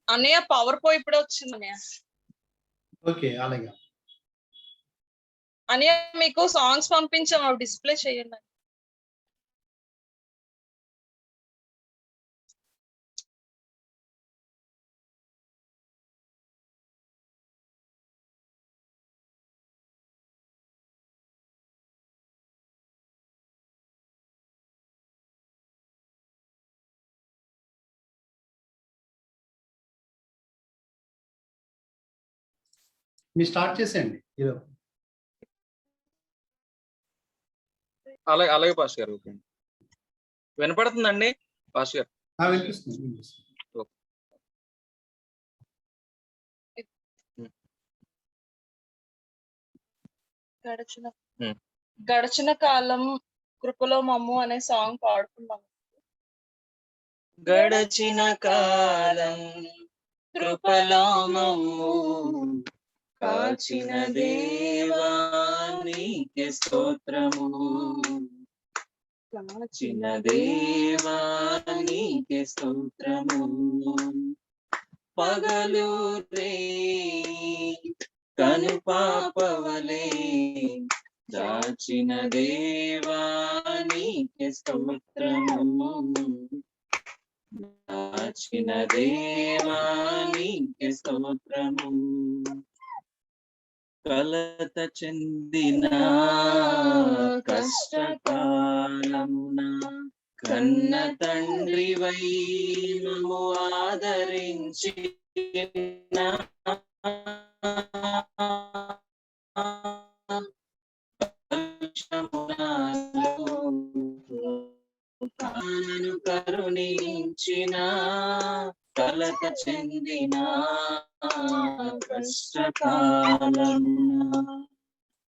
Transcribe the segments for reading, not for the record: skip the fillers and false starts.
అన్నయ్య పవర్ పో ఇప్పుడే వచ్చింది అన్నయ్య. ఓకే, అలాగే. అన్నయ్య మీకు సాంగ్స్ పంపించాము, అవి డిస్ప్లే చేయండి. మీరు స్టార్ట్ చేసేయండి. అలాగే అలాగే పాస్ గారు. ఓకే, వినపడుతుందండి పాస్ గారు? వినిపిస్తుంది. గడిచిన కాలం కృపలో మమ్ము అనే సాంగ్ పాడుకుందాం. గడచిన కాలం కృపలో మమ్ము కాచిన దేవా నీకే స్తోత్రము, కాచిన దేవా నీకే స్తోత్రము. పగలు రే కను పాపవలే దాచిన దేవా నీకే స్తోత్రము, దాచిన దేవా నీకే స్తోత్రము. కలత చెందిన కష్టకాలమున కన్న తండ్రివై మమ్ము ఆదరించిన కరుణించిన కలత చెందిన కష్టకాలమున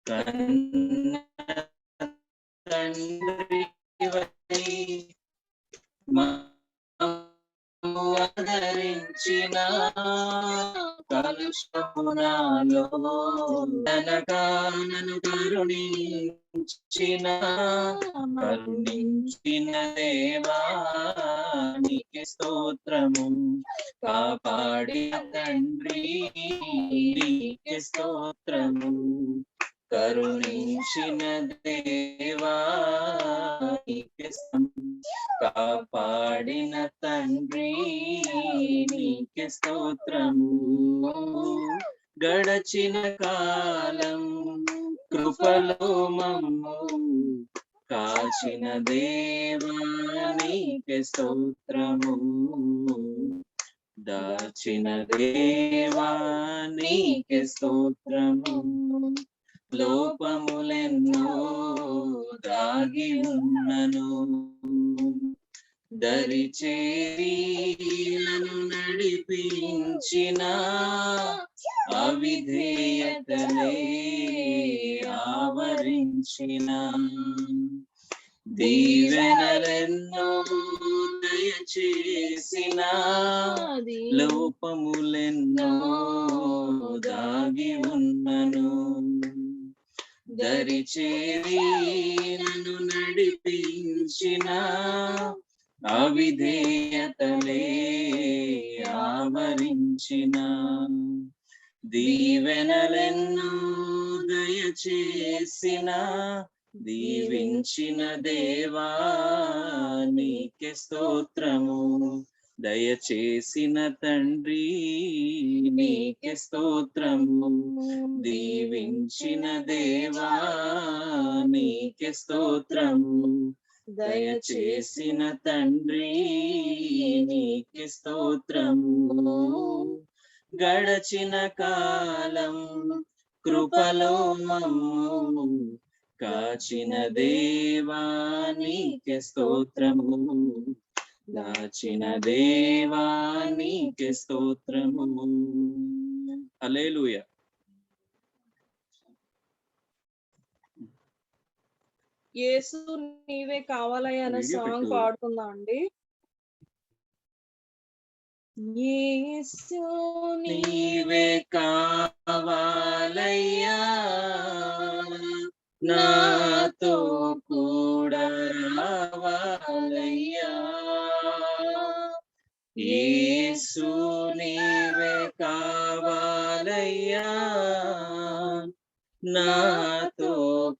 కన్న తండ్రివై మమ్ము ఆదరించిన కలుషమునాలో అనగా నన్ను కరుణించిన దేవా నీకే స్తోత్రము, కాపాడిన తండ్రి నీకే స్తోత్రము, కరుణించిన దేవా నీకే స్తోత్రము, కాపాడిన తండ్రి నీకే స్తోత్రము. గడచిన కాలం కృపలో మమ్ము కాచిన దేవా నీకే స్తోత్రము, దాచిన దేవా నీకే స్తోత్రము. లోపములెన్నో దాగి ఉన్నను దరి చేరి నన్ను నడిపించిన అవిధేయతలే ఆవరించిన దీవెనలెన్నో దయచేసిన లోపములెన్నో దాగి ఉన్నను దరి చేరి నన్ను నడిపించిన అవిధేయతలే ఆవరించిన దీవెనలెన్నో దయచేసిన దీవించిన దేవా నీకే స్తోత్రము, దయచేసిన తండ్రి నీకే స్తోత్రము, దీవించిన దేవా నీకే స్తోత్రము, దయచేసిన తండ్రి నీకే స్తోత్రము. గడచిన కాలం కృపలో మమ్ము కాచిన దేవా నీకే స్తోత్రము, దాచిన దేవా నీకే స్తోత్రము. హల్లెలూయా. యేసు నీవే కావాలయ్యా అనే సాంగ్ పాడుకుందాం అండి. యేసు నీవే కావాలయ్యా నాతో కూడా రావాలయ్యా, యేసు నీవే కావాలయ్యా, నాతో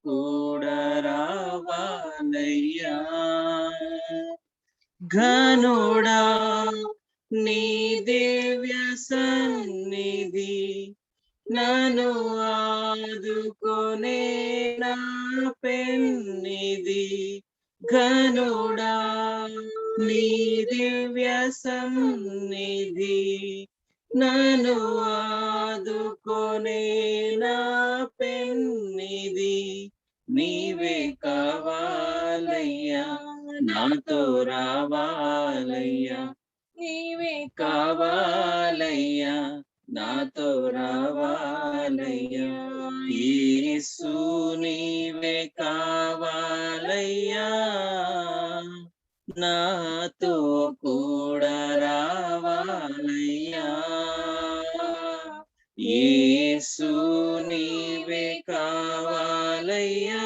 కూడా రావాలయ్యా. ఘనుడా నీ దివ్య సన్నిధి నన్ను ఆదుకొనే నా పెన్నిధి. ఘనుడా నీ దివ్య సన్నిధి నన్ను ఆదుకొనే నా పెన్నిధి. నీవే కావాలయ్యా, నాతో రావాలయ్యా. నీవే కావాలయ్యా, నాతో రావాలయ్యా. యేసు నీవే కావాలయ్యా, నాతో కూడా రావాలయ్యా. యేసు నీవే కావాలయ్యా,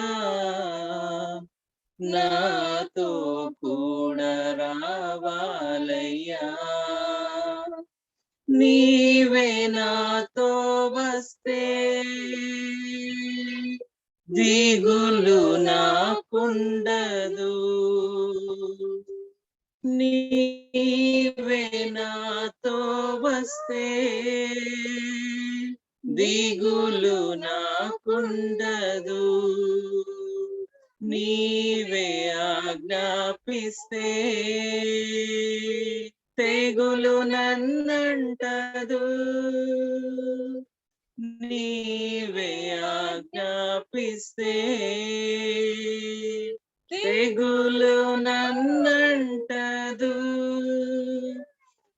నాతో కూడా రావాలయ్యా. నీవే నాతో వస్తే దిగులు నాకుండదు. నీవే నాతో వస్తే దిగులు నాకుండదు. నీవే ఆజ్ఞాపిస్తే తెగులు నన్నంటదు. నీవే ఆజ్ఞాపిస్తే తెగులు నన్నంటదు.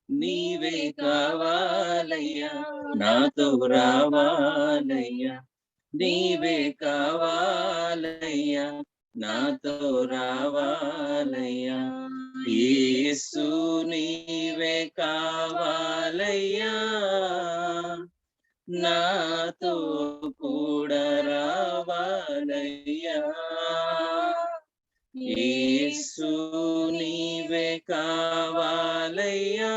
నీవే కావాలయ్యా, నాతో రావాలయ్యా. నీవే కావాలయ్యా, నాతో రావాలయ్యా. యేసు నీవే కావాలయ్యా, నాతో కూడా రావాలయ్యా. యేసు నీవే కావాలయ్యా,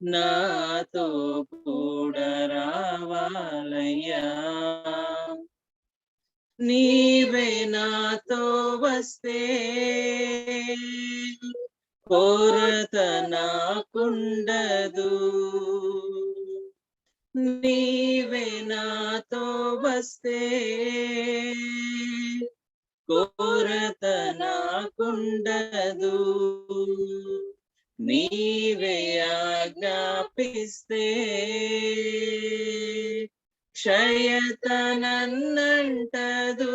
నాతో కూడా రావాలయ్యా. నీవే నాతో వస్తే కొరత నాకుండదు. నీవే నాతో వస్తే కొరత నాకుండదు. నీవే ఆజ్ఞాపిస్తే క్షయత నన్నంటదు.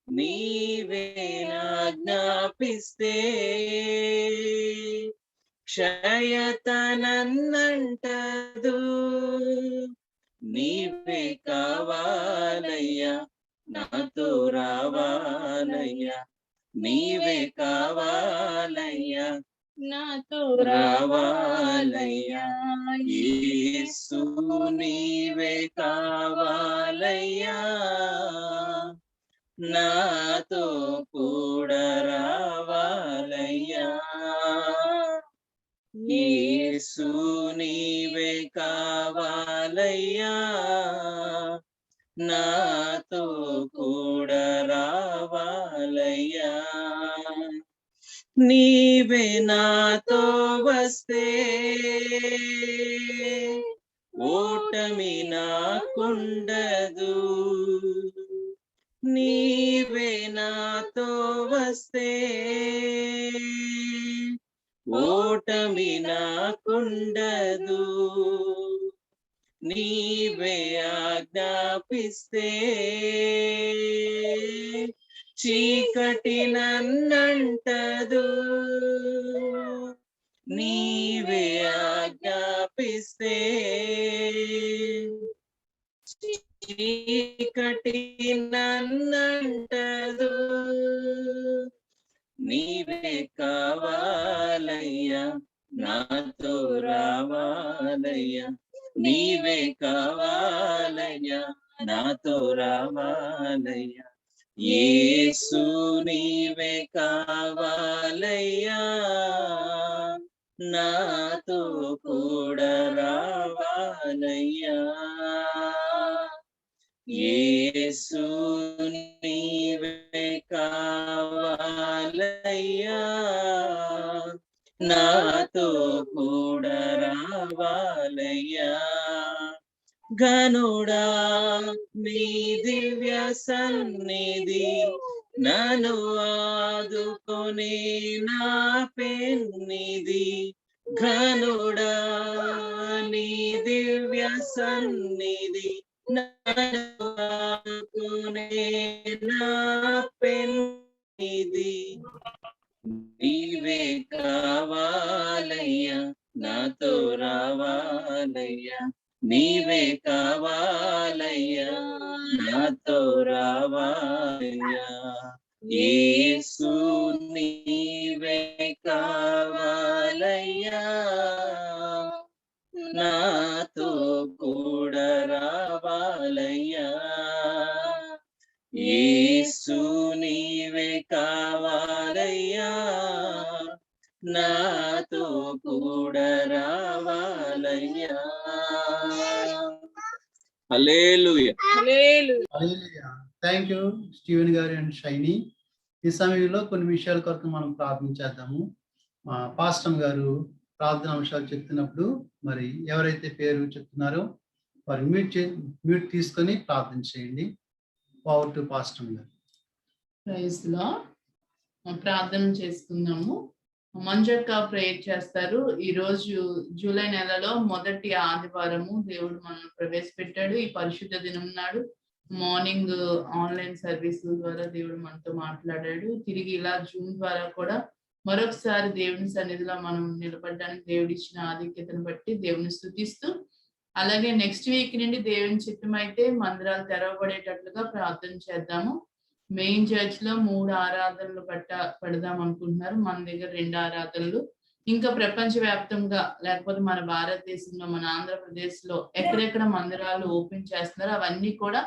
నీవే ఆజ్ఞాపిస్తే క్షయత నన్నంటదు. నీవే కావాలయ్యా, నాతో రావాలయ్యా. నీవే కావాలయ్యా, నాతో రావాలయ్యా. యేసు నీవే కావాలయ్యా, నాతో కూడా రావాలయ్యా. యేసు నీవే కావాలయ్యా, నాతో కూడా రావాలయ్యా. నీవే నాతో వస్తే ఓటమి నాకుండదు. నీవే నాతో వస్తే ఓటమి నాకుండదు. నీవే ఆజ్ఞాపిస్తే చీకటి నన్నంటదు. నీవే ఆజ్ఞాపిస్తే చీకటి నన్నంటదు. నీవే కావాలయ్యా, నాతో రావాలయ్యా. నీవే కావాలయ్యా, నాతో రావాలయ్యా. యేసు నీవే కావాలయ్యా, నాతో కూడా రావాలయ్యా. యేసు నీవే కావాలయ్యా, నాతో కూడా రావాలయ్యా. గనుడా నీ దివ్య సన్నిధి నన్ను ఆదుకొని నా పెన్నిది. ఘనుడా నీ దివ్య సన్నిధి నన్ను ఆదుకొని నా పెన్నిది. నీవే కావాలయ్యా, నాతో రావాలయ్యా. నీవే కావాలయ్యా, నాతో రావాలయ్యా. యేసు నీవే కావాలయ్యా, నాతో కూడా రావాలయ్యా. యేసు నీవే కావాలయ్యా, నాతో కూడా రావాలయ్యా. హల్లెలూయా. థ్యాంక్ యూ స్టీవెన్ గారు అండ్ షైనీ. ఈ సమయంలో కొన్ని విషయాల కొరకు మనం ప్రార్థన చేద్దాము. మా పాస్టర్ గారు ప్రార్థన అంశాలు చెప్తున్నప్పుడు మరి ఎవరైతే పేరు చెప్తున్నారో వారు మ్యూట్ తీసుకొని ప్రార్థన చేయండి. పవర్ టు పాస్టర్ గారు. Praise Lord. ప్రార్థన చేసుకుందాము. మంజక్క ప్రేయర్ చేస్తారు. ఈ రోజు జూలై నెలలో మొదటి ఆదివారము దేవుడు మనల్ని ప్రవేశపెట్టాడు. ఈ పరిశుద్ధ దినం నాడు మార్నింగ్ ఆన్లైన్ సర్వీస్ ద్వారా దేవుడు మనతో మాట్లాడాడు. తిరిగి ఇలా జూన్ ద్వారా కూడా మరొకసారి దేవుని సన్నిధిలో మనం నిలబడడానికి దేవుడు ఇచ్చిన ఆధిక్యతను బట్టి దేవుని స్తుతిస్తూ, అలాగే నెక్స్ట్ వీక్ నుండి దేవుని చిత్తమైతే మందిరాలు తెరవబడేటట్లుగా ప్రార్థన చేద్దాము. మెయిన్ చర్చ్ లో 3 ఆరాధనలు పెడదాం అనుకుంటున్నారు. మన దగ్గర 2 ఆరాధనలు. ఇంకా ప్రపంచ వ్యాప్తంగా లేకపోతే మన భారతదేశంలో, మన ఆంధ్రప్రదేశ్ లో ఎక్కడెక్కడ మందిరాలు ఓపెన్ చేస్తున్నారో అవన్నీ కూడా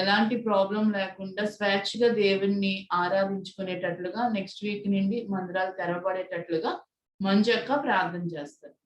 ఎలాంటి ప్రాబ్లం లేకుండా స్వేచ్ఛగా దేవుణ్ణి ఆరాధించుకునేటట్లుగా నెక్స్ట్ వీక్ నుండి మందిరాలు తెరవబడేటట్లుగా మంజక్క ప్రార్థన చేస్తారు.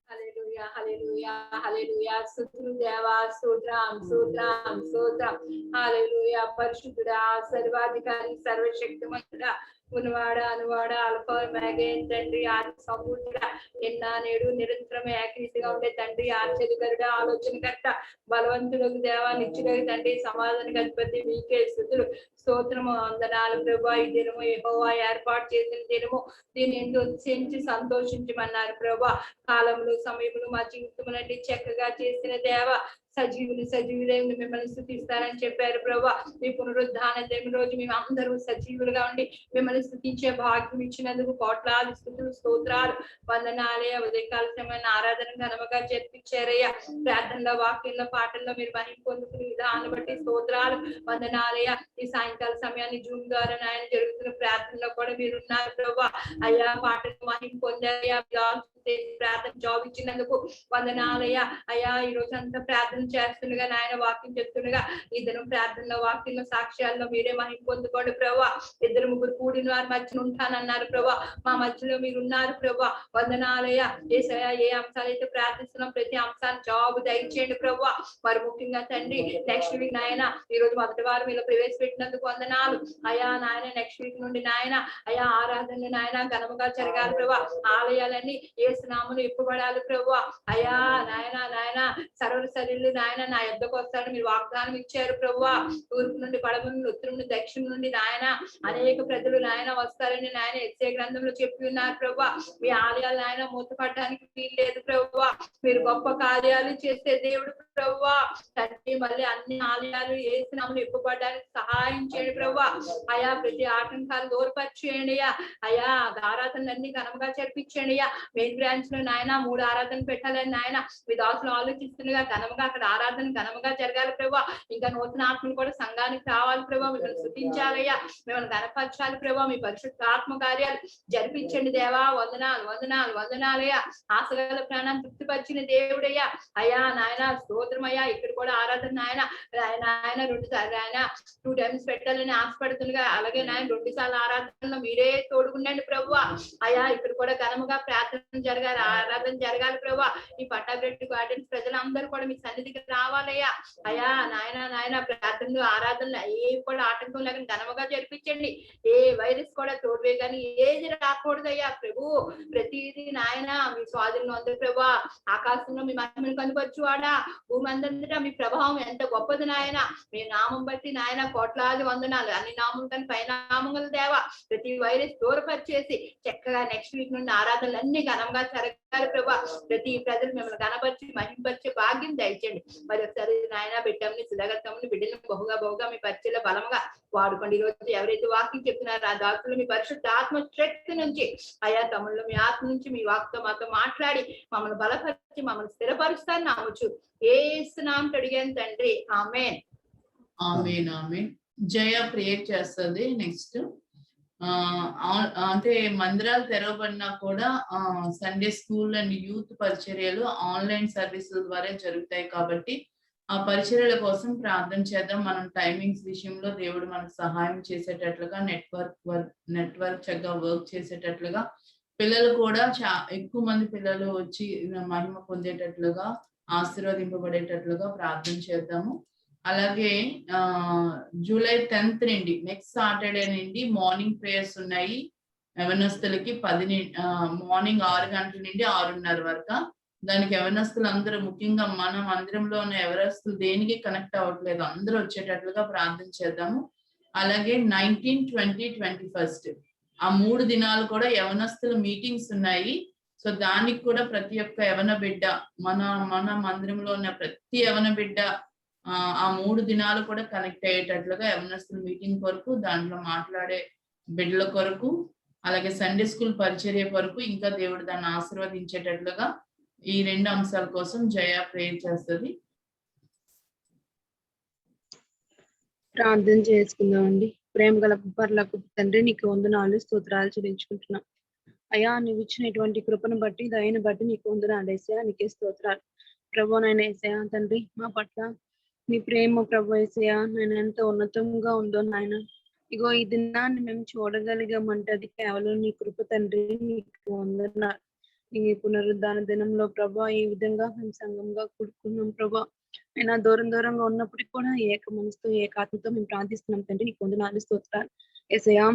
హల్లెలూయా, హల్లెలూయా, హల్లెలూయా. స్తుతులు దేవా, స్తోత్రం, స్తోత్రం, స్తోత్రం. హల్లెలూయా. పరిశుద్ధుడా, సర్వాధికారి, సర్వశక్తిమంతుడా, ఉన్నవాడా, అనువాడా, అల్ఫా మెగా తండ్రి, ఆది సంపూర్ణుడా, నిన్న నేడు నిరంతరం ఏకరీతిగా ఉండే తండ్రి, ఆశ్చర్యకరుడా, ఆలోచనకర్త, బలవంతులకు దేవా, నిత్యులకు తండ్రి, సమాధానికి అధిపతి మీకే స్తుతులు, స్తోత్రము, వందనాలు ప్రభా. ఈ దినము యెహోవా ఏర్పాటు చేసిన దినము, దీన్ని ఎంతో ఉత్సహించి సంతోషించమన్నారు ప్రభా. కాలములు సమయములు మా జీవితములన్నీ చక్కగా చేసిన దేవ, సజీవులైన మిమ్మల్ని స్తుతిస్తారని చెప్పారు ప్రభా. మీ పునరుద్ధాన దిన రోజు మేము అందరూ సజీవులుగా ఉండి మిమ్మల్ని స్తుతించే భాగ్యం ఇచ్చినందుకు కోట్లాది స్తుతులు, స్తోత్రాలు, వందనాలయ. ఉదయకాల సమయాన్ని ఆరాధన ఘనముగా జరిపించారయ్యా. ప్రార్థనలో, వాక్యంలో, పాటల్లో మీరు మహిమ పొందుకునే విధానం బట్టి స్తోత్రాలు, వందనాలయ. ఈ సాయంకాల సమయాన్ని జూమ్ ద్వారా ఆయన జరుగుతున్న ప్రార్థనలో కూడా మీరు ఉన్నారు ప్రభా. అయ్యా, పాటలు మహిమ పొందారయ్యా. ప్రార్థన జాబ్ ఇచ్చినందుకు వందనాలయ్యా. అయ్యా, ఈ రోజు అంతా ప్రార్థన చేస్తుండగా నాయన వాక్యం చెప్తుండగా ఈ దినం ప్రార్థనలో, వాక్యంలో, సాక్ష్యాల్లో మీరే మహిమ పొందుకోండి ప్రభా. 2-3 కూడిన వారి మధ్యన ఉంటానన్నారు ప్రభా. మా మధ్యలో మీరు ఉన్నారు ప్రభా. వందనాలయ్యా. యేసయ్యా, ఏ అంశాలైతే ప్రార్థిస్తున్నాం ప్రతి అంశాన్ని జాబ్ దయచేయండి ప్రభా. మరి ముఖ్యంగా తండ్రి నెక్స్ట్ వీక్ నాయన ఈ రోజు మొదటి వారం ఇలా ప్రవేశపెట్టినందుకు వందనాలు అయ్యా. నాయన నెక్స్ట్ వీక్ నుండి నాయన అయ్యా ఆరాధనలు నాయన ఘనముగా జరగాలి ప్రభా. ఆలయాలన్నీ యేసునామమున ఇప్పబడాలి ప్రభా. అయ్యా నాయన సర్వ శరీరులు నాయన నా యొద్దకు వస్తాడు మీరు వాగ్దానం ఇచ్చారు ప్రభా. తూర్పు నుండి, పడమ నుండి, ఉత్తరం నుండి, దక్షిణం నుండి నాయన అనేక ప్రజలు నాయన వస్తారని నాయన యెషయా గ్రంథంలో చెప్పి ఉన్నారు ప్రభా. మీ ఆలయాలు నాయన మూతపడడానికి వీల్లేదు ప్రభా. మీరు గొప్ప కార్యాలు చేసే దేవుడు ప్రభా. తండ్రి మళ్ళీ అన్ని ఆలయాలు యేసునామమున ఇప్పబడడానికి సహాయం చేయండి ప్రభా. అయా, ప్రతి ఆటంకాలు దూరపరచు చేయండి అయ్యా. అయ్యా ఆరాధనలన్నీ ఘనంగా జరిపించండి అయ్యా. మెయిన్ బ్రాంచ్ లో నాయన 3 ఆరాధనలు పెట్టాలని నాయన మీ దాసులు ఆలోచిస్తుండగా ఘనంగా అక్కడ ఆరాధన ఘనంగా జరగాలి ప్రభా. ఇంకా నూతన ఆత్మలు కూడా సంఘానికి రావాలి ప్రభా. మిమ్మల్ని స్తుతించాలయ్యా, మిమ్మల్ని గణపరచాలి ప్రభా. మీ పరిశుద్ధ ఆత్మ కార్యాలు జరిపించండి దేవా. వందనాలు వందనాలు వందనాలయ్యా. ఆశగల ప్రాణాన్ని తృప్తిపరిచిన దేవుడయ్యా. అయ్యా నాయన స్తోత్రమయ్యా. ఇక్కడ కూడా ఆరాధన నాయన ఆయన 2 సార్లు ఆయన 2 టైమ్స్ పెట్టాలని ఆశపడుతుండగా అలాగే నాయన 2 సార్లు ఆరాధనలో మీరే తోడుగుండండి ప్రభు. అయ్యా ఇక్కడ కూడా ఘనముగా ప్రార్థన జరగాలి, ఆరాధన జరగాలి ప్రభు. ఈ పట్టాభిరెడ్డి గార్డెన్స్ ప్రజలందరూ కూడా మీ సన్నిధికి రావాలయ్యా. అయ్యా నాయన ప్రార్థనలు ఆరాధనలు ఏవి కూడా ఆటంకం లేకుండా ఘనముగా జరిపించండి. ఏ వైరస్ కూడా తోడువే కానీ ఏది రాకూడదయ్యా ప్రభు. ప్రతిదీ నాయన మీ స్వాధీనంలో ఉంది ప్రభు. ఆకాశంలో మీ మహిమను కనుపరచువాడా, భూమి అందంతటా మీ ప్రభావం ఎంత గొప్పది నాయన. మీ నామం బట్టి నాయన కోట్లాది వందనాలు. అన్ని నామం కానీ పైనామములు దేవా. ప్రతి వైరస్ దూరపరిచేసి చక్కగా నెక్స్ట్ వీక్ నుండి ఆరాధనలు అన్ని ఘనంగా జరగాలి ప్రభా. ప్రతి ప్రజలు మిమ్మల్ని కనపరిచి మహింపరిచే భాగ్యం దయచేయండి. మరి ఒకసారి నాయన బిడ్డల్ని సులగత్తముని బిడ్డలను బహుగా మీ పరిచయలో బలముగా వాడుకోండి. ఈ రోజు ఎవరైతే వాక్యం చెప్తున్నారో ఆ దాసులు మీ పరిశుద్ధ ఆత్మ శక్తి నుంచి అయా తమ్ముళ్ళు మీ ఆత్మ నుంచి మీ వాక్తో మాతో మాట్లాడి మమ్మల్ని బలపరిచి మమ్మల్ని స్థిరపరుస్తారని నమ్మొచ్చు. ఏస్తున్నాం అడిగాను తండ్రి, ఆమేన్. ఆమేన్ ఆమేన్. జయ ప్రేయర్ చేస్తుంది నెక్స్ట్. అంటే మందిరాలు తెరవబడినా కూడా సండే స్కూల్ అండ్ యూత్ పరిచర్యలు ఆన్లైన్ సర్వీసుల ద్వారా జరుగుతాయి కాబట్టి ఆ పరిచర్యల కోసం ప్రార్థన చేద్దాం. మనం టైమింగ్స్ విషయంలో దేవుడు మనకు సహాయం చేసేటట్లుగా నెట్వర్క్ చక్కగా వర్క్ చేసేటట్లుగా పిల్లలు కూడా ఎక్కువ మంది పిల్లలు వచ్చి మహిమ పొందేటట్లుగా ఆశీర్వదింపబడేటట్లుగా ప్రార్థన చేద్దాము. అలాగే జూలై 10th నుండి నెక్స్ట్ సాటర్డే నుండి మార్నింగ్ ప్రేయర్స్ ఉన్నాయి యవనస్తులకి. మార్నింగ్ 6 గంటల నుండి 6:30 వరకు. దానికి యవనస్తులు అందరూ, ముఖ్యంగా మన మందిరంలో ఉన్న యవనస్తులు దేనికి కనెక్ట్ అవ్వట్లేదు, అందరూ వచ్చేటట్లుగా ప్రార్థన చేద్దాము. అలాగే 19, 20, 21 ఆ 3 దినాలు కూడా యవనస్తుల మీటింగ్స్ ఉన్నాయి. సో దానికి కూడా ప్రతి ఒక్క యవన బిడ్డ, మన మందిరంలో ఉన్న ప్రతి యవన బిడ్డ ఆ 3 దినాలు కూడా కనెక్ట్ అయ్యేటట్లుగా యవనస్తుల మీటింగ్ కొరకు, దాంట్లో మాట్లాడే బిడ్డల కొరకు, అలాగే సండే స్కూల్ పరిచర్య కొరకు, ఇంకా దేవుడు దాన్ని ఆశీర్వదించేటట్లుగా ఈ 2 అంశాల కోసం జయ ప్రేయర్ చేస్తుంది. ప్రార్థన చేసుకుందామండి. ప్రేమ గల పరలోక తండ్రి, నీకు వందనాలు స్తోత్రాలు చెల్లించుకుంటున్నాం అయ్యా. నువ్వు ఇచ్చినటువంటి కృపను బట్టి, దయను బట్టి నీకు వందనాలు యేసయ్యా. నీకే స్తోత్రాలు ప్రభు. నాయన యేసయ్యా తండ్రి, మా పట్ల నీ ప్రేమ ప్రభు యేసయ్యా నేను ఎంత ఉన్నతంగా ఉందో నాయన. ఇగో ఈ దినాన్ని మేము చూడగలిగామంటే అది కేవలం నీ కృప తండ్రి. నీకు వందనాలు. నీ పునరుద్ధాన దినంలో ప్రభా ఈ విధంగా మేము సంఘంగా కూడుకున్నాం ప్రభా. అయినా దూరంగా ఉన్నప్పటికీ కూడా ఏక మనసుతో ఏకాత్మతో మేము ప్రార్థిస్తున్నాం తండ్రి. నీకు వందనాలు స్తోత్రాలు యేసయ్యా.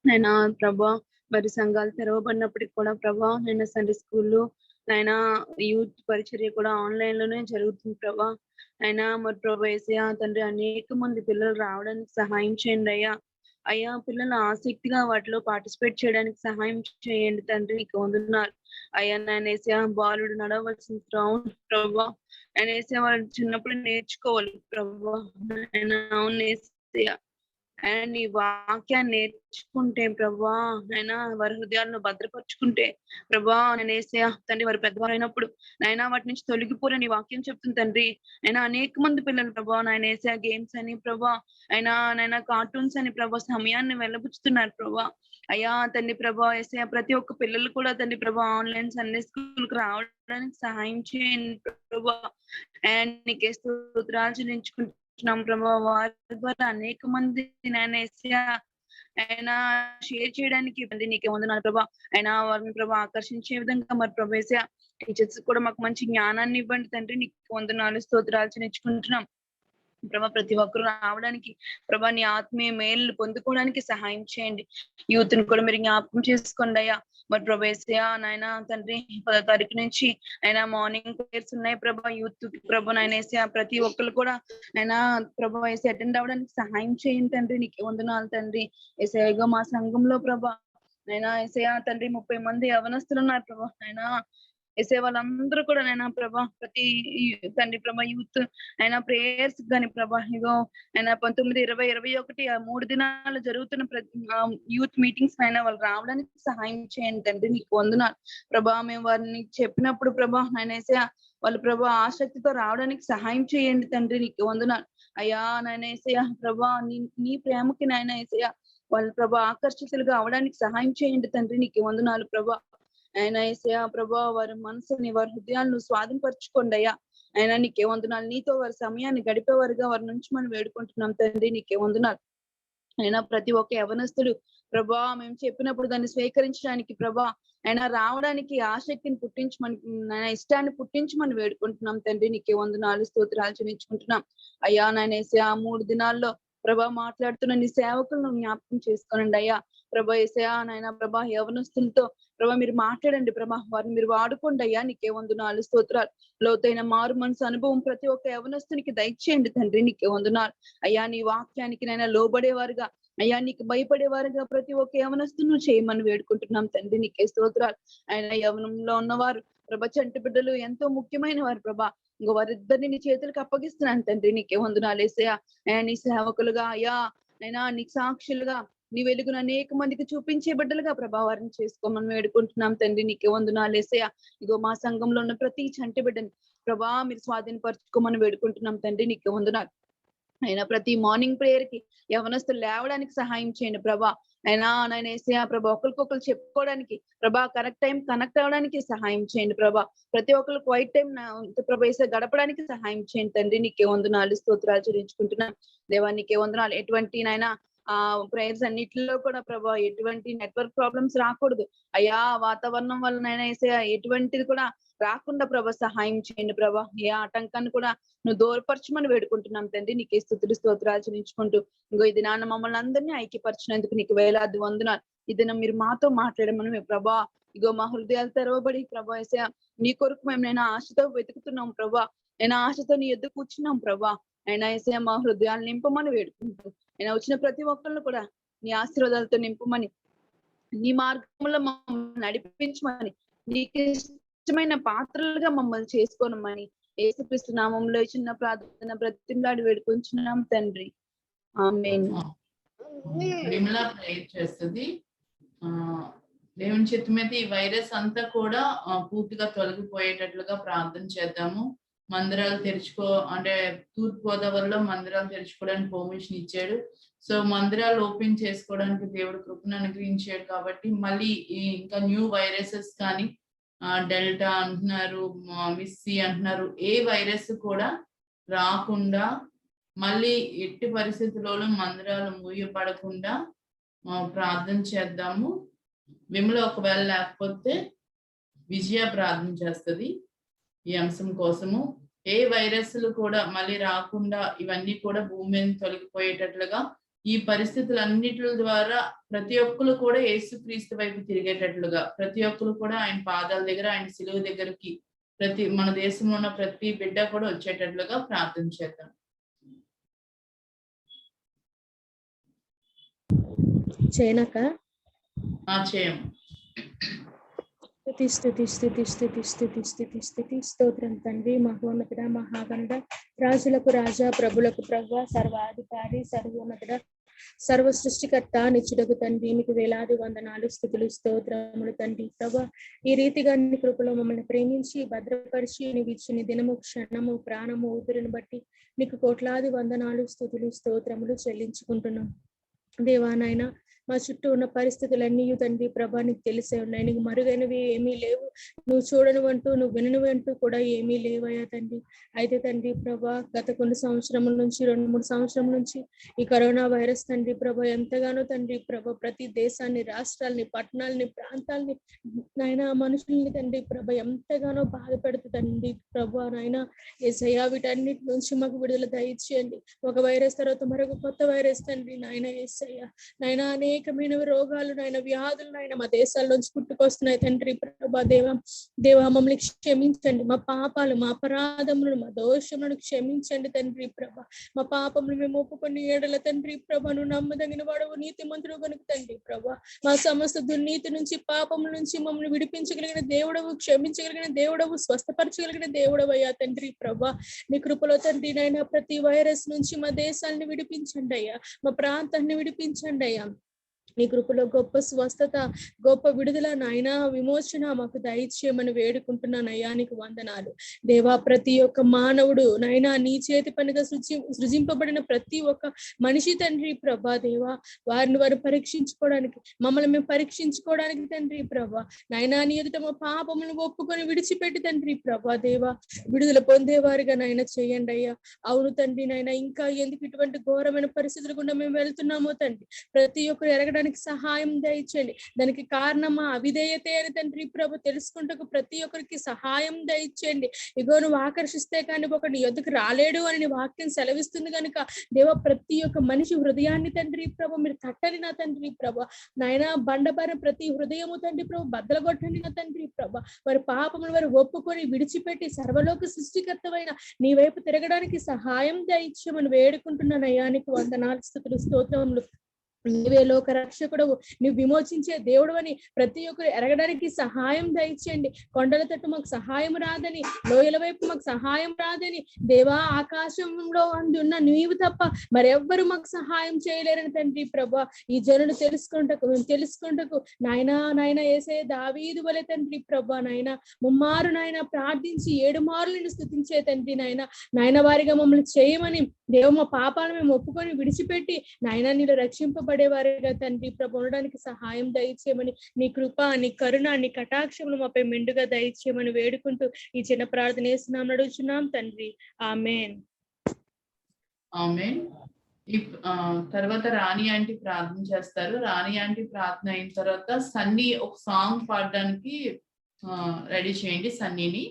నైనా ప్రభా మరి సంఘాలు తెరవబడినప్పటికి కూడా ప్రభా నేను సండే స్కూల్లో నైనా యూత్ పరిచర్య కూడా ఆన్లైన్ లోనే జరుగుతుంది ప్రభా. అయినా మరి ప్రభా యేసయ్యా తండ్రి, అనేక మంది పిల్లలు రావడానికి సహాయం చేయండి అయ్యా. అయ్యా పిల్లలు ఆసక్తిగా వాటిలో పార్టిసిపేట్ చేయడానికి సహాయం చేయండి తండ్రి. నీకు వందనాలు అయ్యా. నేను యేసయ్యా బాలుడు నడవలసిన గ్రౌండ్ ప్రభా, ఆయన యేసయ్యా వాళ్ళు చిన్నప్పుడు నేర్చుకోవాలి ప్రభా. అవును యేసయ్యా, ఆయన నీ వాక్యాన్ని నేర్చుకుంటే ప్రభా, నైనా వారి హృదయాలను భద్రపరుచుకుంటే ప్రభా, నేను యేసయ్యా తండ్రి వారు పెద్దవారు అయినప్పుడు నైనా వాటి నుంచి తొలగిపోలే నీ వాక్యం చెప్తుంది తండ్రి. అయినా అనేక మంది పిల్లలు ప్రభా నాయన యేసయ్యా గేమ్స్ అని ప్రభా, నైనా కార్టూన్స్ అని ప్రభా సమయాన్ని వెళ్ళబుచ్చుతున్నారు ప్రభా. అయ్యా తండ్రి ప్రభా యేసయ్యా ప్రతి ఒక్క పిల్లలు కూడా తండ్రి ప్రభా ఆన్లైన్ సండే స్కూల్ కు రావడానికి సహాయం చేయండి ప్రభా. అండ్ నీకే స్తోత్రాలు చెల్లించుకుంటున్నాం ప్రభా. వారి ద్వారా అనేక మంది నాయన యేసయ్యా అయినా షేర్ చేయడానికి నీకే వందనాలు ప్రభా. అయినా వారిని ప్రభా ఆకర్షించే విధంగా మరి ప్రభా యేసయ్యా టీచర్స్ కూడా మాకు మంచి జ్ఞానాన్ని ఇవ్వండి తండ్రి. నీకు వందనాలు స్తోత్రాలు చెల్లించుకుంటున్నాం ప్రభా. ప్రతి ఒక్కరు రావడానికి ప్రభా నీ ఆత్మీయ మేలు పొందుకోవడానికి సహాయం చేయండి. యూత్ ని కూడా మీరు జ్ఞాపకం చేసుకోండి అయ్యా. మరి ప్రభా యేసయ్యా నాయన తండ్రి 10వ తారీఖు నుంచి అయినా మార్నింగ్ ప్రేయర్స్ ఉన్నాయి ప్రభా. యూత్ ప్రభా నాయన యేసయ్యా ప్రతి ఒక్కరు కూడా అయినా ప్రభా యేసయ్యా అటెండ్ అవ్వడానికి సహాయం చేయండి తండ్రి. నీకు వందనాలు తండ్రి. యేసయ్యా మా సంఘంలో ప్రభా నైనా యేసయ్యా తండ్రి 30 మంది యవనస్తులు ఉన్నారు ప్రభా. అయినా ఏసే వాళ్ళందరూ కూడా నైనా ప్రభా ప్రతి తండ్రి ప్రభా యూత్ అయినా ప్రేయర్స్ కానీ ప్రభా ఇగో అయినా 19, 20, 21 ఆ 3 దినాలు జరుగుతున్న యూత్ మీటింగ్స్ అయినా వాళ్ళు రావడానికి సహాయం చేయండి తండ్రి. నీకు వందనాలు ప్రభా. మేము వారిని చెప్పినప్పుడు ప్రభా నాయన యేసయ్యా వాళ్ళు ప్రభా ఆసక్తితో రావడానికి సహాయం చేయండి తండ్రి. నీకు వందనాలు అయ్యా నాయన యేసయ్యా ప్రభా. నీ ప్రేమకి నాయన యేసయ్యా వాళ్ళు ప్రభా ఆకర్షితులుగా అవడానికి సహాయం చేయండి తండ్రి. నీకు వందనాలు ప్రభా. ఆయన యేసయ్యా ప్రభా వారి మనసుని వారి హృదయాలను స్వాధీనపరచుకోండి అయ్యా. అయినా నీకే వందనాలు. నీతో వారి సమయాన్ని గడిపేవారుగా వారి నుంచి మనం వేడుకుంటున్నాం తండ్రి. నీకే వందనాలు. అయినా ప్రతి ఒక్క యవనస్తుడు ప్రభా మేము చెప్పినప్పుడు దాన్ని స్వీకరించడానికి ప్రభా అయినా రావడానికి ఆసక్తిని పుట్టించమని ఇష్టాన్ని పుట్టించమని వేడుకుంటున్నాం తండ్రి. నీకే వందనాలు స్తోత్రాలు చెల్లించుకుంటున్నాం అయ్యా. నాయన యేసయ్యా 3 దినాల్లో ప్రభా మాట్లాడుతున్న నీ సేవకులను జ్ఞాపకం చేసుకోనండి అయ్యా. ప్రభా యేసయ్యా నాయన ప్రభా యవనస్తులతో ప్రభా మీరు మాట్లాడండి ప్రభా. వారిని మీరు వాడుకోండి అయ్యా. నీకే వందనాలు స్తోత్రాలు. లోతైన మారు మనసు అనుభవం ప్రతి ఒక్క యవనస్తునికి దయచేయండి తండ్రి. నీకే వందనాలు అయ్యా. నీ వాక్యానికి నైనా లోబడేవారుగా అయ్యా నీకు భయపడేవారుగా ప్రతి ఒక్క యవనస్తును చేయమని వేడుకుంటున్నాం తండ్రి. నీకే స్తోత్రాలు. ఆయన యవనంలో ఉన్నవారు ప్రభా చంటి బిడ్డలు ఎంతో ముఖ్యమైన వారు ప్రభా. ఇంకో వారిద్దరిని నీ చేతులకు అప్పగిస్తున్నాను తండ్రి. నీకే వందనాలు యేసయ్యా. నీ సేవకులుగా అయ్యా అయినా నీకు సాక్షులుగా నీ వెలుగును అనేక మందికి చూపించే బిడ్డలుగా ప్రభావాన్ని చేసుకోమని వేడుకుంటున్నాం తండ్రి. నీకే వందనాలు యేసయ్యా. ఇగో మా సంఘంలో ఉన్న ప్రతి చంటి బిడ్డని ప్రభా మీరు స్వాధీనపరచుకోమని వేడుకుంటున్నాం తండ్రి. నీకే వందనాలు. అయినా ప్రతి మార్నింగ్ ప్రేయర్ కి యవనస్తులు లేవడానికి సహాయం చేయండి ప్రభా. అయినా నాయన యేసయ్యా ప్రభా ఒకరికొకరు చెప్పుకోవడానికి ప్రభా కరెక్ట్ టైం కనెక్ట్ అవ్వడానికి సహాయం చేయండి ప్రభా. ప్రతి ఒక్కరు క్వైట్ టైం ప్రభా గడపడానికి సహాయం చేయండి తండ్రి. నీకే వందనాలు స్తోత్రాలు చెల్లించుకుంటున్నాం దేవా. నీకే వందనాలు. ఎటువంటి నాయన ప్రేయర్స్ అన్నిటిలో కూడా ప్రభా ఎటువంటి నెట్వర్క్ ప్రాబ్లమ్స్ రాకూడదు అయ్యా. వాతావరణం వలన యేసయ్యా ఎటువంటిది కూడా రాకుండా ప్రభా సహాయం చేయండి ప్రభా. ఏ ఆటంకాన్ని కూడా నువ్వు దూరపరచమని వేడుకుంటున్నాం తండ్రి. నీకే స్తుతులు స్తోత్రాలు చెల్లించుకుంటూ ఇంకో ఇది నాన్న మమ్మల్ని అందరినీ ఐక్యపరిచినందుకు నీకు వేలాది వందనాలు. ఇది మీరు మాతో మాట్లాడమని ప్రభా. ఇగో మా హృదయాలు తెరవబడి ప్రభా యేసయ్యా నీ కొరకు మేము నేను ఆశతో వెతుకుతున్నాం ప్రభా. నేను ఆశతో నీ ఎద్దు కూర్చున్నాం ప్రభా. అయినా యేసయ్యా మా హృదయాలు నింపమని వేడుకుంటూ అయినా వచ్చిన ప్రతి ఒక్కరిని కూడా నీ ఆశీర్వాదాలతో నింపమని నీ మార్గంలో మమ్మల్ని నడిపించమని నీకు ఇష్టమైన పాత్రలుగా మమ్మల్ని చేసుకోనమని యేసుక్రీస్తు నామంలో చిన్న ప్రార్థన బ్రతిమలాడి వేడుకుంటున్నాం తండ్రి. ఆమేన్. విమలా ప్రేయర్ చేస్తుంది. దేవుని చిత్తం మీద ఈ వైరస్ అంతా కూడా పూర్తిగా తొలగిపోయేటట్లుగా ప్రార్థన చేద్దాము. మందిరాలు అంటే తూర్పు గోదావరిలో మందిరాలు తెరుచుకోవడానికి పర్మిషన్ ఇచ్చాడు. సో మందిరాలు ఓపెన్ చేసుకోవడానికి దేవుడు కృపను అనుగ్రహించాడు. కాబట్టి మళ్ళీ ఇంకా న్యూ వైరసెస్ కానీ డెల్టా అంటున్నారు, మిస్సీ అంటున్నారు, ఏ వైరస్ కూడా రాకుండా మళ్ళీ ఎట్టి పరిస్థితుల్లోనూ మందిరాలు మూయపడకుండా ప్రార్థన చేద్దాము. విమల ఒకవేళ లేకపోతే విజయ ప్రార్థన చేస్తుంది ఈ అంశం కోసము. ఏ వైరస్లు కూడా మళ్ళీ రాకుండా ఇవన్నీ కూడా భూమి మీద తొలగిపోయేటట్లుగా ఈ పరిస్థితులన్నిటి ద్వారా ప్రతి ఒక్కరు కూడా యేసుక్రీస్తు వైపు తిరిగేటట్లుగా ప్రతి ఒక్కరు కూడా ఆయన పాదాల దగ్గర ఆయన శిలువ దగ్గరికి మన దేశంలో ఉన్న ప్రతి బిడ్డ కూడా వచ్చేటట్లుగా ప్రార్థన చేద్దాం. చేయనక్క చేయము. స్తుతి స్తుతి స్తుతి స్తుతి స్తుతి స్తుతి స్తుతి స్తోత్రం తండ్రి. మహోన్నతుడ మహాగణుడ రాజులకు రాజా ప్రభులకు ప్రభువ సర్వాధికారి సర్వోన్నతుడ సర్వ సృష్టికర్త నిత్యుడకు తండ్రి మీకు వేలాది వందనాలు స్తుతులు స్తోత్రములు తండ్రి. ప్రభా ఈ రీతిగా నీ కృపలో మమ్మల్ని ప్రేమించి భద్రపరిచి నీవు ఇచ్చిన దినము క్షణము ప్రాణము ఊపిరిని బట్టి నీకు కోట్లాది వందనాలు స్తుతులు స్తోత్రములు చెల్లించుకుంటున్నాం దేవా. నాయన మా చుట్టూ ఉన్న పరిస్థితులన్నీ తండ్రి ప్రభా నీకు తెలిసే ఉన్నాయి. నీకు మరుగైనవి ఏమీ లేవు. నువ్వు చూడనివంటూ నువ్వు విననివంటూ కూడా ఏమీ లేవయ్యా తండ్రి. అయితే తండ్రి ప్రభా గత కొన్ని సంవత్సరముల నుంచి 2-3 సంవత్సరం నుంచి ఈ కరోనా వైరస్ తండ్రి ప్రభా ఎంతగానో తండ్రి ప్రభా ప్రతి దేశాన్ని, రాష్ట్రాలని, పట్టణాలని, ప్రాంతాలని నాయన మనుషుల్ని తండ్రి ప్రభా ఎంతగానో బాధ పెడుతుందండి ప్రభా. నాయన యేసయ్యా వీటన్నిటి నుంచి మాకు విడుదల దయచేయండి. ఒక వైరస్ తర్వాత మరొక కొత్త వైరస్ తండ్రి నాయన యేసయ్యా నాయన అనేక అనేకమైన రోగాలు నాయన వ్యాధులు నాయన మా దేశాల్లోంచి పుట్టుకొస్తున్నాయి తండ్రి ప్రభా. దేవ మమ్మల్ని క్షమించండి, మా పాపాలు మా అపరాధములను మా దోషములను క్షమించండి తండ్రి ప్రభా. మా పాపములు మేము ఒప్పుకొని ఏడల తండ్రి ప్రభా, నువ్వు నమ్మదగిన వాడవు నీతిమంతుడు కనుక తండ్రి ప్రభా. మా సమస్త దుర్నీతి నుంచి పాపముల నుంచి మమ్మల్ని విడిపించగలిగిన దేవుడవు, క్షమించగలిగిన దేవుడవు, స్వస్థపరచగలిగిన దేవుడవు అయ్యా తండ్రి ప్రభా. నీ కృపలో తండ్రి నాయన ప్రతి వైరస్ నుంచి మా దేశాన్ని విడిపించండి అయ్యా, మా ప్రాంతాన్ని విడిపించండి అయ్యా. నీ కృపలో గొప్ప స్వస్థత, గొప్ప విడుదల నాయన విమోచన మాకు దయచేయమని వేడుకుంటున్నాను అయ్యా. నీకు వందనాలు దేవా. ప్రతి ఒక్క మానవుడు నాయన నీ చేతి పనిగా సృజింపబడిన ప్రతి ఒక్క మనిషి తండ్రి ప్రభా దేవా, వారిని వారు పరీక్షించుకోవడానికి, మమ్మల్ని మేము పరీక్షించుకోవడానికి తండ్రి ప్రభా నాయనా, నీ ఎదుట మా పాపములను ఒప్పుకొని విడిచిపెట్టి తండ్రి ప్రభా దేవా విడుదల పొందేవారిగా నాయన చేయండి అయ్యా. అవును తండ్రి నాయన, ఇంకా ఎందుకు ఇటువంటి ఘోరమైన పరిస్థితుల గుండా మేము వెళ్తున్నామో తండ్రి, ప్రతి ఒక్కరు ఎరగడానికి సహాయం దయచేయండి. దానికి కారణమా అవిధేయతే అని తండ్రి ప్రభు తెలుసుకుంటూ ప్రతి ఒక్కరికి సహాయం దయచేయండి. ఇగో నువ్వు ఆకర్షిస్తే కానీ ఒకటి నీ యొద్దకు రాలేడు అని నీ వాక్యం సెలవిస్తుంది కనుక దేవ, ప్రతి ఒక్క మనిషి హృదయాన్ని తండ్రి ప్రభు మీరు తట్టని నా తండ్రి ప్రభు నాయన, బండబారిన ప్రతి హృదయము తండ్రి ప్రభు బద్దలగొట్టండి నా తండ్రి ప్రభు. వారి పాపములు వారు ఒప్పుకొని విడిచిపెట్టి సర్వలోక సృష్టికర్తమైన నీ వైపు తిరగడానికి సహాయం దయచేయమని వేడుకుంటున్నాను అయ్యా. నీకు వందనాలు, స్తుతులు, స్తోత్రములు. నీవే లోక రక్షకుడవు, నువ్వు విమోచించే దేవుడు అని ప్రతి ఒక్కరు ఎరగడానికి సహాయం దయచేయండి. కొండల తట్టు మాకు సహాయం రాదని, లోయల వైపు మాకు సహాయం రాదని దేవా, ఆకాశంలో అందున్న నీవు తప్ప మరెవ్వరు మాకు సహాయం చేయలేరని తండ్రి ప్రభా ఈ జనులు తెలుసుకుంటకు నాయన ఏసే దావీదు వలె తండ్రి ప్రభా నాయన ముమ్మారు నాయన ప్రార్థించి 7 మార్లు నిన్ను స్తుతించే తండ్రి నాయన వారిగా మమ్మల్ని చేయమని దేవ, మా పాపాలను మేము ఒప్పుకొని విడిచిపెట్టి నాయన నీలో రక్షింపబడేవారిగా తండ్రి ప్రభు ఉండడానికి సహాయం దయచేయమని, నీ కృప, నీ కరుణ, నీ కటాక్షములు మాపై మెండుగా దయచేయమని వేడుకుంటూ ఈ చిన్న ప్రార్థన చేస్తున్నాం, నడుచున్నాం తండ్రి. ఆమేన్. ఆమేన్. తర్వాత రాణి ఆంటీ ప్రార్థన చేస్తారు. రాణి ఆంటీ ప్రార్థన అయిన తర్వాత సన్నీ ఒక సాంగ్ పాడడానికి రెడీ చేయండి సన్నీని.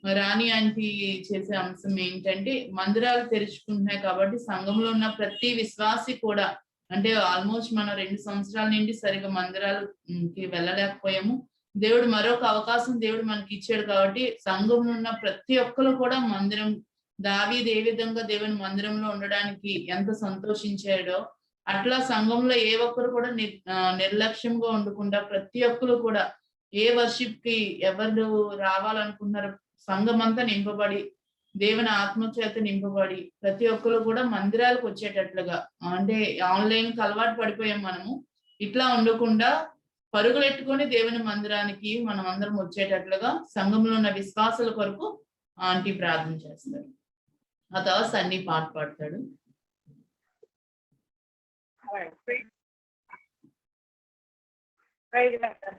రాణి ఆంటీ చేసే అంశం ఏంటంటే, మందిరాలు తెరుచుకుంటున్నాయి కాబట్టి సంఘంలో ఉన్న ప్రతి విశ్వాసి కూడా, అంటే ఆల్మోస్ట్ మనం 2 సంవత్సరాల నుండి సరిగా మందిరాలకి వెళ్ళలేకపోయాము. దేవుడు మరొక అవకాశం దేవుడు మనకి ఇచ్చాడు కాబట్టి సంఘంలో ఉన్న ప్రతి ఒక్కరు కూడా మందిరం, దావీదు ఏ విధంగా దేవుని మందిరంలో ఉండడానికి ఎంత సంతోషించాడో అట్లా సంఘంలో ఏ ఒక్కరు కూడా నిర్లక్ష్యంగా ఉండకుండా ప్రతి ఒక్కరు కూడా ఏ వర్షిప్ కి ఎవరు రావాలనుకున్నారో సంఘం అంతా నింపబడి, దేవుని ఆత్మచేత నింపబడి ప్రతి ఒక్కరు కూడా మందిరాలకు వచ్చేటట్లుగా, అంటే ఆన్లైన్ కి అలవాటు పడిపోయాం మనము. ఇట్లా ఉండకుండా పరుగులెట్టుకొని దేవుని మందిరానికి మనం అందరం వచ్చేటట్లుగా సంఘంలో ఉన్న విశ్వాసుల కొరకు ఆంటీ ప్రార్థన చేస్తారు. ఆ తర్వాత సన్నీ పాట పాడతాడు. Praise Lord.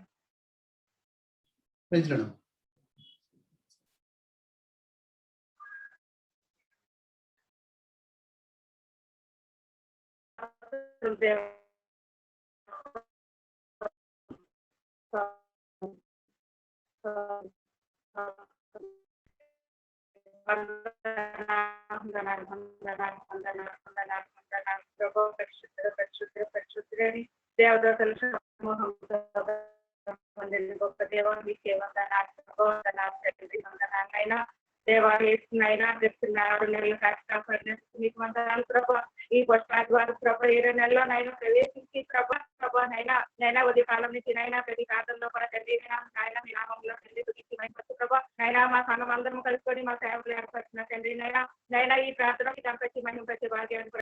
దేవదూతల సమూహంతో గొప్ప దేవాన్ని సేవైనా దేవాలయనైనా తెస్తున్నారు నెలలు కష్టపడిన మీకు వందనాలు ప్రభా. ఈ వర్షాద్వార ప్రభా 7 నెలలోనైనా ప్రవేశించి ప్రభానైనా ఉదయకాలం నుంచి నైనా ప్రతి కాలంలో కూడా తండ్రి నాయన మీ నామంలో తండ్రి తుడిచి ప్రభా నైనా మా సంఘం అందరం కలుసుకొని మా సేవలు ఏర్పరిచిన తండ్రి నైనా ఈ ప్రార్థన దంపతి మనం ప్రతి భాగ్యాన్ని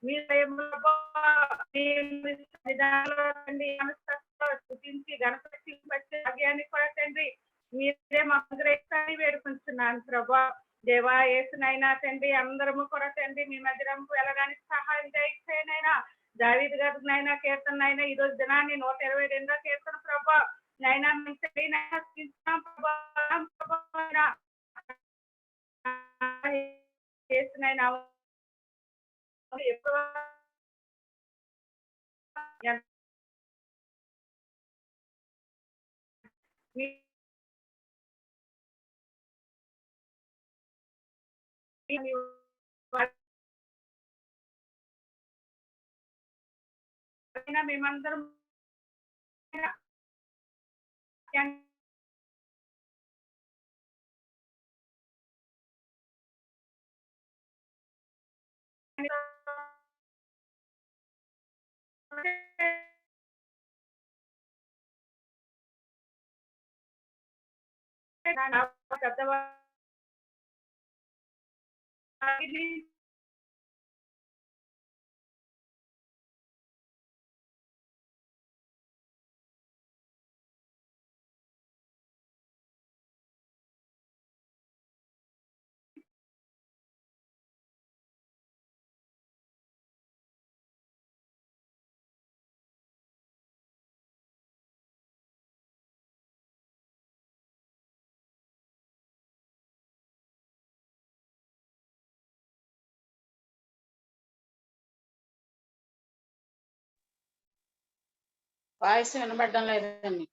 మీ స్థుతించి గణపతి భాగ్యాన్ని కూడా తండ్రి మీరే మాకు గ్రహిస్తాన్ని వేడుకుంటున్నాను ప్రభా. దేవా యేసునైనా తండ్రి అందరము కూడా తండ్రి మీ మందిరంకు వెళ్ళడానికి సహాయం దయచేయనైనా. దావీదు గారినైనా కీర్తనైనా ఈ రోజు దినాన్ని 122వ కీర్తన ప్రభా నైనా యేసునైనా మేమందరం వాయిస్ వినబడడం లేదండి.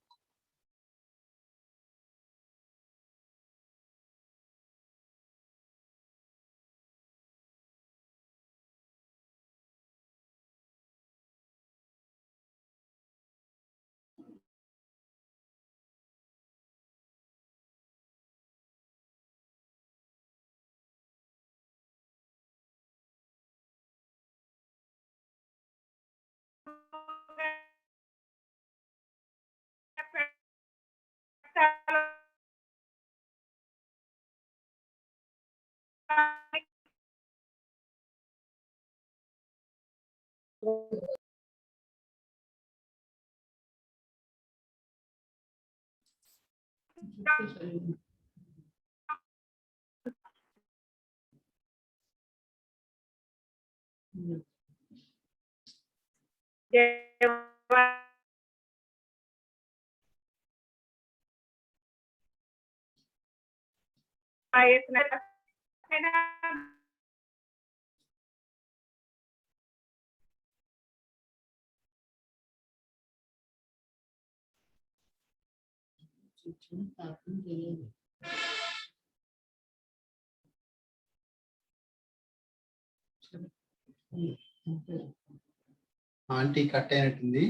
ఆంటీ కట్ అయినట్టుంది.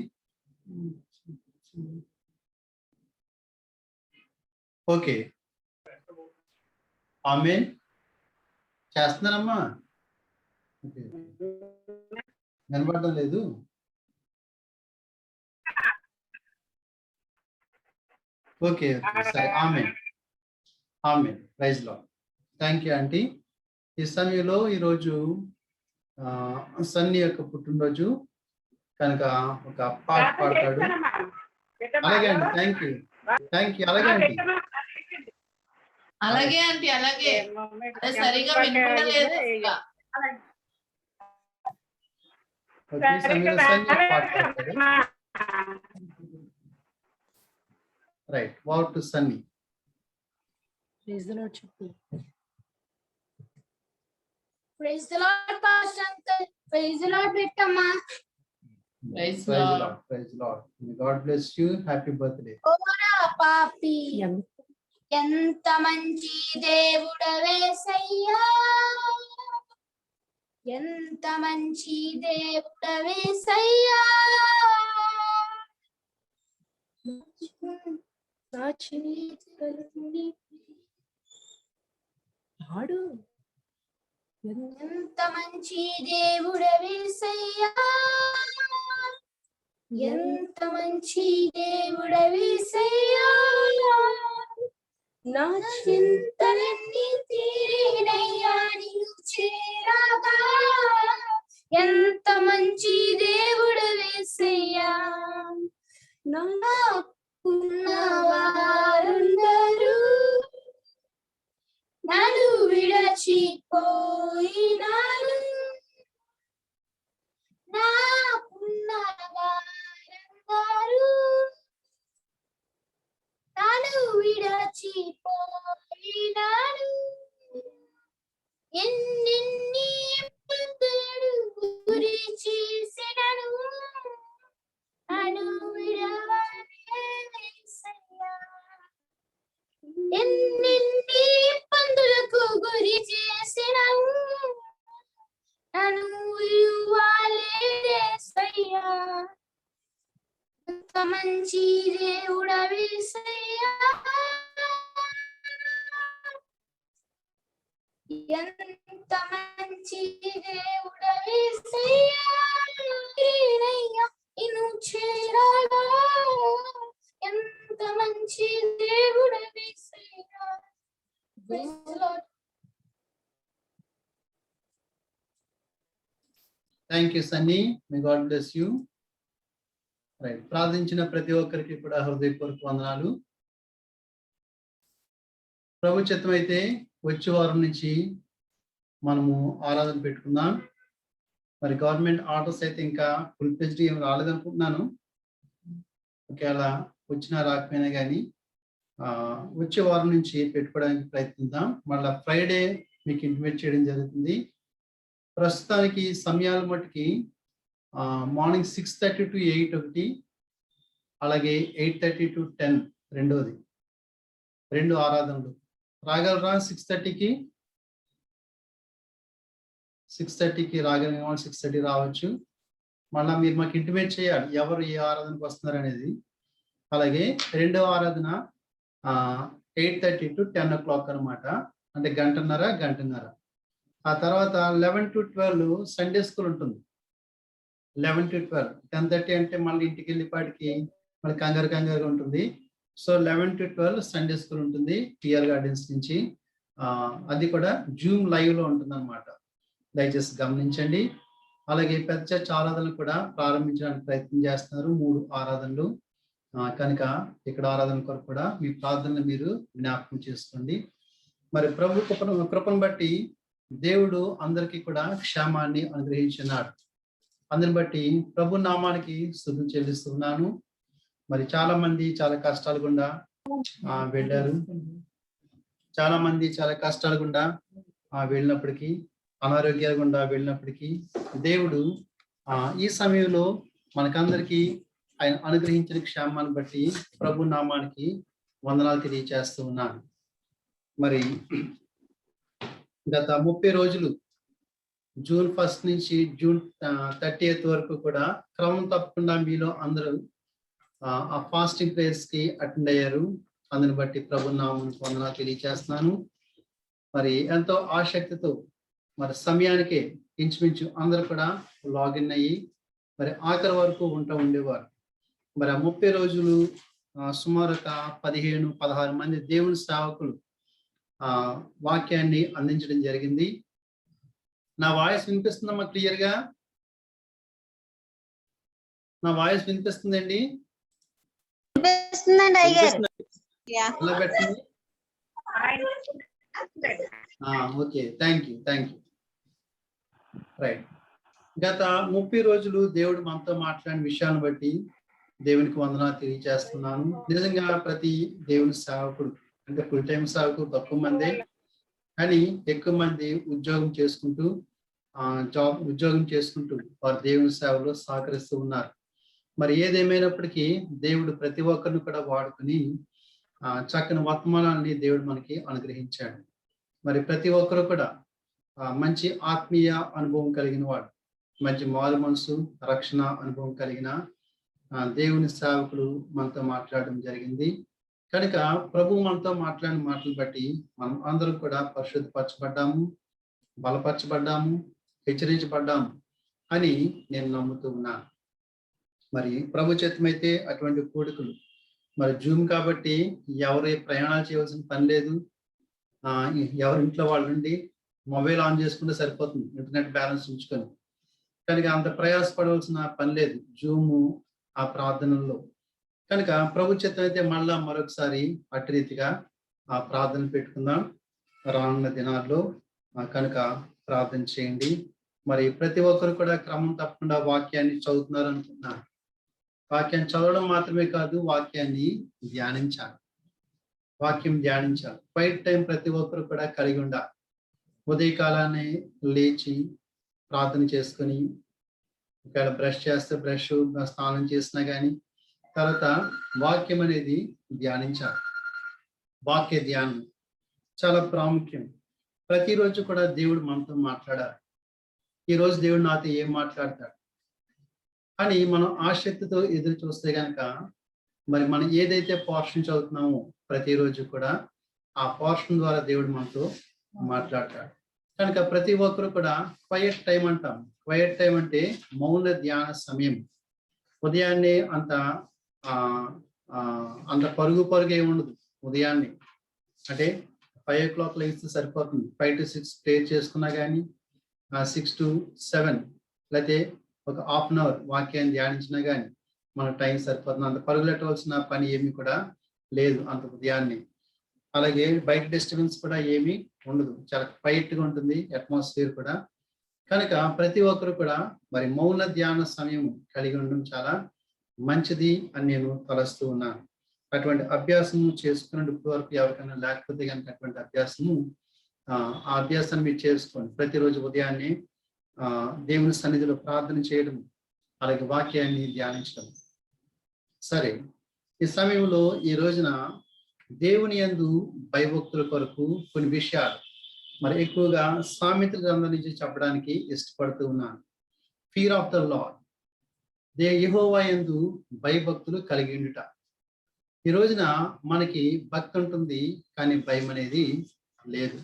Okay, amen. చేస్తున్నానమ్మా. వినపడడం లేదు. ఓకే సరే, amen amen. Praise Lord. Thank you aunty. ఈ సమయంలో ఈరోజు సన్నీ యొక్క పుట్టినరోజు కనుక ఒక పాట పాడతాడు. అలాగే అండి, థ్యాంక్ యూ థ్యాంక్ యూ. అలాగే అండి, అలాగే ఆంటీ, అలాగే. సరిగా వినపడలేదు. ఓకే, సమయంలో సన్నీ ఒక పాట పాడతాడు. Right, wow to Sunny. Praise the Lord చెప్పు. Praise the Lord pastor uncle. Praise the Lord బిట్టమ్మా. Praise Praise the Lord. Lord. Praise the Lord. May God bless you. Happy birthday. ఓరా పాపి ఎంత మంచి దేవుడవేసయ్యా, ఎంత మంచి దేవుడవేసయ్యా. నా చేతులని ఆడు ఎంత మంచి దేవుడవేసయ్యా, ఎంత మంచి దేవుడవేసయ్యా. నా చింతలన్నీ తీరినయ్యా నిన్ను చేరగా, ఎంత మంచి దేవుడు యేసయ్యా. నాకున్న వారుందరూ నన్ను విడచిపోయినారు, నాకున్న వారందరూ నన్ను విడచిపోయినారు. ఎన్నెన్ని ఇబ్బందులు గురి చేసినను నన్ను విడవలేసయ్యా. ఎన్నెన్ని ఇబ్బందులకు గురి చేసినను నన్ను విడువలేసయ్యా. ఎంత మంచి దేవుడవేసయ్యా, ఎంత మంచి దేవుడవేసయ్యా. ఇను చేరాగా ఎంత మంచి దేవుడవేసయ్యా. Thank you Sunny, may God bless you. Right, ప్రార్థించిన ప్రతి ఒక్కరికి కూడా హృదయపూర్వక వందనాలు. ప్రభు చిత్తమైతే వచ్చే వారం నుంచి మనము ఆరాధన పెట్టుకుందాం. మరి గవర్నమెంట్ ఆర్డర్స్ అయితే ఇంకా ఫుల్ ప్లేజ్డ్ ఏం రాలేదనుకుంటున్నాను. ఒకవేళ వచ్చినా రాకపోయినా కానీ వచ్చే వారం నుంచి పెట్టుకోవడానికి ప్రయత్నిద్దాం. మళ్ళీ ఫ్రైడే మీకు ఇంటిమేట్ చేయడం జరుగుతుంది. ప్రస్తుతానికి సమయాల మట్టుకి మార్నింగ్ 6:30 to 8 ఒకటి, అలాగే 8:30 to 10 రెండోది, 2 ఆరాధనలు. రాగలరా 6:30కి? 6:30కి రాగలిగిన వాళ్ళు 6:30 రావచ్చు. మళ్ళీ మీరు మాకు ఇంటిమేట్ చేయాలి ఎవరు ఏ ఆరాధనకు వస్తున్నారు అనేది. అలాగే రెండవ ఆరాధన 8:30 to 10 o'clock అనమాట, అంటే గంటన్నర. ఆ తర్వాత 11 to 12 సండే స్కూల్ ఉంటుంది. 11 to 12, 10:30 అంటే మళ్ళీ ఇంటికి వెళ్ళేపాటికి మళ్ళీ కంగారు ఉంటుంది. సో 11 to 12 సండే స్కూల్ ఉంటుంది టిఆర్ గార్డెన్స్ నుంచి. అది కూడా జూమ్ లైవ్ లో ఉంటుంది అనమాట, దయచేసి గమనించండి. అలాగే పెద్ద చర్చ ఆరాధనలు కూడా ప్రారంభించడానికి ప్రయత్నం చేస్తున్నారు, 3 ఆరాధనలు. కనుక ఇక్కడ ఆరాధన కొరకు కూడా మీ ప్రార్థనలు మీరు జ్ఞాపకం చేసుకోండి. మరి ప్రభు కృపను బట్టి దేవుడు అందరికీ కూడా క్షేమాన్ని అనుగ్రహించున్నాడు. అందుని బట్టి ప్రభు నామానికి స్తుతులు చెల్లిస్తున్నాను. మరి చాలా మంది చాలా కష్టాలు గుండా వెళ్ళారు. చాలా మంది చాలా కష్టాలు గుండా వెళ్ళినప్పటికీ, అనారోగ్యాలు గుండా వెళ్ళినప్పటికీ దేవుడు ఈ సమయంలో మనకందరికీ ఆయన అనుగ్రహించిన క్షేమాన్ని బట్టి ప్రభు నామానికి వందనాలు తెలియచేస్తూ ఉన్నాను. మరి గత 30 రోజులు జూన్ 1 నుంచి జూన్ 30th వరకు కూడా క్రమం తప్పకుండా మీలో అందరూ ఆ ఫాస్టింగ్ ప్రేయర్స్ కి అటెండ్ అయ్యారు. అందుని బట్టి ప్రభు నామానికి వందనాలు తెలియచేస్తున్నాను. మరి ఎంతో ఆసక్తితో మరి సమయానికే ఇంచుమించు అందరూ కూడా లాగిన్ అయ్యి మరి ఆఖరి వరకు ఉండేవారు. మరి ఆ 30 రోజులు సుమారు 15-16 మంది దేవుని సేవకులు వాక్యాన్ని అందించడం జరిగింది. నా వాయిస్ వినిపిస్తుందమ్మా క్లియర్గా? నా వాయిస్ వినిపిస్తుందండి? ఎలా పెట్టండి. Okay, thank you. రైట్, గత 30 రోజులు దేవుడు మనతో మాట్లాడిన విషయాన్ని బట్టి దేవునికి వందనాలు తెలియజేస్తున్నాను. నిజంగా ప్రతి దేవుని సేవకుడు, అంటే ఫుల్ టైం సేవకుడు తక్కువ మందే, కానీ ఎక్కువ మంది ఉద్యోగం చేసుకుంటూ వారు దేవుని సేవలో సహకరిస్తూ ఉన్నారు. మరి ఏదేమైనప్పటికీ దేవుడు ప్రతి ఒక్కరిని కూడా వాడుకుని చక్కని వర్తమానాన్ని దేవుడు మనకి అనుగ్రహించాడు. మరి ప్రతి ఒక్కరు కూడా మంచి ఆత్మీయ అనుభవం కలిగిన వాడు, మంచి మారు మనసు రక్షణ అనుభవం కలిగిన దేవుని సేవకులు మనతో మాట్లాడడం జరిగింది. కనుక ప్రభు మనతో మాట్లాడిన మాటలు బట్టి మనం అందరం కూడా పరిశుద్ధపరచబడ్డాము, బలపరచబడ్డాము, హెచ్చరించబడ్డాము అని నేను నమ్ముతూ ఉన్నాను. మరి ప్రభు చిత్తమైతే అటువంటి కోరికలు మరి జూమ్ కాబట్టి ఎవరు ప్రయాణాలు చేయవలసిన పని లేదు. ఎవరి ఇంట్లో వాళ్ళు ఉండి మొబైల్ ఆన్ చేసుకుంటే సరిపోతుంది, ఇంటర్నెట్ బ్యాలెన్స్ ఉంచుకొని. కనుక అంత ప్రయాసపడవలసిన పని లేదు జూము ఆ ప్రార్థనల్లో. కనుక ప్రభు చిత్తం అయితే మళ్ళా మరొకసారి అటు రీతిగా ఆ ప్రార్థన పెట్టుకుందాం రానున్న దినాల్లో. కనుక ప్రార్థన చేయండి. మరి ప్రతి ఒక్కరు కూడా క్రమం తప్పకుండా వాక్యాన్ని చదువుతున్నారు అనుకుంటున్నాను. వాక్యాన్ని చదవడం మాత్రమే కాదు, వాక్యాన్ని ధ్యానించాలి. వాక్యం ధ్యానించాలి. క్వైట్ టైం ప్రతి ఒక్కరు కూడా కలిగి ఉండాలి. ఉదయకాలాన్ని లేచి ప్రార్థన చేసుకొని, ఒకవేళ బ్రష్ చేస్తే బ్రష్, స్నానం చేసినా కానీ తర్వాత వాక్యం అనేది ధ్యానించాలి. వాక్య ధ్యానం చాలా ప్రాముఖ్యం. ప్రతిరోజు కూడా దేవుడు మనతో మాట్లాడాలి. ఈరోజు దేవుడు నాతో ఏం మాట్లాడతాడు అని మనం ఆసక్తితో ఎదురు చూస్తే కనుక మరి మనం ఏదైతే పోర్షన్ చదువుతున్నామో ప్రతిరోజు కూడా ఆ పోర్షన్ ద్వారా దేవుడు మనతో మాట్లాడతాడు. కనుక ప్రతి ఒక్కరు కూడా క్వైట్ టైం అంటాం. క్వైట్ టైం అంటే మౌన ధ్యాన సమయం. ఉదయాన్నే అంత పరుగు ఏమి ఉండదు. ఉదయాన్నే అంటే 5 o'clock లేస్తే సరిపోతుంది. 5 to 6 ప్రేయర్ చేసుకున్నా కానీ 6 to 7 లేకపోతే ఒక హాఫ్ అన్ అవర్ వాక్యాన్ని ధ్యానించినా కానీ మన టైం సరిపోతుంది. అంత పరుగులెట్టవలసిన పని ఏమి కూడా లేదు అంత ఉదయాన్నే. అలాగే బయట డిస్టర్బెన్స్ కూడా ఏమీ ఉండదు. చాలా క్వైట్గా ఉంటుంది అట్మాస్ఫియర్ కూడా. కనుక ప్రతి ఒక్కరు కూడా మరి మౌన ధ్యాన సమయం కలిగి ఉండడం చాలా మంచిది అని నేను తలస్తూ ఉన్నాను. అటువంటి అభ్యాసము చేసుకున్నప్పుడు వరకు ఎవరికైనా లేకపోతే కనుక అటువంటి అభ్యాసము ఆ అభ్యాసాన్ని మీరు చేసుకోండి. ప్రతిరోజు ఉదయాన్నే దేవుని సన్నిధిలో ప్రార్థన చేయడం, అలాగే వాక్యాన్ని ధ్యానించడం. సరే, ఈ సమయంలో ఈ రోజున దేవుని యందు భయభక్తుల కొరకు కొన్ని విషయాలు మరి ఎక్కువగా సామెతల గ్రంథం నుంచి చెప్పడానికి ఇష్టపడుతూ ఉన్నాను. ఫియర్ ఆఫ్ ద లార్డ్, యెహోవా యందు భయభక్తులు కలిగి ఉండుట. ఈ రోజున మనకి భక్తి ఉంటుంది కానీ భయం అనేది లేదు.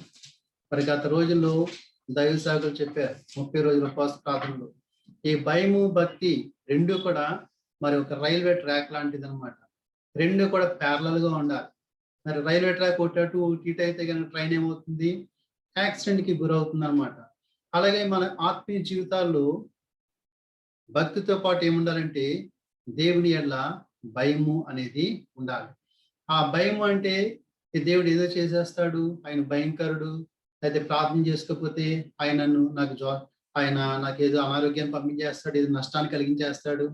మరి గత రోజుల్లో దైవ సేవకులు చెప్పారు 30 రోజుల ఉపవాస ప్రార్థనలో ఈ భయము భక్తి రెండు కూడా మరి ఒక రైల్వే ట్రాక్ లాంటిది అనమాట. రెండు కూడా ప్యారలల్ గా ఉండాలి. మరి రైల్వే ట్రాక్ ఒకటి ఇటు అయితే కనుక ట్రైన్ ఏమవుతుంది, యాక్సిడెంట్ కి గురవుతుంది అనమాట. అలాగే మన ఆత్మీయ జీవితాల్లో భక్తితో పాటు ఏముండాలంటే దేవుని యెడల భయము అనేది ఉండాలి. ఆ భయము అంటే దేవుడు ఏదో చేసేస్తాడు, ఆయన భయంకరుడు, అయితే ప్రార్థన చేసుకోకపోతే ఆయన నాకేదో అనారోగ్యాన్ని పంపించేస్తాడు, ఏదో నష్టాన్ని కలిగించేస్తాడు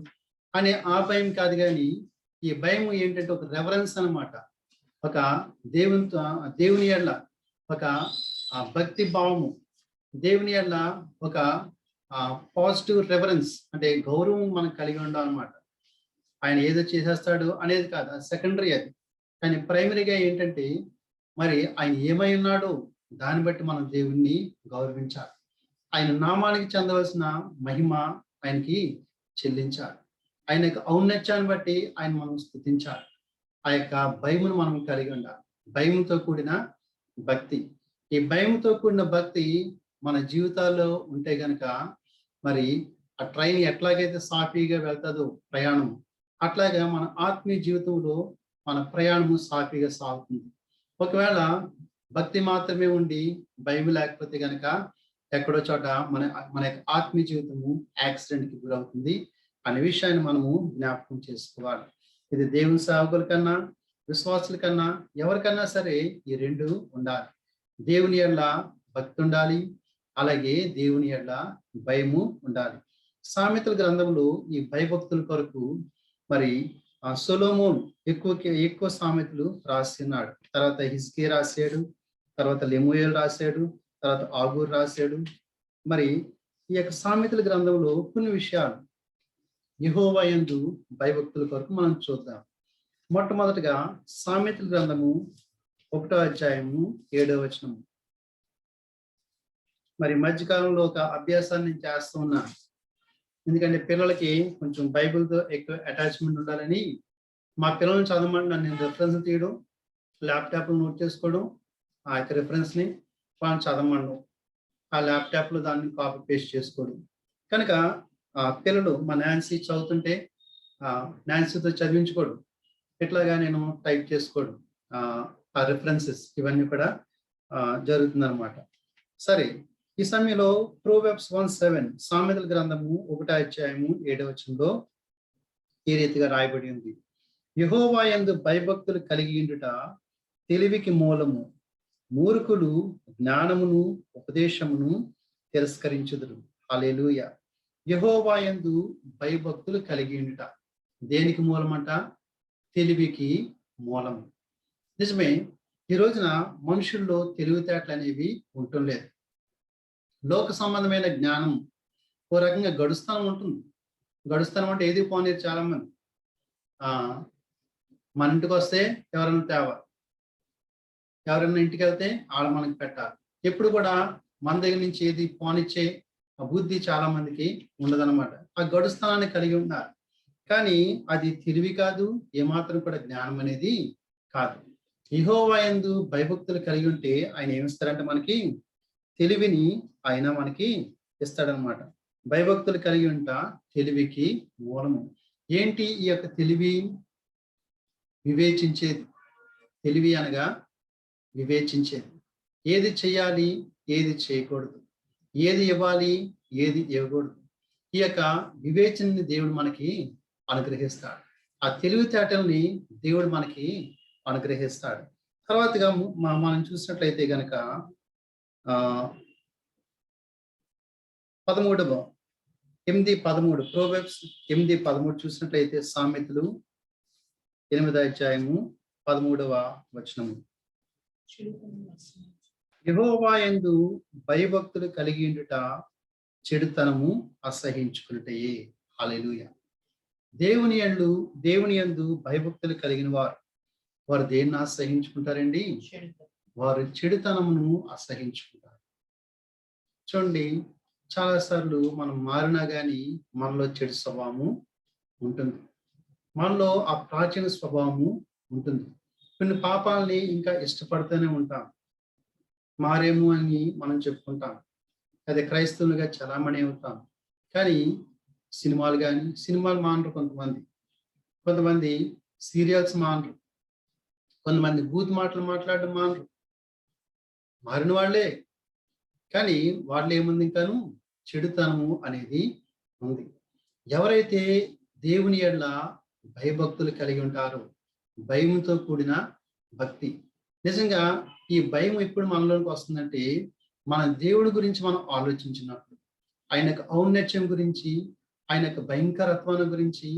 అనే ఆ భయం కాదు. కానీ ఈ భయం ఏంటంటే ఒక రెవరెన్స్ అనమాట. ఒక దేవుని యెడల ఒక భక్తి భావము, దేవుని యెడల ఒక పాజిటివ్ రెఫరెన్స్ అంటే గౌరవం మనం కలిగి ఉండాలన్నమాట. ఆయన ఏదో చేసేస్తాడు అనేది కాదు, అది సెకండరీ అది. కానీ ప్రైమరీగా ఏంటంటే మరి ఆయన ఏమై ఉన్నాడో దాన్ని బట్టి మనం దేవుణ్ణి గౌరవించాలి. ఆయన నామానికి చెందవలసిన మహిమ ఆయనకి చెల్లించాలి. ఆయన యొక్క ఔన్నత్యాన్ని బట్టి ఆయన మనం స్తుతించాలి. ఆ యొక్క భయమును మనం కలిగి ఉండాలి. భయముతో కూడిన భక్తి. ఈ భయముతో కూడిన భక్తి మన జీవితాల్లో ఉంటే గనక మరి ఆ ట్రైన్ ఎట్లాగైతే సాఫీగా వెళ్తుందో ప్రయాణం, అట్లాగే మన ఆత్మీయ జీవితంలో మన ప్రయాణము సాఫీగా సాగుతుంది. ఒకవేళ భక్తి మాత్రమే ఉండి భయం లేకపోతే గనక ఎక్కడో చోట మన యొక్క ఆత్మీయ జీవితము యాక్సిడెంట్కి గురవుతుంది అనే విషయాన్ని మనము జ్ఞాపకం చేసుకోవాలి. ఇది దేవుని సేవకుల కన్నా విశ్వాసుల కన్నా ఎవరికన్నా సరే ఈ రెండు ఉండాలి. దేవుని యెడల భక్తి ఉండాలి, అలాగే దేవుని యెడల భయము ఉండాలి. సామెతల గ్రంథంలో ఈ భయభక్తుల కొరకు మరి సొలొమోను ఎక్కువ సామెతలు రాస్తున్నాడు. తర్వాత హిజ్కియా రాశాడు, తర్వాత లెమూయేలు రాశాడు, తర్వాత ఆగూరు రాశాడు. మరి ఈ యొక్క సామెతల గ్రంథంలో కొన్ని విషయాలు యెహోవా యందు భయభక్తుల కొరకు మనం చూద్దాం. మొట్టమొదటిగా సామెతల గ్రంథము 1వ అధ్యాయము 7వ వచనము. మరి మధ్యకాలంలో ఒక అభ్యాసాన్ని నేను చేస్తూ ఉన్నాను. ఎందుకంటే పిల్లలకి కొంచెం బైబిల్తో ఎక్కువ అటాచ్మెంట్ ఉండాలని మా పిల్లల్ని చదవమని నేను రెఫరెన్స్ తీయడం, ల్యాప్టాప్లో నోట్ చేసుకోవడం, ఆ యొక్క రెఫరెన్స్ని వాళ్ళని చదవమను, ఆ ల్యాప్టాప్లో దాన్ని కాపీ పేస్ట్ చేసుకోవడం. కనుక పిల్లలు మా నాన్సీ చదువుతుంటే నాన్సీతో చదివించుకోవడం, ఇట్లాగా నేను టైప్ చేసుకోవడం, ఆ రెఫరెన్సెస్ ఇవన్నీ కూడా జరుగుతుందన్నమాట. సరే, ఈ సమయంలో ప్రోవెబ్స్ 1:7 సామెతల గ్రంథము 1:7 ఈ రీతిగా రాయబడి ఉంది. యెహోవా యందు భయభక్తులు కలిగి ఉండుట తెలివికి మూలము, మూర్ఖులు జ్ఞానమును ఉపదేశమును తిరస్కరించుదురు. హల్లెలూయా. యెహోవా యందు భయభక్తులు కలిగి ఉండుట దేనికి మూలమంట? తెలివికి మూలము. నిజమే, ఈ రోజున మనుషుల్లో తెలివితేటలు అనేవి ఉండటం లేదు. లోక సంబంధమైన జ్ఞానం ఓ రకంగా గడుస్తానం ఉంటుంది. గడుస్తానం అంటే ఏది పోనేది చాలా మంది. మన ఇంటికి వస్తే ఎవరైనా తేవాలి, ఎవరైనా ఇంటికి వెళ్తే వాళ్ళు మనకి పెట్టాలి. ఎప్పుడు కూడా మన దగ్గర నుంచి ఏది పోనిచ్చే ఆ బుద్ధి చాలా మందికి ఉండదన్నమాట. ఆ గడుస్తానాన్ని కలిగి ఉన్నారు, కానీ అది తెలివి కాదు, ఏమాత్రం కూడా జ్ఞానం అనేది కాదు. యెహోవా యందు భయభక్తులు కలిగి ఉంటే ఆయన ఏమిస్తారంటే మనకి తెలివిని ఆయన మనకి ఇస్తాడనమాట. భయభక్తులు కలిగి ఉంటా తెలివికి మూలము. ఏంటి ఈ యొక్క తెలివి? వివేచించేది. తెలివి అనగా వివేచించేది. ఏది చేయాలి, ఏది చేయకూడదు, ఏది ఇవ్వాలి, ఏది ఇవ్వకూడదు. ఈ యొక్క వివేచనని దేవుడు మనకి అనుగ్రహిస్తాడు. ఆ తెలివితేటల్ని దేవుడు మనకి అనుగ్రహిస్తాడు. తర్వాతగా మనం చూసినట్లయితే గనక 8:13 ప్రోవెబ్స్ 8:13 చూసినట్లయితే సామెతలు 8:13 యెహోవా యందు భయభక్తులు కలిగి ఉండుట చెడుతనము అసహించుకున్నటయే. హల్లెలూయా. దేవుని యందు భయభక్తులు కలిగిన వారు దేన్ని అసహించుకుంటారండి? వారు చెడుతనమును అసహించుకుంటారు. చూడండి, చాలాసార్లు మనం మారినా కానీ మనలో చెడు స్వభావము ఉంటుంది, మనలో ఆ ప్రాచీన స్వభావము ఉంటుంది. కొన్ని పాపాలని ఇంకా ఇష్టపడుతూనే ఉంటాం. మారేము అని మనం చెప్పుకుంటాం, అదే క్రైస్తవులుగా చలామణి అవుతాం. కానీ సినిమాలు మానరు కొంతమంది సీరియల్స్ మానరు, కొంతమంది బూత్ మాటలు మాట్లాడడం మానరు. మారిన వాళ్ళే, కానీ వాళ్ళు ఏముంది, ఇంకాను చెడుతనము అనేది ఉంది. ఎవరైతే దేవుని యెడల భయభక్తులు కలిగి ఉంటారో, భయంతో కూడిన భక్తి. నిజంగా ఈ భయం ఎప్పుడు మనలోకి వస్తుందంటే మన దేవుడి గురించి మనం ఆలోచించినప్పుడు, ఆయన యొక్క ఔన్నత్యం గురించి, ఆయన యొక్క భయంకరత్వాన్ని గురించి,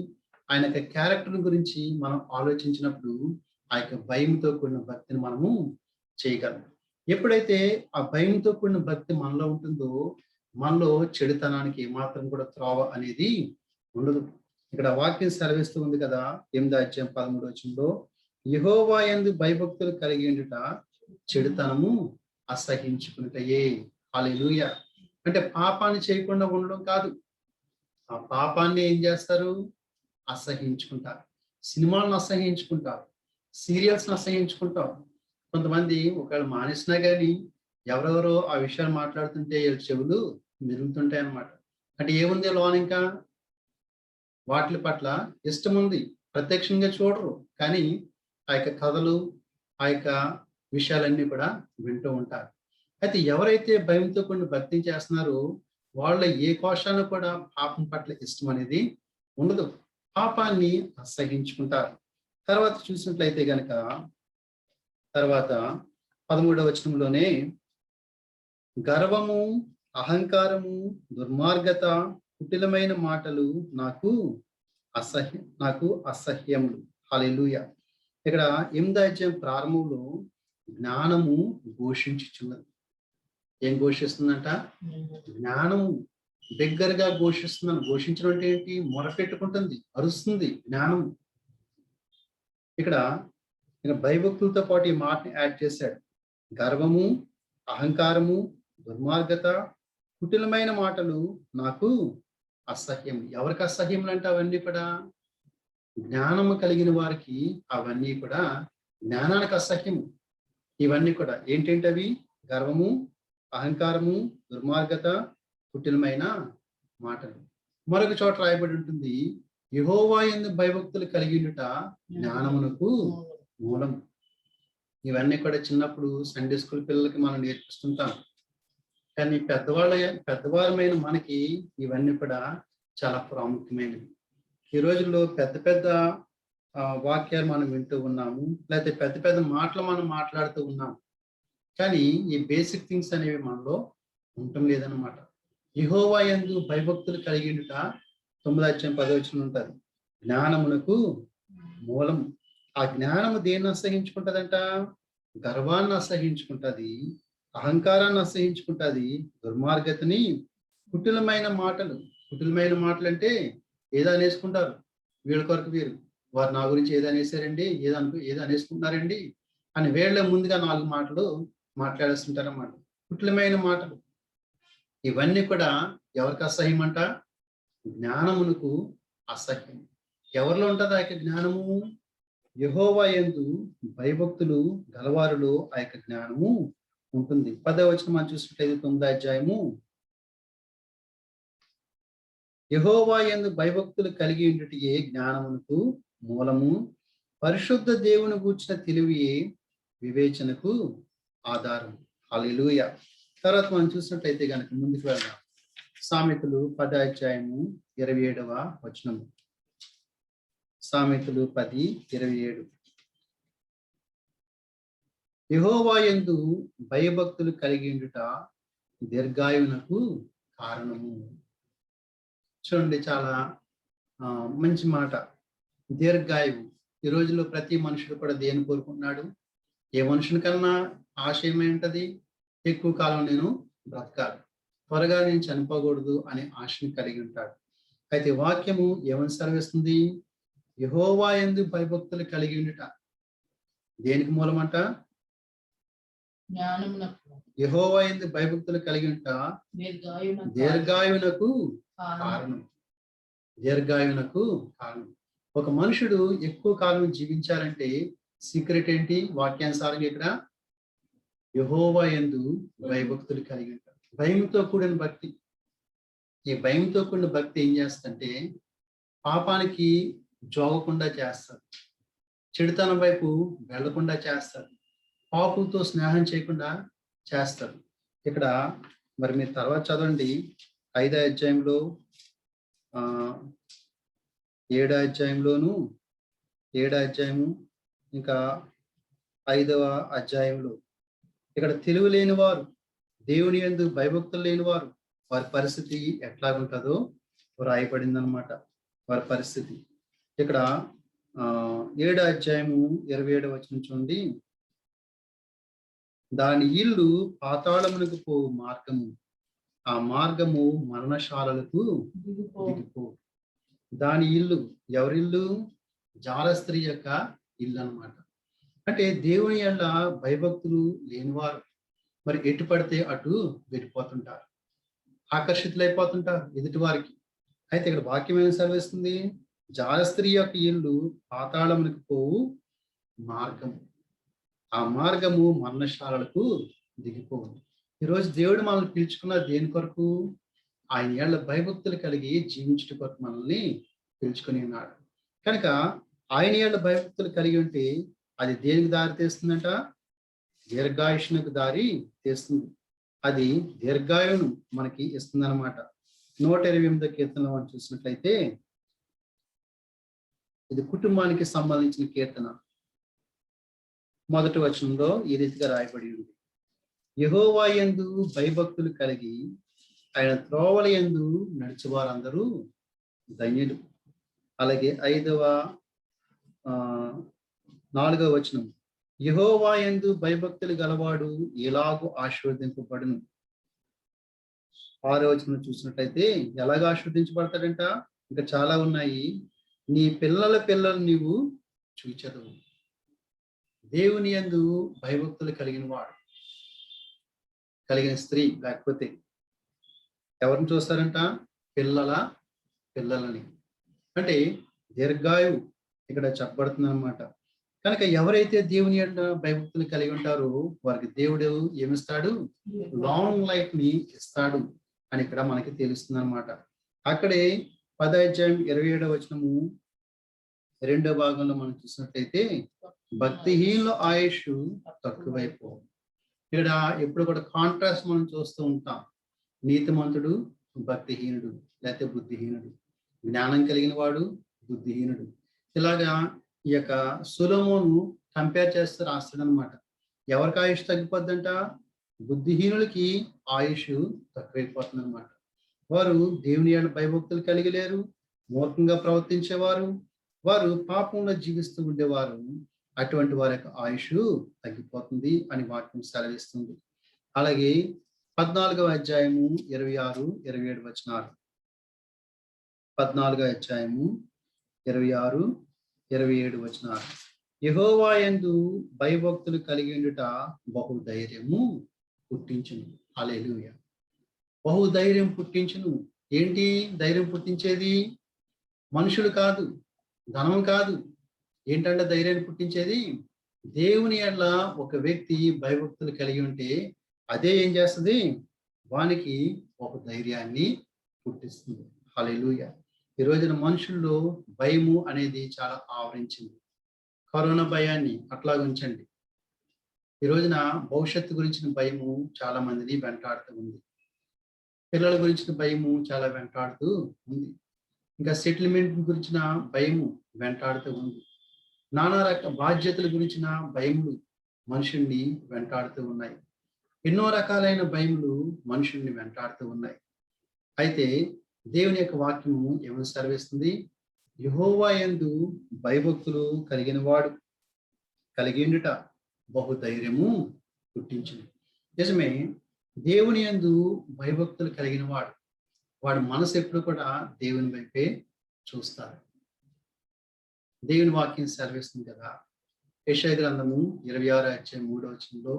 ఆయన యొక్క క్యారెక్టర్ గురించి మనం ఆలోచించినప్పుడు ఆ యొక్క భయంతో కూడిన భక్తిని మనము చేయగలం. ఎప్పుడైతే ఆ భయంతో కూడిన భక్తి మనలో ఉంటుందో మనలో చెడుతనానికి ఏమాత్రం కూడా త్రోవ అనేది ఉండదు. ఇక్కడ వాక్యం సెలవిస్తూ ఉంది కదా, 8:13 యెహోవా యందు భయభక్తులు కలిగి ఉండుట చెడుతనము అసహించుకున్నటయే. హల్లెలూయా. అంటే పాపాన్ని చేయకుండా ఉండడం కాదు, ఆ పాపాన్ని ఏం చేస్తారు? అసహించుకుంటారు. సినిమాలను అసహించుకుంటారు, సీరియల్స్ని అసహించుకుంటారు. కొంతమంది ఒకవేళ మానేసినా కానీ ఎవరెవరో ఆ విషయాలు మాట్లాడుతుంటే వీళ్ళ చెవులు మెరుగుతుంటాయి అన్నమాట. అంటే ఏముంది లోన? ఇంకా వాటి పట్ల ఇష్టం ఉంది, ప్రత్యక్షంగా చూడరు, కానీ ఆ యొక్క కథలు, ఆ యొక్క విషయాలన్నీ కూడా వింటూ ఉంటారు. అయితే ఎవరైతే భయంతో కొన్ని భక్తి చేస్తున్నారో వాళ్ళ ఏ కోశాన్ని కూడా పాపం పట్ల ఇష్టం అనేది ఉండదు, పాపాన్ని అసహించుకుంటారు. తర్వాత చూసినట్లయితే గనక తర్వాత 13వ వచనంలోనే గర్వము, అహంకారము, దుర్మార్గత, కుటిలమైన మాటలు నాకు అసహ్యములు. హల్లెలూయా. ఇక్కడ 8వ ప్రారంభంలో జ్ఞానము ఘోషించుచున్నది. ఏం ఘోషిస్తుందంట? జ్ఞానము దగ్గరగా ఘోషిస్తుందని. ఘోషించడం అంటే ఏంటి? మొరపెట్టుకుంటుంది, అరుస్తుంది జ్ఞానము. ఇక్కడ భయభక్తులతో పాటు ఈ మాటని యాడ్ చేశాడు. గర్వము, అహంకారము, దుర్మార్గత, కుటిలమైన మాటలు నాకు అసహ్యం. ఎవరికి అసహ్యములు అంటే అవన్నీ కూడా జ్ఞానము కలిగిన వారికి అవన్నీ కూడా జ్ఞానానికి అసహ్యము. ఇవన్నీ కూడా ఏంటంటవి? గర్వము, అహంకారము, దుర్మార్గత, కుటిలమైన మాటలు. మరొక చోట రాయబడి ఉంటుంది, యెహోవా యందు భయభక్తులు కలిగి ఉండుట జ్ఞానమునకు మూలం. ఇవన్నీ కూడా చిన్నప్పుడు సండే స్కూల్ పిల్లలకి మనం నేర్పిస్తుంటాం. కానీ పెద్దవారమైన మనకి ఇవన్నీ కూడా చాలా ప్రాముఖ్యమైనవి. ఈ రోజుల్లో పెద్ద పెద్ద వాక్యాలు మనం వింటూ ఉన్నాము, లేకపోతే పెద్ద పెద్ద మాటలు మనం మాట్లాడుతూ ఉన్నాము. కానీ ఈ బేసిక్ థింగ్స్ అనేవి మనలో ఉండటం లేదన్నమాట. యెహోవా యందు భయభక్తులు కలిగినట 9:10 ఉంటుంది. జ్ఞానమునకు మూలము. ఆ జ్ఞానము దేన్ని అసహించుకుంటదంట? గర్వాన్ని అసహించుకుంటది, అహంకారాన్ని అసహించుకుంటది, దుర్మార్గతని, కుటిలమైన మాటలు అంటే ఏదో అనేసుకుంటారు. వీళ్ళ కొరకు వీరు, వారు నా గురించి ఏదో అనేసారండి, ఏదో అనేసుకుంటున్నారండి అని వీళ్ళ ముందుగా 4 మాటలు మాట్లాడేస్తుంటారన్నమాట. కుటిలమైన మాటలు ఇవన్నీ కూడా ఎవరికి అసహ్యం అంట? జ్ఞానమునకు అసహ్యం. ఎవరిలో ఉంటుంది ఆ యొక్క జ్ఞానము? యెహోవా యందు భయభక్తులు గలవారులో ఆ యొక్క జ్ఞానము ఉంటుంది. 10వ వచనం మనం చూసినట్లయితే 9వ అధ్యాయము. యెహోవా యందు భయభక్తులు కలిగి ఉండుటయే జ్ఞానమునకు మూలము, పరిశుద్ధ దేవుని గూర్చిన తెలివియే వివేచనకు ఆధారం. హల్లెలూయా. తర్వాత మనం చూసినట్లయితే కనుక ముందుకు వెళ్దాం. సామెతలు 10వ అధ్యాయము 27వ వచనము. సామెతలు 10:27. యెహోవా యందు భయభక్తులు కలిగి ఉండుట దీర్ఘాయువునకు కారణము. చూడండి, చాలా మంచి మాట. దీర్ఘాయువు. ఈ రోజుల్లో ప్రతి మనుషుడు కూడా దేని కోరుకుంటున్నాడు? ఏ మనుషుని కన్నా ఆశయం ఏంటది? ఎక్కువ కాలం నేను బ్రతకాలి, త్వరగా నేను చనిపోకూడదు అనే ఆశని కలిగి ఉంటాడు. అయితే వాక్యము ఏమని సెలవిస్తుంది? యెహోవా యందు భయభక్తులు కలిగి ఉండుట దేనికి మూలమంట? యెహోవా యందు భయభక్తులు కలిగి ఉండుట దీర్ఘాయువునకు కారణం. దీర్ఘాయువునకు కారణం. ఒక మనుషుడు ఎక్కువ కాలం జీవించాలంటే సీక్రెట్ ఏంటి? వాక్యానుసారంగా ఇక్కడ యెహోవా యందు భయభక్తులు కలిగి ఉంటారు. భయంతో కూడిన భక్తి. ఈ భయంతో కూడిన భక్తి ఏం చేస్తుందంటే పాపానికి జోగకుండా చేస్తారు, చెడుతనం వైపు వెళ్లకుండా చేస్తారు, పాపులతో స్నేహం చేయకుండా చేస్తారు. ఇక్కడ మరి మీరు తర్వాత చదవండి 5వ అధ్యాయంలో 7వ అధ్యాయంలోను 7వ అధ్యాయము ఇంకా 5వ అధ్యాయంలో ఇక్కడ తెలివి లేని వారు, దేవుని యందు భయభక్తులు లేని వారు, వారి పరిస్థితి ఎట్లాగుంటుందో రాయబడింది అనమాట. వారి పరిస్థితి ఇక్కడ 7వ అధ్యాయము 27వ వచనం చూడండి. దాని ఇల్లు పాతాళమునకు పోవు మార్గము, ఆ మార్గము మరణశాలలకు దిగిపో. దాని ఇల్లు ఎవరిల్లు? జారస్త్రీ యొక్క ఇల్లు అన్నమాట. అంటే దేవుని యందు భయభక్తులు లేనివారు మరి ఎటు పడితే అటు వెళ్ళిపోతుంటారు, ఆకర్షితులైపోతుంటారు ఎదుటి వారికి. అయితే ఇక్కడ వాక్యం ఏమి సెలవిస్తుంది? జారస్త్రీ యొక్క ఇల్లు పాతాళమునకు పోవు మార్గము, ఆ మార్గము మరణశాలలకు దిగిపోవు. ఈరోజు దేవుడు మనల్ని పిలుచుకున్న దేని కొరకు? ఆయన ఏళ్ల భయభక్తులు కలిగి జీవించడం కొరకు మనల్ని పిలుచుకుని ఉన్నాడు. కనుక ఆయన ఏళ్ల భయభక్తులు కలిగి ఉంటే అది దేనికి దారి తీస్తుందంట? దీర్ఘాయుష్నకు దారి తీస్తుంది. అది దీర్ఘాయువును మనకి ఇస్తుంది అనమాట. 128వ కీర్తనలో మనం చూసినట్లయితే ఇది కుటుంబానికి సంబంధించిన కీర్తన. 1వ వచనంలో ఈ రీతిగా రాయబడి ఉంది. యెహోవా యందు భయభక్తులు కలిగి ఆయన త్రోవల యందు నడిచేవారందరూ ధన్యులు. అలాగే 4వ వచనం, యెహోవా యందు భయభక్తులు గలవాడు ఎలాగూ ఆశీర్వదింపబడును. 6వ వచనం చూసినట్లయితే ఎలాగ ఆశీర్వదించబడతాడంట? ఇంకా చాలా ఉన్నాయి. నీ పిల్లలు నీవు చూచెదవు. దేవుని యందు భయభక్తులు కలిగిన వాడు, కలిగిన స్త్రీ లేకపోతే ఎవరిని చూస్తారంట? పిల్లలని. అంటే దీర్ఘాయువు ఇక్కడ చెప్పబడుతుంది అనమాట. కనుక ఎవరైతే దేవుని యందు భయభక్తులు కలిగి ఉంటారో వారికి దేవుడు ఏమిస్తాడు? లాంగ్ లైఫ్ ని ఇస్తాడు అని ఇక్కడ మనకి తెలుస్తుంది అనమాట. అక్కడే 10వ అధ్యాయం 27వ వచనము 2వ భాగంలో మనం చూసినట్లయితే భక్తిహీనుల ఆయుష్ తక్కువైపో. ఇక్కడ ఎప్పుడు కూడా కాంట్రాస్ట్ మనం చూస్తూ ఉంటాం. నీతిమంతుడు భక్తిహీనుడు, లేకపోతే బుద్ధిహీనుడు, జ్ఞానం కలిగిన వాడు బుద్ధిహీనుడు. ఇలాగా ఈ యొక్క సొలొమోను కంపేర్ చేస్తూ రాస్తాడు అనమాట. ఎవరికి ఆయుష్ తగ్గిపోద్దంట? బుద్ధిహీనులకి ఆయుష్ తక్కువైపోతుంది అనమాట. వారు దేవుని యందు భయభక్తులు కలిగి లేరు, మూర్ఖంగా ప్రవర్తించేవారు, వారు పాపంలో జీవిస్తూ ఉండేవారు. అటువంటి వారి యొక్క ఆయుష్ తగ్గిపోతుంది అని వాక్యం సెలవిస్తుంది. అలాగే 14వ అధ్యాయము 26, 27 వచనాలు. 14వ అధ్యాయము 26, 27 వచనాలు. యెహోవా యందు భయభక్తులు కలిగి ఉండుట బహుధైర్యము పుట్టించును. హల్లెలూయా. బహుధైర్యం పుట్టించును. ఏంటి ధైర్యం పుట్టించేది? మనుషులు కాదు, ధనం కాదు. ఏంటంటే ధైర్యాన్ని పుట్టించేది? దేవుని యెడల ఒక వ్యక్తి భయభక్తులు కలిగి ఉంటే అదే ఏం చేస్తుంది? వానికి ఒక ధైర్యాన్ని పుట్టిస్తుంది. హల్లెలూయా. ఈ రోజున మనుషుల్లో భయము అనేది చాలా ఆవరించింది. కరోనా భయాన్ని అట్లా ఉంచండి. ఈ రోజున భవిష్యత్తు గురించిన భయము చాలా మందిని వెంటాడుతూ ఉంది. పిల్లల గురించిన భయము చాలా వెంటాడుతూ ఉంది. ఇంకా సెటిల్మెంట్ గురించిన భయము వెంటాడుతూ ఉంది. నానా రకాల బాధ్యతల గురించిన భయములు మనుషుల్ని వెంటాడుతూ ఉన్నాయి. ఎన్నో రకాలైన భయములు మనుషుల్ని వెంటాడుతూ ఉన్నాయి. అయితే దేవుని యొక్క వాక్యము ఏమని సెలవిస్తుంది? యెహోవా యందు భయభక్తులు కలిగిన వాడు కలిగి ఉండుట బహుధైర్యము పుట్టించును. నిజమే, దేవుని యందు భయభక్తులు కలిగిన వాడు మనసు ఎప్పుడు కూడా దేవుని వైపే చూస్తారు. దేవుని వాక్యం సెలవిస్తుంది కదా, యెషయా గ్రంథము 26 అధ్యాయం 3వ వచనంలో,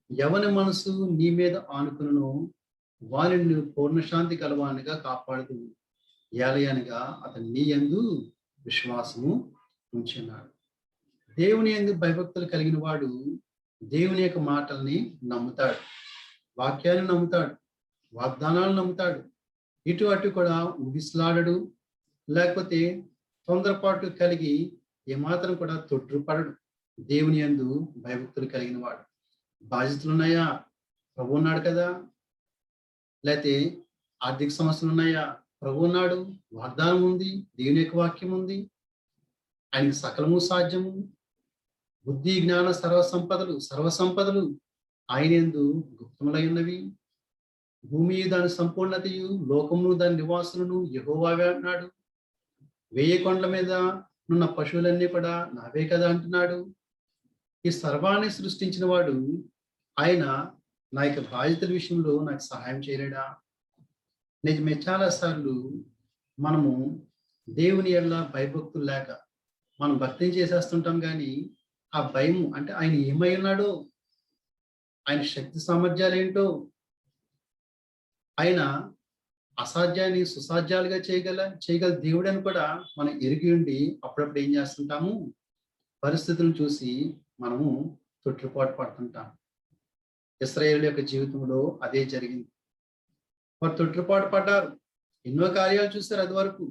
ఎవని మనసు నీ మీద ఆనుకును వారిని నువ్వు పూర్ణశాంతి కలవానిగా కాపాడుతూ ఏలయనగా అతను నీ యందు విశ్వాసము ఉంచున్నాడు. దేవుని యందు భయభక్తులు కలిగిన వాడు దేవుని యొక్క మాటల్ని నమ్ముతాడు, వాక్యాన్ని నమ్ముతాడు, వాగ్దానాలు నమ్ముతాడు. ఇటు అటు కూడా ఊగిసలాడడు, లేకపోతే తొందరపాటు కలిగి ఏమాత్రం కూడా తొట్టుపడడు. దేవుని యందు భయభక్తులు కలిగిన వాడు. బాధ్యతలు ఉన్నాయా? ప్రభు ఉన్నాడు కదా. లేకపోతే ఆర్థిక సమస్యలు ఉన్నాయా? ప్రభు ఉన్నాడు, వాగ్దానం ఉంది, దేవుని యొక్క వాక్యం ఉంది, ఆయనకి సకలము సాధ్యము. బుద్ధి జ్ఞాన సర్వసంపదలు ఆయన యందు గుప్తములై ఉన్నవి. భూమి దాని సంపూర్ణతయు, లోకమును దాని నివాసులను యెహోవావే అంటున్నాడు. 1000 కొండల మీద ఉన్న పశువులన్నీ కూడా నావే కదా అంటున్నాడు. ఈ సర్వాన్ని సృష్టించిన వాడు ఆయన నా యొక్క బాధ్యతల విషయంలో నాకు సహాయం చేయలేడా? నిజమే, చాలాసార్లు మనము దేవుని యెడల భయభక్తులు లేక మనం భక్తిని చేసేస్తుంటాం. కానీ ఆ భయము అంటే ఆయన ఏమై ఉన్నాడో, ఆయన శక్తి సామర్థ్యాలు ఏంటో, ఆయన అసాధ్యాన్ని సుసాధ్యాలుగా చేయగల దేవుడని కూడా మనం ఎరిగి ఉండి అప్పుడప్పుడు ఏం చేస్తుంటాము? పరిస్థితులను చూసి మనము తొట్టిపాటు పడుతుంటాం. ఇశ్రాయేలు యొక్క జీవితంలో అదే జరిగింది. వారు తొట్టిపాటు పడ్డారు, ఎన్నో కార్యాలు చూశారు అది వరకు.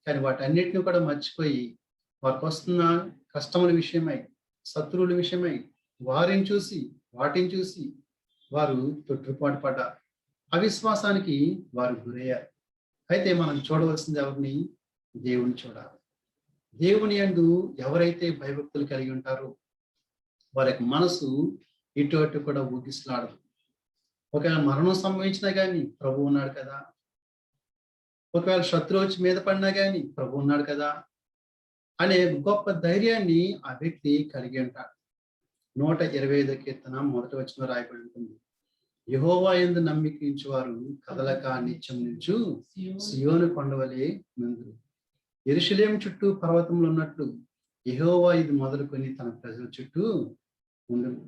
కానీ వాటన్నిటిని కూడా మర్చిపోయి వారికి వస్తున్న కష్టముల విషయమై, శత్రువుల విషయమై వాటిని చూసి వారు తొట్టిపాటు పడ్డారు. అవిశ్వాసానికి వారు గురయ్యారు. అయితే మనం చూడవలసింది ఎవరిని? దేవుని చూడాలి. దేవుని యందు ఎవరైతే భయభక్తులు కలిగి ఉంటారో వారి యొక్క మనసు ఇటు అటు కూడా ఊగిసలాడదు. ఒకవేళ మరణం సంభవించినా కానీ ప్రభు ఉన్నాడు కదా, ఒకవేళ శత్రువు వచ్చి మీద పడినా కానీ ప్రభు ఉన్నాడు కదా అనే గొప్ప ధైర్యాన్ని ఆ వ్యక్తి కలిగి ఉంటాడు. 125వ కీర్తన 1వ వచనం రాయబడి ఉంటుంది. యెహోవా యందు నమ్మికించు వారు కదలక నిత్యం నిలుచు సియోను కొండవలే నుందురు. యెరూషలేము చుట్టూ పర్వతములు ఉన్నట్లు యెహోవా ఇది మొదలుకొని తన ప్రజల చుట్టూ ఉండును.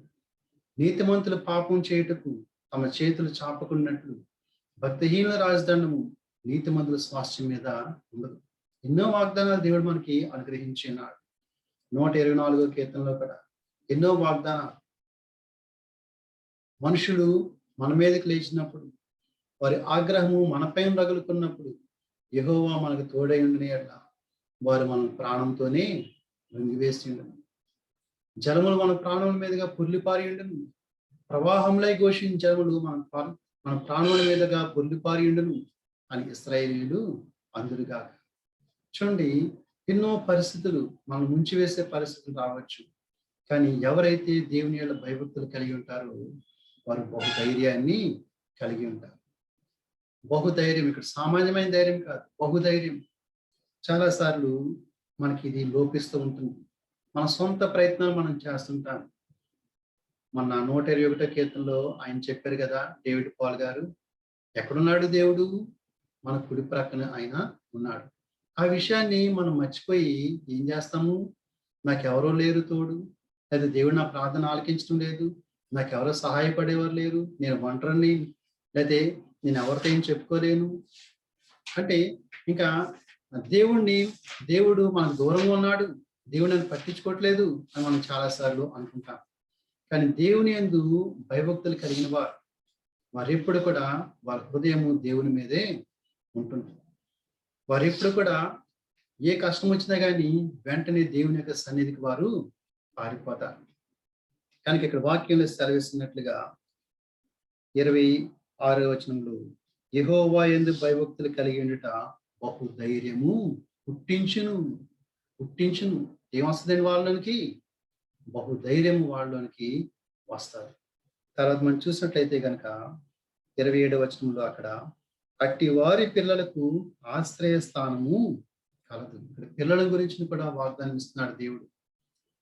నీతిమంతులు పాపం చేయుటకు తమ చేతులు చాపకున్నట్లు భక్తిహీనుల రాజదండము నీతిమంతుల స్వాస్థ్యం మీద ఉండదు. ఎన్నో వాగ్దానాలు దేవుడు మనకి అనుగ్రహించినాడు. 124వ కీర్తనలో కూడా ఎన్నో వాగ్దానాలు. మనుషులు మన మీదకి లేచినప్పుడు, వారి ఆగ్రహము మనపైన రగులుకున్నప్పుడు యెహోవా మనకు తోడై ఉండని ఎడల వారు మన ప్రాణంతోనే లొంగివేసి ఉండను. జలములు మన ప్రాణముల మీదుగా పొర్లిపారి ఉండను. ప్రవాహంలో ఘోషించములు మన ప్రాణుల మీదుగా పొందిపారియుండును అని ఇశ్రాయేలీయులు అందురుగా. చూడండి, ఎన్నో పరిస్థితులు మనం ముంచివేసే పరిస్థితులు రావచ్చు, కానీ ఎవరైతే దేవుని యొక్క భయభక్తులు కలిగి ఉంటారో వారు బహుధైర్యాన్ని కలిగి ఉంటారు. బహుధైర్యం ఇక్కడ సామాన్యమైన ధైర్యం కాదు, బహుధైర్యం. చాలాసార్లు మనకి ఇది లోపిస్తూ ఉంటుంది. మన సొంత ప్రయత్నాలు మనం చేస్తుంటాం. మొన్న 121వ కీర్తనలో ఆయన చెప్పారు కదా, డేవిడ్ పాల్ గారు, ఎక్కడున్నాడు దేవుడు? మన కుడి ప్రక్కన ఆయన ఉన్నాడు. ఆ విషయాన్ని మనం మర్చిపోయి ఏం చేస్తాము? నాకెవరో లేరు తోడు, లేదా దేవుడు నా ప్రార్థన ఆలకించడం లేదు, నాకెవరో సహాయపడేవారు లేరు, నేను ఒంటరిని, లేదా నేను ఎవరితో ఏం చెప్పుకోలేను అంటే ఇంకా దేవుడు మనకు దూరంగా ఉన్నాడు, దేవుడు నన్ను పట్టించుకోవట్లేదు అని మనం చాలాసార్లు అనుకుంటాం. కానీ దేవుని యందు భయభక్తులు కలిగిన వారెప్పుడు కూడా వారి హృదయము దేవుని మీదే ఉంటుంది. వారెప్పుడు కూడా ఏ కష్టం వచ్చినా కానీ వెంటనే దేవుని యొక్క సన్నిధికి వారు పారిపోతారు. కనుక ఇక్కడ వాక్యంలో సెలవిస్తున్నట్లుగా 26వ వచనంలో యెహోవా యందు భయభక్తులు కలిగి ఉండుట బహు ధైర్యము పుట్టించును. ఏమొస్తుందండి వాళ్ళకి? బహుధైర్యం వాళ్ళలోనికి వస్తారు. తర్వాత మనం చూసినట్లయితే కనుక 27వ వచనంలో అక్కడ అట్టి వారి పిల్లలకు ఆశ్రయ స్థానము కలదు. ఇక్కడ పిల్లల గురించి కూడా వాగ్దానం ఇస్తున్నాడు దేవుడు.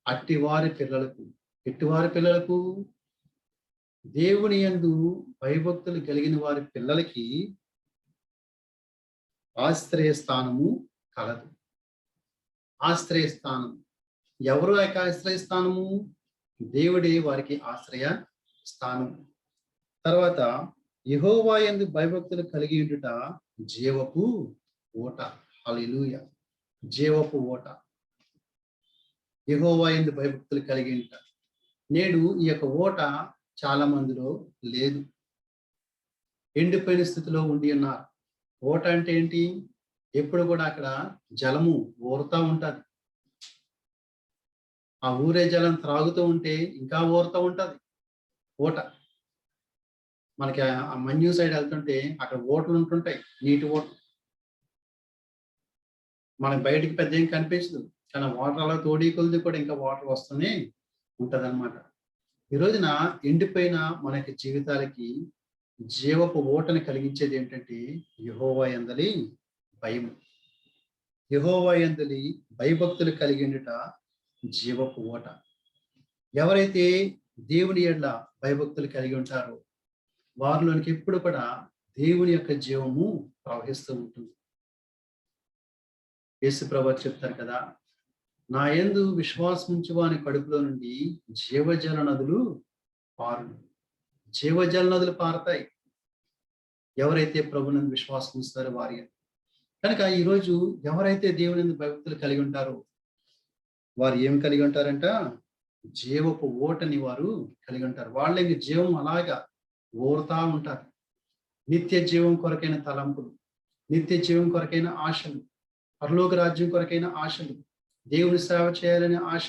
అట్టి వారి పిల్లలకు, ఎట్టివారి పిల్లలకు? దేవుని యందు భయభక్తులు కలిగిన వారి పిల్లలకి ఆశ్రయ స్థానము కలదు. ఆశ్రయ స్థానం ఎవరు? ఆశ్రయ స్థానము దేవుడే వారికి ఆశ్రయ స్థానం. తర్వాత యెహోవా యందు భయభక్తులు కలిగి ఉండుట జీవపు ఓట. హల్లెలూయా. జీవపు ఓట. యెహోవా యందు భయభక్తులు కలిగి ఉండుట. నేడు ఈ యొక్క ఓట చాలా మందిలో లేదు, ఎండిపోయిన స్థితిలో ఉండి ఉన్నారు. ఓట అంటే ఏంటి? ఎప్పుడు కూడా అక్కడ జలము ఊరుతా ఉంటుంది. ఆ ఊరే జలం త్రాగుతూ ఉంటే ఇంకా ఊరుతూ ఉంటుంది ఓట. మనకి ఆ మన్యూ సైడ్ వెళ్తుంటే అక్కడ ఓట్లు ఉంటుంటాయి, నీటి ఓట్లు. మనకి బయటికి పెద్ద ఏం కనిపించదు, కానీ వాటర్ అలా తోడి కొలిది కూడా ఇంకా వాటర్ వస్తూనే ఉంటది అనమాట. ఈ రోజున ఎండిపోయిన మనకి జీవితాలకి జీవపు ఓటని కలిగించేది ఏంటంటే యెహోవా యందలి భయం. యెహోవా యందలి భయభక్తులు కలిగి ఉండుట జీవపు ఓట. ఎవరైతే దేవుని యందు భయభక్తులు కలిగి ఉంటారో వారిలోనికి ఎప్పుడు కూడా దేవుని యొక్క జీవము ప్రవహిస్తూ ఉంటుంది. యేసు ప్రభువు చెప్తారు కదా, నా యందు విశ్వాసం ఉంచు వాని కడుపులో నుండి జీవజల నదులు పారును. జీవజల నదులు పారుతాయి ఎవరైతే ప్రభునందు విశ్వాసం ఉంచుతారో వారి. కనుక ఈరోజు ఎవరైతే దేవుని యందు భయభక్తులు కలిగి ఉంటారో వారు ఏం కలిగి ఉంటారంట? జీవపు ఓటని వారు కలిగి ఉంటారు. వాళ్ళకి జీవం అలాగా ఊరుతా ఉంటారు. నిత్య జీవం కొరకైన తలంపులు, నిత్య జీవం కొరకైన ఆశలు, పరలోక రాజ్యం కొరకైన ఆశలు, దేవుని సేవ చేయాలనే ఆశ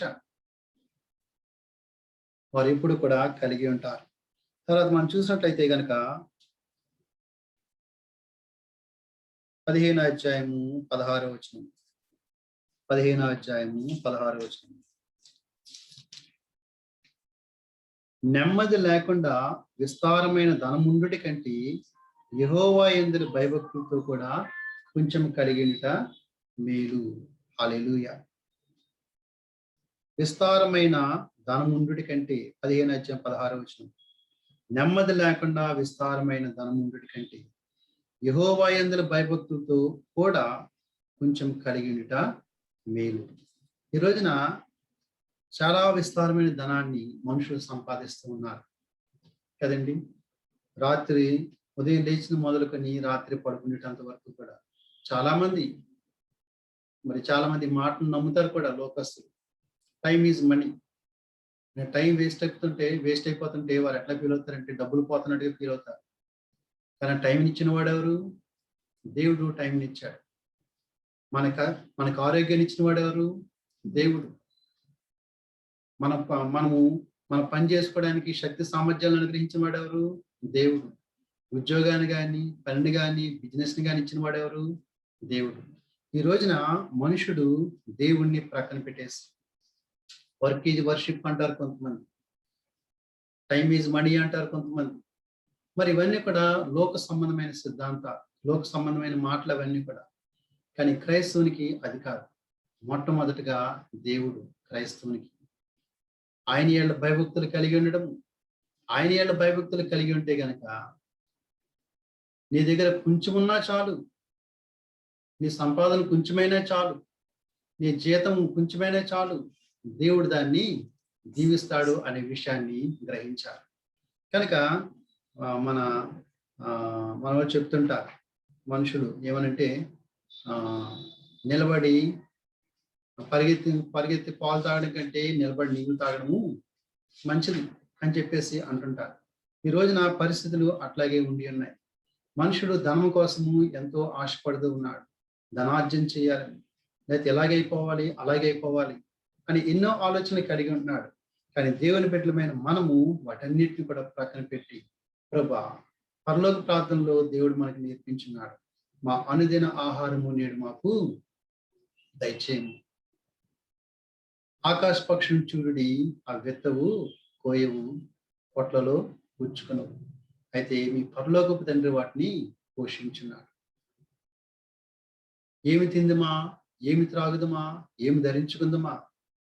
వారు ఎప్పుడు కూడా కలిగి ఉంటారు. తర్వాత మనం చూసినట్లయితే కనుక 15వ అధ్యాయము 16వ వచనం. 15వ అధ్యాయము 16వ వచనం. నెమ్మది లేకుండా విస్తారమైన ధనముండుటి కంటే యెహోవా యందు భయభక్తులతో కూడా కొంచెం కలిగినట మేలు. హల్లెలూయా. విస్తారమైన ధనముండుటి కంటే 15వ అధ్యాయం 16వ వచనం. నెమ్మది లేకుండా విస్తారమైన ధనముండుటి కంటే యెహోవా యందు భయభక్తులతో కూడా కొంచెం కలిగినట మేలు. ఈ రోజున చాలా విస్తారమైన ధనాన్ని మనుషులు సంపాదిస్తూ ఉన్నారు కదండి. రాత్రి ఉదయం లేచిన మొదలుకొని రాత్రి పడుకునేటంత వరకు కూడా చాలా మంది మాటను నమ్ముతారు కూడా లోకస్తులు. Time is money. Time waste అయిపోతుంటే వారు ఎట్లా ఫీల్ అవుతారంటే డబ్బులు పోతున్నట్టుగా ఫీల్ అవుతారు. కానీ టైంని ఇచ్చిన వాడు ఎవరు? దేవుడు టైంని ఇచ్చాడు. మనకు ఆరోగ్యాన్ని ఇచ్చిన వాడు ఎవరు? దేవుడు. మనము మనం పని చేసుకోవడానికి శక్తి సామర్థ్యాలను అనుగ్రహించిన వాడు ఎవరు? దేవుడు. ఉద్యోగాన్ని కానీ, పనిని కానీ, బిజినెస్ని కానీ ఇచ్చిన వాడు ఎవరు? దేవుడు. ఈ రోజున మనుషుడు దేవుణ్ణి ప్రక్కన పెట్టేసి వర్క్ ఈజ్ వర్షిప్ అంటారు కొంతమంది, టైమ్ ఈజ్ మనీ అంటారు కొంతమంది. మరి ఇవన్నీ కూడా లోక సంబంధమైన సిద్ధాంతాలు, లోక సంబంధమైన మాటలు అవన్నీ కూడా. కానీ క్రైస్తవునికి అది కాదు. మొట్టమొదటిగా దేవుడు క్రైస్తవునికి ఆయన ఏళ్ళ భయభక్తులు కలిగి ఉండడం. ఆయన ఏళ్ళ భయభక్తులు కలిగి ఉంటే గనక నీ దగ్గర కొంచెమున్నా చాలు, నీ సంపాదన కొంచెమైనా చాలు, నీ జీతం కొంచెమైనా చాలు, దేవుడు దాన్ని దీవిస్తాడు అనే విషయాన్ని గ్రహించాలి. కనుక మన చెప్తుంటారు మనుషులు ఏమనంటే, నిలబడి పరిగెత్తి పాలు తాగడం కంటే నిలబడి నీళ్లు తాగడము మంచిది అని చెప్పేసి అంటుంటారు. ఈ రోజున పరిస్థితులు అట్లాగే ఉండి ఉన్నాయి. మనుషుడు ధనం కోసము ఎంతో ఆశపడుతూ ఉన్నాడు. ధనార్జన చేయాలని, లేకపోతే ఎలాగైపోవాలి అలాగైపోవాలి అని ఎన్నో ఆలోచనలు కలిగి ఉంటున్నాడు. కానీ దేవుని బిడ్డలమైన మనము వాటన్నిటిని కూడా ప్రక్కన పెట్టి, ప్రభువా పరలోక ప్రార్థనలో దేవుడు మనకు నేర్పించున్నాడు, మా అనుదిన ఆహారము నేడు మాకు దయచేయము. ఆకాశ పక్షులను చూడుడి, ఆ విత్తవు, కోయవు, పొట్లలో గుచ్చుకునవు, అయితే మీ పరలోకపు తండ్రి వాటిని పోషించున్నాడు. ఏమి తిందుమా, ఏమి త్రాగుదమా, ఏమి ధరించుకుందామా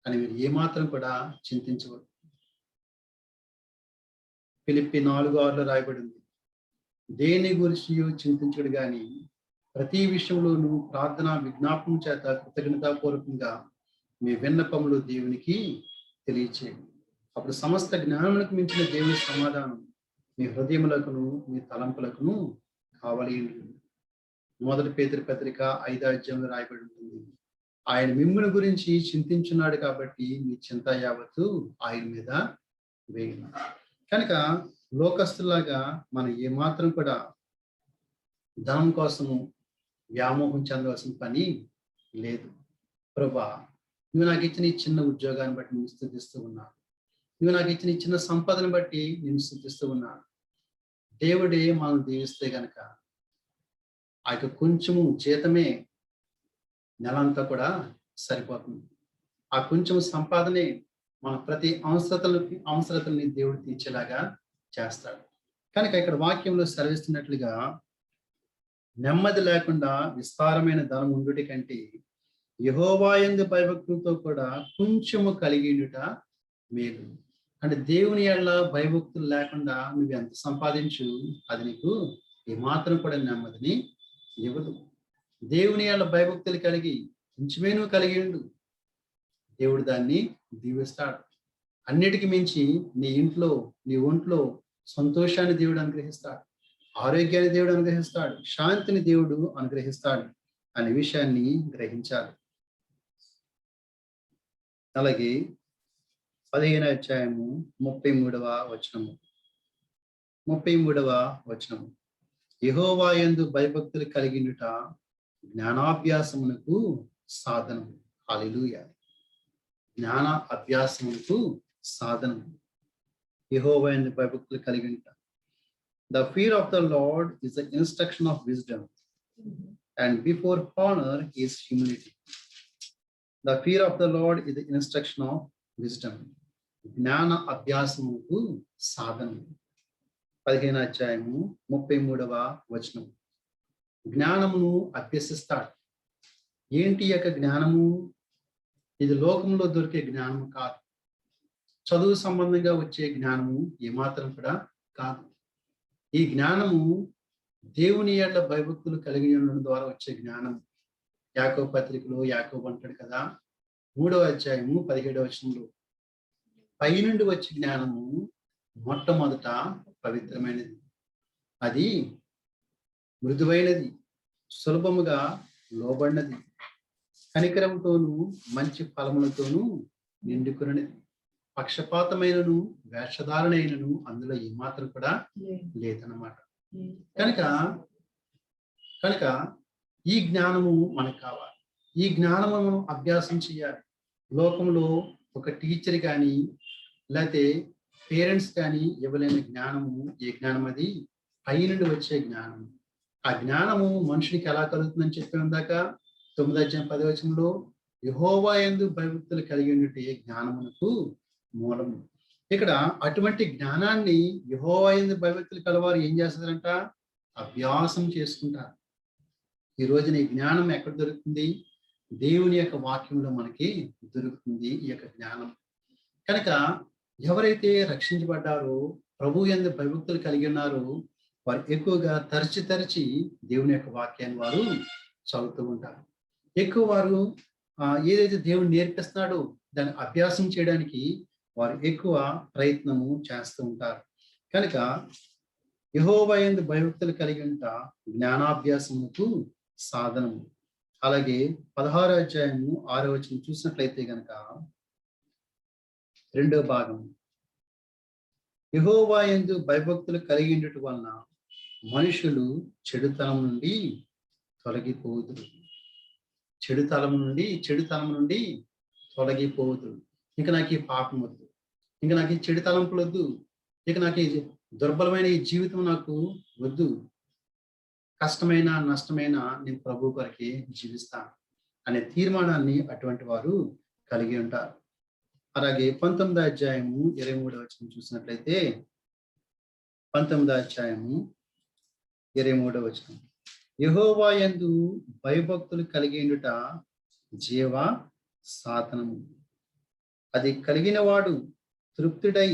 అని మీరు ఏమాత్రం కూడా చింతించవద్దు. ఫిలిప్పి 4:6 రాయబడింది, దేని గురించి చింతించడు గాని ప్రతి విషయంలోనూ ప్రార్థన విజ్ఞాపనం చేత కృతజ్ఞతాపూర్వకంగా మీ విన్నపములు దేవునికి తెలియచేయండి. అప్పుడు సమస్త జ్ఞానములకు మించిన దేవుని సమాధానం మీ హృదయములకును మీ తలంపులకును కావలి. 1 పేతురు పత్రిక 5 రాయబడి ఉంటుంది, ఆయన మిమ్ముని గురించి చింతించున్నాడు కాబట్టి మీ చింత యావత్తు ఆయన మీద వేయను. కనుక లోకస్తులాగా మనం ఏమాత్రం కూడా ధనం కోసము వ్యామోహం చెందవలసిన పని లేదు. ప్రభువా నువ్వు నాకు ఇచ్చిన ఈ చిన్న ఉద్యోగాన్ని బట్టి నేను స్తుతిస్తూ ఉన్నాను, నువ్వు నాకు ఇచ్చిన ఈ చిన్న సంపదను బట్టి నేను స్తుతిస్తూ ఉన్నాను. దేవుడే మనం దీవిస్తే గనక ఆ యొక్క కొంచెము జీతమే నెలంతా కూడా సరిపోతుంది. ఆ కొంచెం సంపాదనే మన ప్రతి అవసరతల్ని దేవుడు తీర్చేలాగా చేస్తాడు. కనుక ఇక్కడ వాక్యంలో సెలవిస్తున్నట్లుగా నెమ్మది లేకుండా విస్తారమైన ధనం ఉండుట కంటే యెహోవా యందు భయభక్తులతో కూడా కొంచెము కలిగియుట మేలు. అంటే దేవుని యెడల భయభక్తులు లేకుండా నువ్వు ఎంత సంపాదించు, అది నీకు ఏమాత్రం కూడా నెమ్మదిని ఇవ్వదు. దేవుని యెడల భయభక్తులు కలిగి కొంచెమే నువ్వు కలిగి ఉండు, దేవుడు దాన్ని దీవిస్తాడు. అన్నిటికీ మించి నీ ఇంట్లో నీ ఒంట్లో సంతోషాన్ని దేవుడు అనుగ్రహిస్తాడు, ఆరోగ్యాన్ని దేవుడు అనుగ్రహిస్తాడు, శాంతిని దేవుడు అనుగ్రహిస్తాడు అనే విషయాన్ని గ్రహించాలి. అలాగే 15వ అధ్యాయము 33వ వచనము, యెహోవా యందు భయభక్తులు కలిగినుట జ్ఞానాభ్యాసమునకు సాధనం. హల్లెలూయా. జ్ఞాన అభ్యాసమునకు సాధనం యెహోవా యందు భయభక్తులు కలిగినుట. The fear of the Lord is the instruction of wisdom, and before honor is humility. The fear of the Lord is the instruction of wisdom. జ్ఞాన అభ్యాసమునకు సాధనం. 15వ అధ్యాయము 33వ వచనం, జ్ఞానమును అభ్యసిస్తాడు. ఏంటి యొక్క జ్ఞానము? ఇది లోకంలో దొరికే జ్ఞానము కాదు, చదువు సంబంధంగా వచ్చే జ్ఞానము ఏమాత్రం కూడా కాదు. ఈ జ్ఞానము దేవుని యెడల భయభక్తులు కలిగి ఉండడం ద్వారా వచ్చే జ్ఞానం. యాకోబు పత్రికలో యాకోబు అంటాడు కదా, 3వ అధ్యాయము 17వ వచనంలో, పైనుండి వచ్చే జ్ఞానము మొట్టమొదట పవిత్రమైనది, అది మృదువైనది, సులభముగా లోబడినది, కనికరంతోనూ మంచి ఫలములతోనూ నిండుకున్నది, పక్షపాతమైనను వేషధారణైనను అందులో ఏమాత్రం కూడా లేదన్నమాట. కనుక ఈ జ్ఞానము మనకు కావాలి. ఈ జ్ఞానము మనం అభ్యాసం చేయాలి. లోకంలో ఒక టీచర్ కానీ లేకపోతే పేరెంట్స్ కానీ ఇవ్వలేని జ్ఞానము ఏ జ్ఞానం? అది పై నుండి వచ్చే జ్ఞానం. ఆ జ్ఞానము మనుషునికి ఎలా కలుగుతుందని చెప్పాం దాకా 9:10 యెహోవా యందు భయభక్తులు కలిగి ఉండే జ్ఞానమునకు మూలము. ఇక్కడ అటువంటి జ్ఞానాన్ని యెహోవా యందు భయభక్తులు కలవారు ఏం చేస్తారంట? అభ్యాసం చేసుకుంటారు. ఈ రోజున ఈ జ్ఞానం ఎక్కడ దొరుకుతుంది? దేవుని యొక్క వాక్యంలో మనకి దొరుకుతుంది ఈ యొక్క జ్ఞానం. కనుక ఎవరైతే రక్షించబడ్డారో, ప్రభు యందు భయభక్తులు కలిగి ఉన్నారో, వారు ఎక్కువగా తరచి దేవుని యొక్క వాక్యాన్ని వారు చదువుతూ ఉంటారు. ఎక్కువ వారు ఏదైతే దేవుడు నేర్పిస్తున్నాడో దాన్ని అభ్యాసం చేయడానికి వారు ఎక్కువ ప్రయత్నము చేస్తూ ఉంటారు. కనుక యెహోవా యందు భయభక్తులు కలిగి ఉంట జ్ఞానాభ్యాసముకు సాధనము. అలాగే 16:6 చూసినట్లయితే గనక 2వ భాగం, యెహోవా యందు భయభక్తులు కలిగి ఉండట వలన మనుషులు చెడుతనం నుండి తొలగిపోదురు. చెడుతనం నుండి తొలగిపోదురు. ఇక నాకు ఈ పాపం వద్దు, ఇక నాకు ఈ చెడు తలంపులు వద్దు, ఇక నాకు ఈ దుర్బలమైన ఈ జీవితం నాకు వద్దు, కష్టమైన నష్టమైన నేను ప్రభు కొరకే జీవిస్తాను అనే తీర్మానాన్ని అటువంటి వారు కలిగి ఉంటారు. అలాగే 19:23 చూసినట్లయితే 19:23 యెహోవా యందు భయభక్తులు కలిగి ఉండుట జీవ సాధనము. అది కలిగిన వాడు తృప్తుడై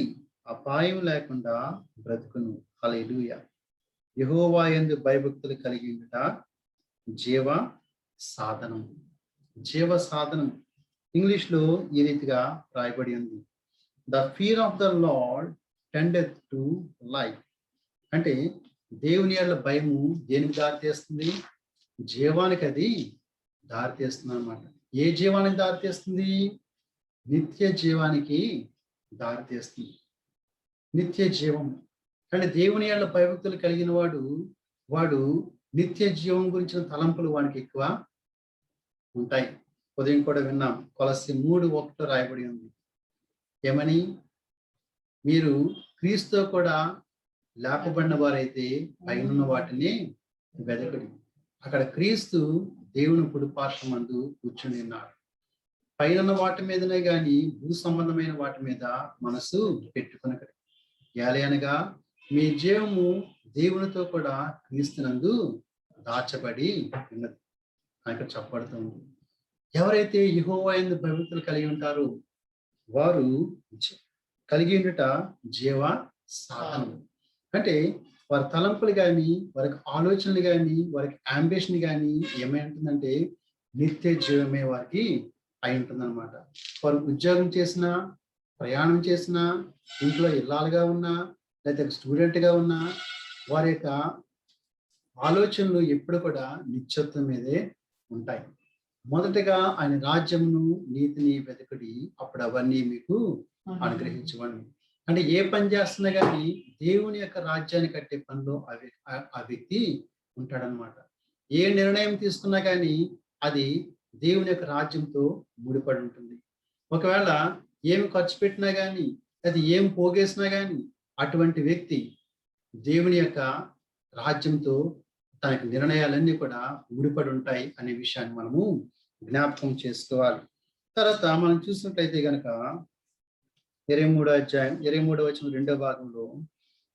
అపాయం లేకుండా బ్రతుకును. హల్లెలూయా. యెహోవా యందు భయభక్తులు కలిగి ఉండుట జీవ సాధనం. జీవ సాధనం ఇంగ్లీష్లో ఈ రీతిగా రాయబడి ఉంది, the fear of the Lord tendeth to life. అంటే దేవుని యొక్క భయము దేనికి దారితీస్తుంది? జీవానికి అది దారితీస్తుంది అన్నమాట. ఏ జీవానికి దారితీస్తుంది? నిత్య జీవానికి దారితీస్తుంది. నిత్య జీవం అంటే దేవుని యొక్క భయభక్తులు కలిగిన వాడు నిత్య జీవం గురించిన తలంపులు వానికి ఎక్కువ ఉంటాయి. ఉదయం కూడా విన్నాం, కొలస్సీ 3:1 రాయబడి ఉంది. ఏమని? మీరు క్రీస్తుతో కూడా లేపబడిన వారైతే పైనున్న వాటిని వెదకడి. అక్కడ క్రీస్తు దేవుని కుడిపార్శ్వమందు కూర్చుని ఉన్నాడు. పైనున్న వాటి మీదనే గాని భూ సంబంధమైన వాటి మీద మనసు పెట్టుకునకడి. ఏలయనగా మీ జీవము దేవునితో కూడా క్రీస్తునందు దాచబడి ఉన్నది అని చెప్పబడుతుంది. ఎవరైతే యెహోవా యందు భయభక్తులు కలిగి ఉంటారో వారు కలిగి ఉండుట జీవ సాధనం. అంటే వారి తలంపులు కానీ, వారికి ఆలోచనలు కానీ, వారికి అంబిషన్ కానీ ఏమై ఉంటుందంటే నిత్య జీవమే వారికి అయి ఉంటుంది అనమాట. వారు ఉద్యోగం చేసినా, ప్రయాణం చేసినా, ఇంట్లో ఇల్లాలుగా ఉన్నా, లేకపోతే స్టూడెంట్గా ఉన్నా, వారి యొక్క ఆలోచనలు ఎప్పుడు కూడా నిత్యత్వం మీదే ఉంటాయి. మొదటగా ఆయన రాజ్యమును నీతిని వెతకడి, అప్పుడు అవన్నీ మీకు అనుగ్రహించవండి. అంటే ఏ పని చేస్తున్నా కానీ దేవుని యొక్క రాజ్యాన్ని కట్టే పనిలో ఆ వ్యక్తి ఉంటాడనమాట. ఏ నిర్ణయం తీసుకున్నా కానీ అది దేవుని యొక్క రాజ్యంతో ముడిపడి ఉంటుంది. ఒకవేళ ఏమి ఖర్చు పెట్టినా కానీ, అది ఏం పోగేసినా కానీ అటువంటి వ్యక్తి దేవుని యొక్క రాజ్యంతో తనకి నిర్ణయాలన్నీ కూడా ముడిపడి ఉంటాయి అనే విషయాన్ని మనము జ్ఞాపకం చేసుకోవాలి. తర్వాత మనం చూసినట్లయితే కనుక 23:23 2వ భాగంలో,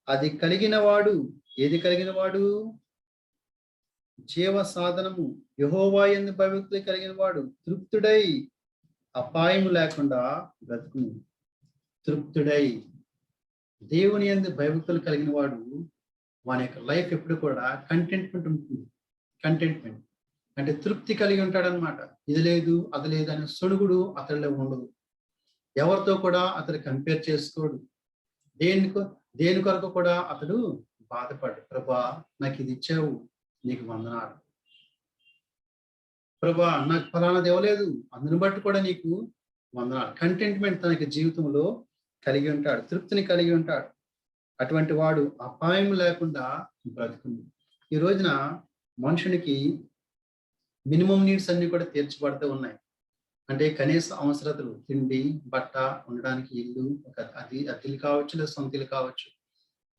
అది కలిగిన వాడు, ఏది కలిగిన వాడు? జీవ సాధనము. యెహోవా యందు భయభక్తులు కలిగిన వాడు తృప్తుడై అపాయం లేకుండా బ్రతుకును. తృప్తుడై దేవుని యందు భయభక్తులు కలిగిన వాడు వాని యొక్క లైఫ్ ఎప్పుడు కూడా కంటెంట్మెంట్ ఉంటుంది. కంటెంట్మెంట్ అంటే తృప్తి కలిగి ఉంటాడనమాట. ఇది లేదు అది లేదు అనే సొడుగుడు అతడిలో ఉండదు. ఎవరితో కూడా అతడు కంపేర్ చేసుకోడు. దేని కొరకు కూడా అతడు బాధపడు. ప్రభా నాకు ఇది ఇచ్చావు, నీకు వందనాలు. ప్రభా నాకు ఫలానాది ఇవ్వలేదు, అందుని బట్టి కూడా నీకు వందనాలు. కంటెంట్మెంట్ తనకి జీవితంలో కలిగి ఉంటాడు, తృప్తిని కలిగి ఉంటాడు. అటువంటి వాడు అపాయం లేకుండా బ్రతుకుంది. ఈ రోజున మనుషునికి మినిమం నీడ్స్ అన్ని కూడా తీర్చబడుతూ ఉన్నాయి. అంటే కనీస అవసరతలు, తిండి, బట్ట, ఉండడానికి ఇల్లు, ఒక అద్దెలు కావచ్చు లేదా సొంతలు కావచ్చు,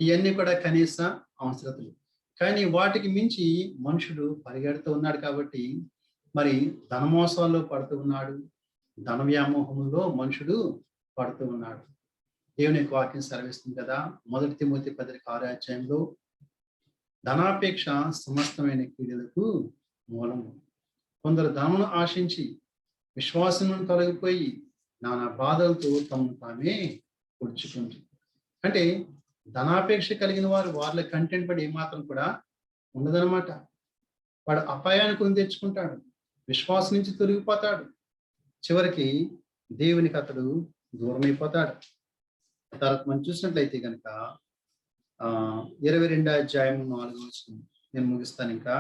ఇవన్నీ కూడా కనీస అవసరతలు. కానీ వాటికి మించి మనుషుడు పరిగెడుతూ ఉన్నాడు కాబట్టి మరి ధనమోసాల్లో పడుతూ ఉన్నాడు, ధన వ్యామోహంలో మనుషుడు పడుతూ ఉన్నాడు. దేవుని యొక్క వాక్యం సెలవిస్తుంది కదా, 1 తిమోతి 10:6 ధనాపేక్ష సమస్తమైన కీడులకు మూలము. కొందరు ధనమును ఆశించి విశ్వాసమును తొలగిపోయి నానా బాధలతో తమను తామే పొడుచుకుంటుంది. అంటే ధనాపేక్ష కలిగిన వారు వాళ్ళ కంటెంట్ పడి ఏమాత్రం కూడా ఉండదన్నమాట. వాడు అపాయాన్ని కొని తెచ్చుకుంటాడు, విశ్వాసం నుంచి తొలగిపోతాడు, చివరికి దేవునికి అతడు దూరమైపోతాడు. తర్వాత మనం చూసినట్లయితే కనుక 22:4 నేను ముగిస్తాను. ఇంకా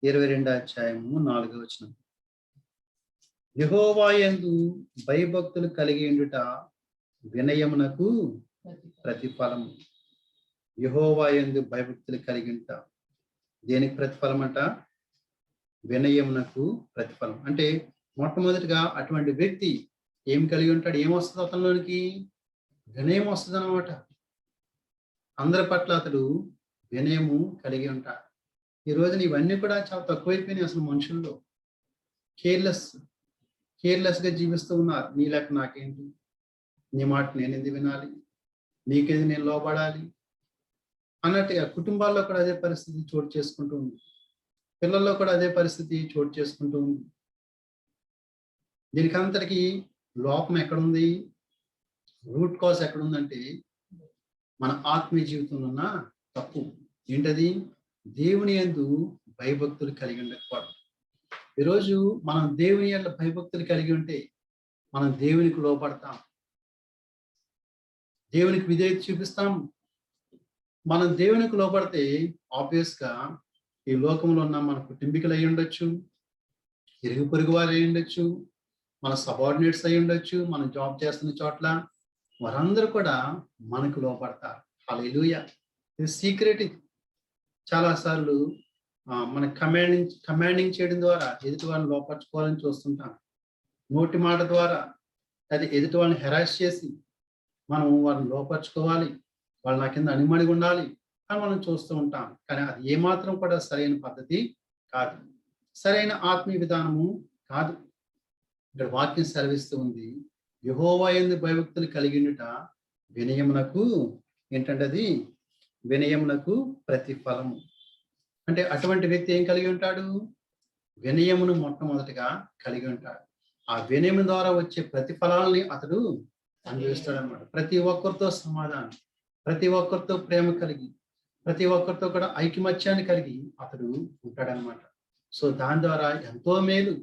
22:4 యెహోవాయందు భయభక్తులు కలిగి ఉండుట వినయమునకు ప్రతిఫలము. యెహోవాయందు భయభక్తులు కలిగి ఉంట దేనికి ప్రతిఫలం అంట? వినయమునకు ప్రతిఫలం. అంటే మొట్టమొదటిగా అటువంటి వ్యక్తి ఏం కలిగి ఉంటాడు? ఏమొస్తుంది అతనిలోనికి? వినయం వస్తుంది అన్నమాట. అందరి పట్ల అతడు వినయము కలిగి ఉంటాడు. ఈ రోజున ఇవన్నీ కూడా చాలా తక్కువైపోయినాయి అసలు మనుషుల్లో. కేర్లెస్ గా జీవిస్తూ ఉన్నారు. నీ లెక్క నాకేంటి, నీ మాట నేను ఎందుకు వినాలి, నీకేది నేను లోబడాలి అన్నట్టుగా కుటుంబాల్లో కూడా అదే పరిస్థితి చోటు చేసుకుంటూ ఉంది, పిల్లల్లో కూడా అదే పరిస్థితి చోటు చేసుకుంటూ ఉంది. దీనికి అంతటికి లోపం ఎక్కడుంది? రూట్ కాజ్ ఎక్కడుందంటే మన ఆత్మీయ జీవితంలో ఉన్న తప్పు. ఏంటది? దేవుని యందు భయభక్తులు కలిగి ఉండకపోవడం. ఈరోజు మనం దేవుని యందు భయభక్తులు కలిగి ఉంటే మనం దేవునికి లోపడతాం, దేవునికి విధేయత చూపిస్తాం. మనం దేవునికి లోపడితే ఆబ్వియస్ గా ఈ లోకంలో ఉన్న మన కుటుంబీకులు అయి ఉండొచ్చు, ఇరుగు పొరుగు వారు అయి ఉండొచ్చు, మన సబార్డినేట్స్ అయి ఉండొచ్చు, మనం జాబ్ చేస్తున్న చోట్ల వారందరూ కూడా మనకు లోపడతారు. హల్లెలూయా. ఇది సీక్రెట్. చాలాసార్లు మన కమాండింగ్ చేయడం ద్వారా ఎదుటి వాళ్ళని లోపరచుకోవాలని చూస్తుంటాం. నోటి మాట ద్వారా అది ఎదుటి వాళ్ళని హెరాస్ చేసి మనం వాళ్ళని లోపరచుకోవాలి, వాళ్ళ నా కింద అణిమణిగి ఉండాలి అని మనం చూస్తూ ఉంటాం. కానీ అది ఏమాత్రం కూడా సరైన పద్ధతి కాదు, సరైన ఆత్మీయ విధానము కాదు. ఇక్కడ వాక్యం సెలవిస్తూ ఉంది, యెహోవా యందు భయభక్తులు కలిగి ఉండుట వినయమునకు ఏంటంటే అది వినయమునకు ప్రతిఫలము. అంటే అటువంటి వ్యక్తి ఏం కలిగి ఉంటాడు? వినయమును మొట్టమొదటిగా కలిగి ఉంటాడు. ఆ వినయం ద్వారా వచ్చే ప్రతిఫలాలని అతడు అనుభవిస్తాడు అనమాట. ప్రతి ఒక్కరితో సమాధానం, ప్రతి ఒక్కరితో ప్రేమ కలిగి, ప్రతి ఒక్కరితో కూడా ఐకమత్యాన్ని కలిగి అతడు ఉంటాడనమాట. సో దాని ద్వారా ఎంతో మేలు,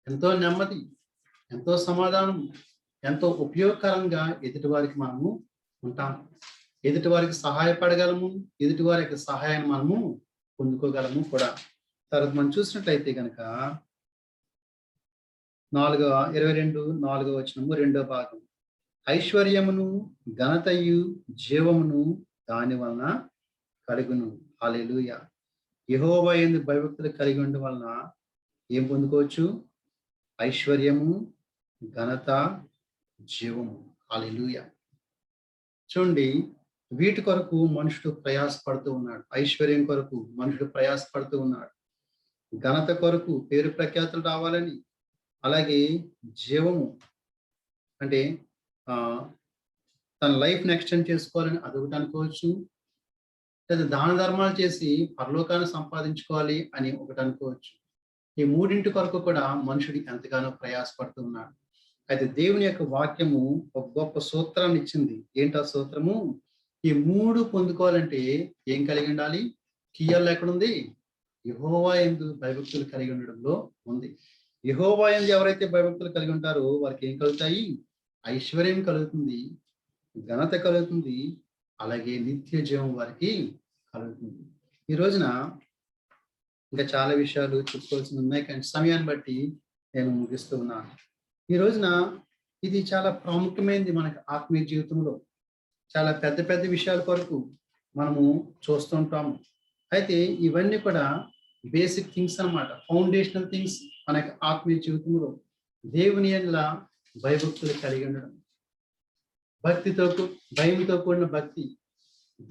ఎంతో నెమ్మది, ఎంతో సమాధానం, ఎంతో ఉపయోగకరంగా ఎదుటి వారికి మనము ఉంటాం. ఎదుటి వారికి సహాయపడగలము, ఎదుటి వారి యొక్క సహాయాన్ని మనము పొందుకోగలము కూడా. తర్వాత మనం చూసినట్లయితే కనుక 22:4 రెండో భాగం, ఐశ్వర్యమును ఘనతయు జీవమును దాని వలన కలుగును. హల్లెలూయా. యెహోవా యందు భయభక్తులు కలిగి ఉండడం వలన ఏం పొందుకోవచ్చు? ఐశ్వర్యము, ఘనత, జీవము. హల్లెలూయా. చూడండి, వీటి కొరకు మనుషుడు ప్రయాసపడుతూ ఉన్నాడు. ఐశ్వర్యం కొరకు మనుషుడు ప్రయాసపడుతూ ఉన్నాడు, ఘనత కొరకు పేరు ప్రఖ్యాతులు రావాలని, అలాగే జీవము అంటే తన లైఫ్ని ఎక్స్టెండ్ చేసుకోవాలని అదొకటి అనుకోవచ్చు, లేదా దాన ధర్మాలు చేసి పరలోకాన్ని సంపాదించుకోవాలి అని ఒకటి అనుకోవచ్చు. ఈ మూడింటి కొరకు కూడా మనుషుడికి ఎంతగానో ప్రయాసపడుతూ ఉన్నాడు. అయితే దేవుని యొక్క వాక్యము ఒక గొప్ప సూత్రాన్ని ఇచ్చింది. ఏంటా సూత్రము? ఈ మూడు పొందుకోవాలంటే ఏం కలిగి ఉండాలి? కీయాలు ఎక్కడుంది? యెహోవా యందు భయభక్తులు కలిగి ఉండడంలో ఉంది. యెహోవా యందు ఎవరైతే భయభక్తులు కలిగి ఉంటారో వారికి ఏం కలుగుతాయి? ఐశ్వర్యం కలుగుతుంది, ఘనత కలుగుతుంది, అలాగే నిత్య జీవం వారికి కలుగుతుంది. ఈ రోజున ఇంకా చాలా విషయాలు చెప్పుకోవాల్సి ఉన్నాయి, కానీ సమయాన్ని బట్టి నేను ముగిస్తూ ఉన్నాను. ఈ రోజున ఇది చాలా ప్రాముఖ్యమైనది మనకి ఆత్మీయ జీవితంలో. చాలా పెద్ద పెద్ద విషయాల కొరకు మనము చూస్తుంటాము. అయితే ఇవన్నీ కూడా బేసిక్ థింగ్స్ అన్నమాట, ఫౌండేషనల్ థింగ్స్ మన యొక్క ఆత్మీయ జీవితంలో దేవుని యందు భయభక్తులు కలిగి ఉండడం, భయంతో కూడిన భక్తి.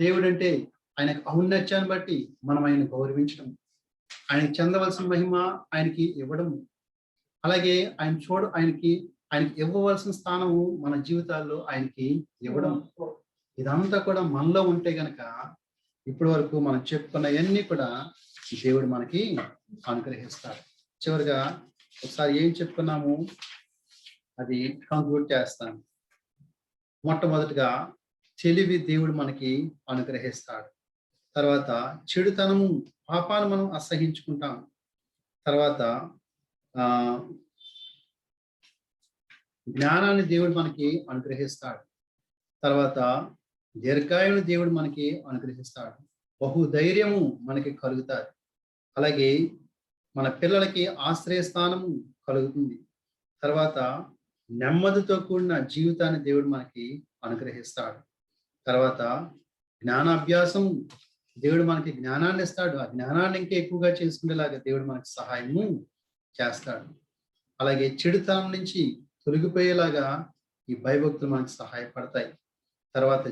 దేవుడంటే ఆయనకు ఔన్నత్యాన్ని బట్టి మనం ఆయన గౌరవించడం, ఆయనకి చెందవలసిన మహిమ ఆయనకి ఇవ్వడం, అలాగే ఆయనకి ఇవ్వవలసిన స్థానము మన జీవితాల్లో ఆయనకి ఇవ్వడం. ఇదంతా కూడా మనలో ఉంటే గనక ఇప్పటి వరకు మనం చెప్పుకున్నవన్నీ కూడా దేవుడు మనకి అనుగ్రహిస్తాడు. చివరిగా ఒకసారి ఏం చెప్పుకున్నాము అది కంక్లూడ్ చేస్తాను. మొట్టమొదటిగా తెలివి దేవుడు మనకి అనుగ్రహిస్తాడు. తర్వాత చెడుతనము, పాపాన్ని మనం అసహించుకుంటాం. తర్వాత జ్ఞానాన్ని దేవుడు మనకి అనుగ్రహిస్తాడు. తర్వాత దీర్ఘాయుని దేవుడు మనకి అనుగ్రహిస్తాడు. బహుధైర్యము మనకి కలుగుతాడు. అలాగే మన పిల్లలకి ఆశ్రయస్థానము కలుగుతుంది. తర్వాత నెమ్మదితో కూడిన జీవితాన్ని దేవుడు మనకి అనుగ్రహిస్తాడు. తర్వాత జ్ఞానాభ్యాసం, దేవుడు మనకి జ్ఞానాన్ని ఇస్తాడు. ఆ జ్ఞానాన్ని ఇంకా ఎక్కువగా చేసుకునేలాగా దేవుడు మనకి సహాయము చేస్తాడు. అలాగే చెడుతనం నుంచి తొలగిపోయేలాగా ఈ భయభక్తులు మనకి సహాయపడతాయి. తర్వాత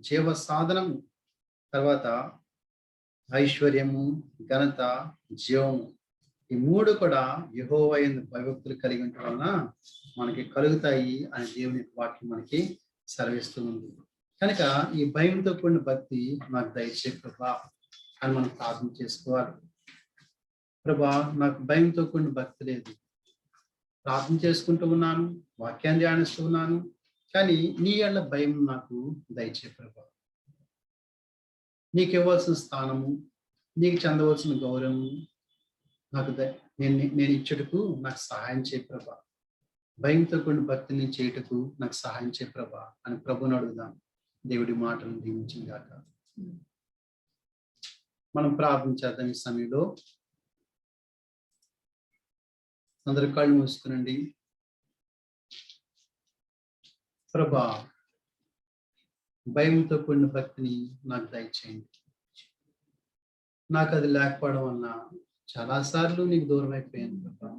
జీవ సాధనము, తర్వాత ఐశ్వర్యము, ఘనత, జీవము, ఈ మూడు కూడా యెహోవా యందు భయభక్తులు కలిగి ఉండటం వలన మనకి కలుగుతాయి అని దేవుని వాక్యం మనకి సెలవిస్తూ ఉంది. కనుక ఈ భయంతో కూడిన భక్తి నాకు దయచే ప్రభా అని మనం ప్రార్థన చేసుకోవాలి. ప్రభా, నాకు భయంతో కూడిన భక్తి లేదు, ప్రార్థన చేసుకుంటూ ఉన్నాను, వాక్యాన్ని ధ్యానిస్తూ ఉన్నాను, కానీ నీ యెడల భయం నాకు దయచే ప్రభా. నీకు ఇవ్వాల్సిన స్థానము, నీకు చెందవలసిన గౌరవము నాకు నేను ఇచ్చుటకు నాకు సహాయం చేయ ప్రభా. భయంతో కూడిన భక్తిని చేయుటకు నాకు సహాయం చేయ ప్రభా అని ప్రభుని అడుగుదాం. దేవుడి మాటను దీవించిందాక మనం ప్రార్థించేద్దాం. ఈ సమయంలో అందరు కళ్ళు మూసుకునండి. ప్రభా, భయంతో కూడిన భక్తిని నాకు దయచేయండి. నాకు అది లేకపోవడం వలన చాలాసార్లు నీకు దూరం అయిపోయాను ప్రభా.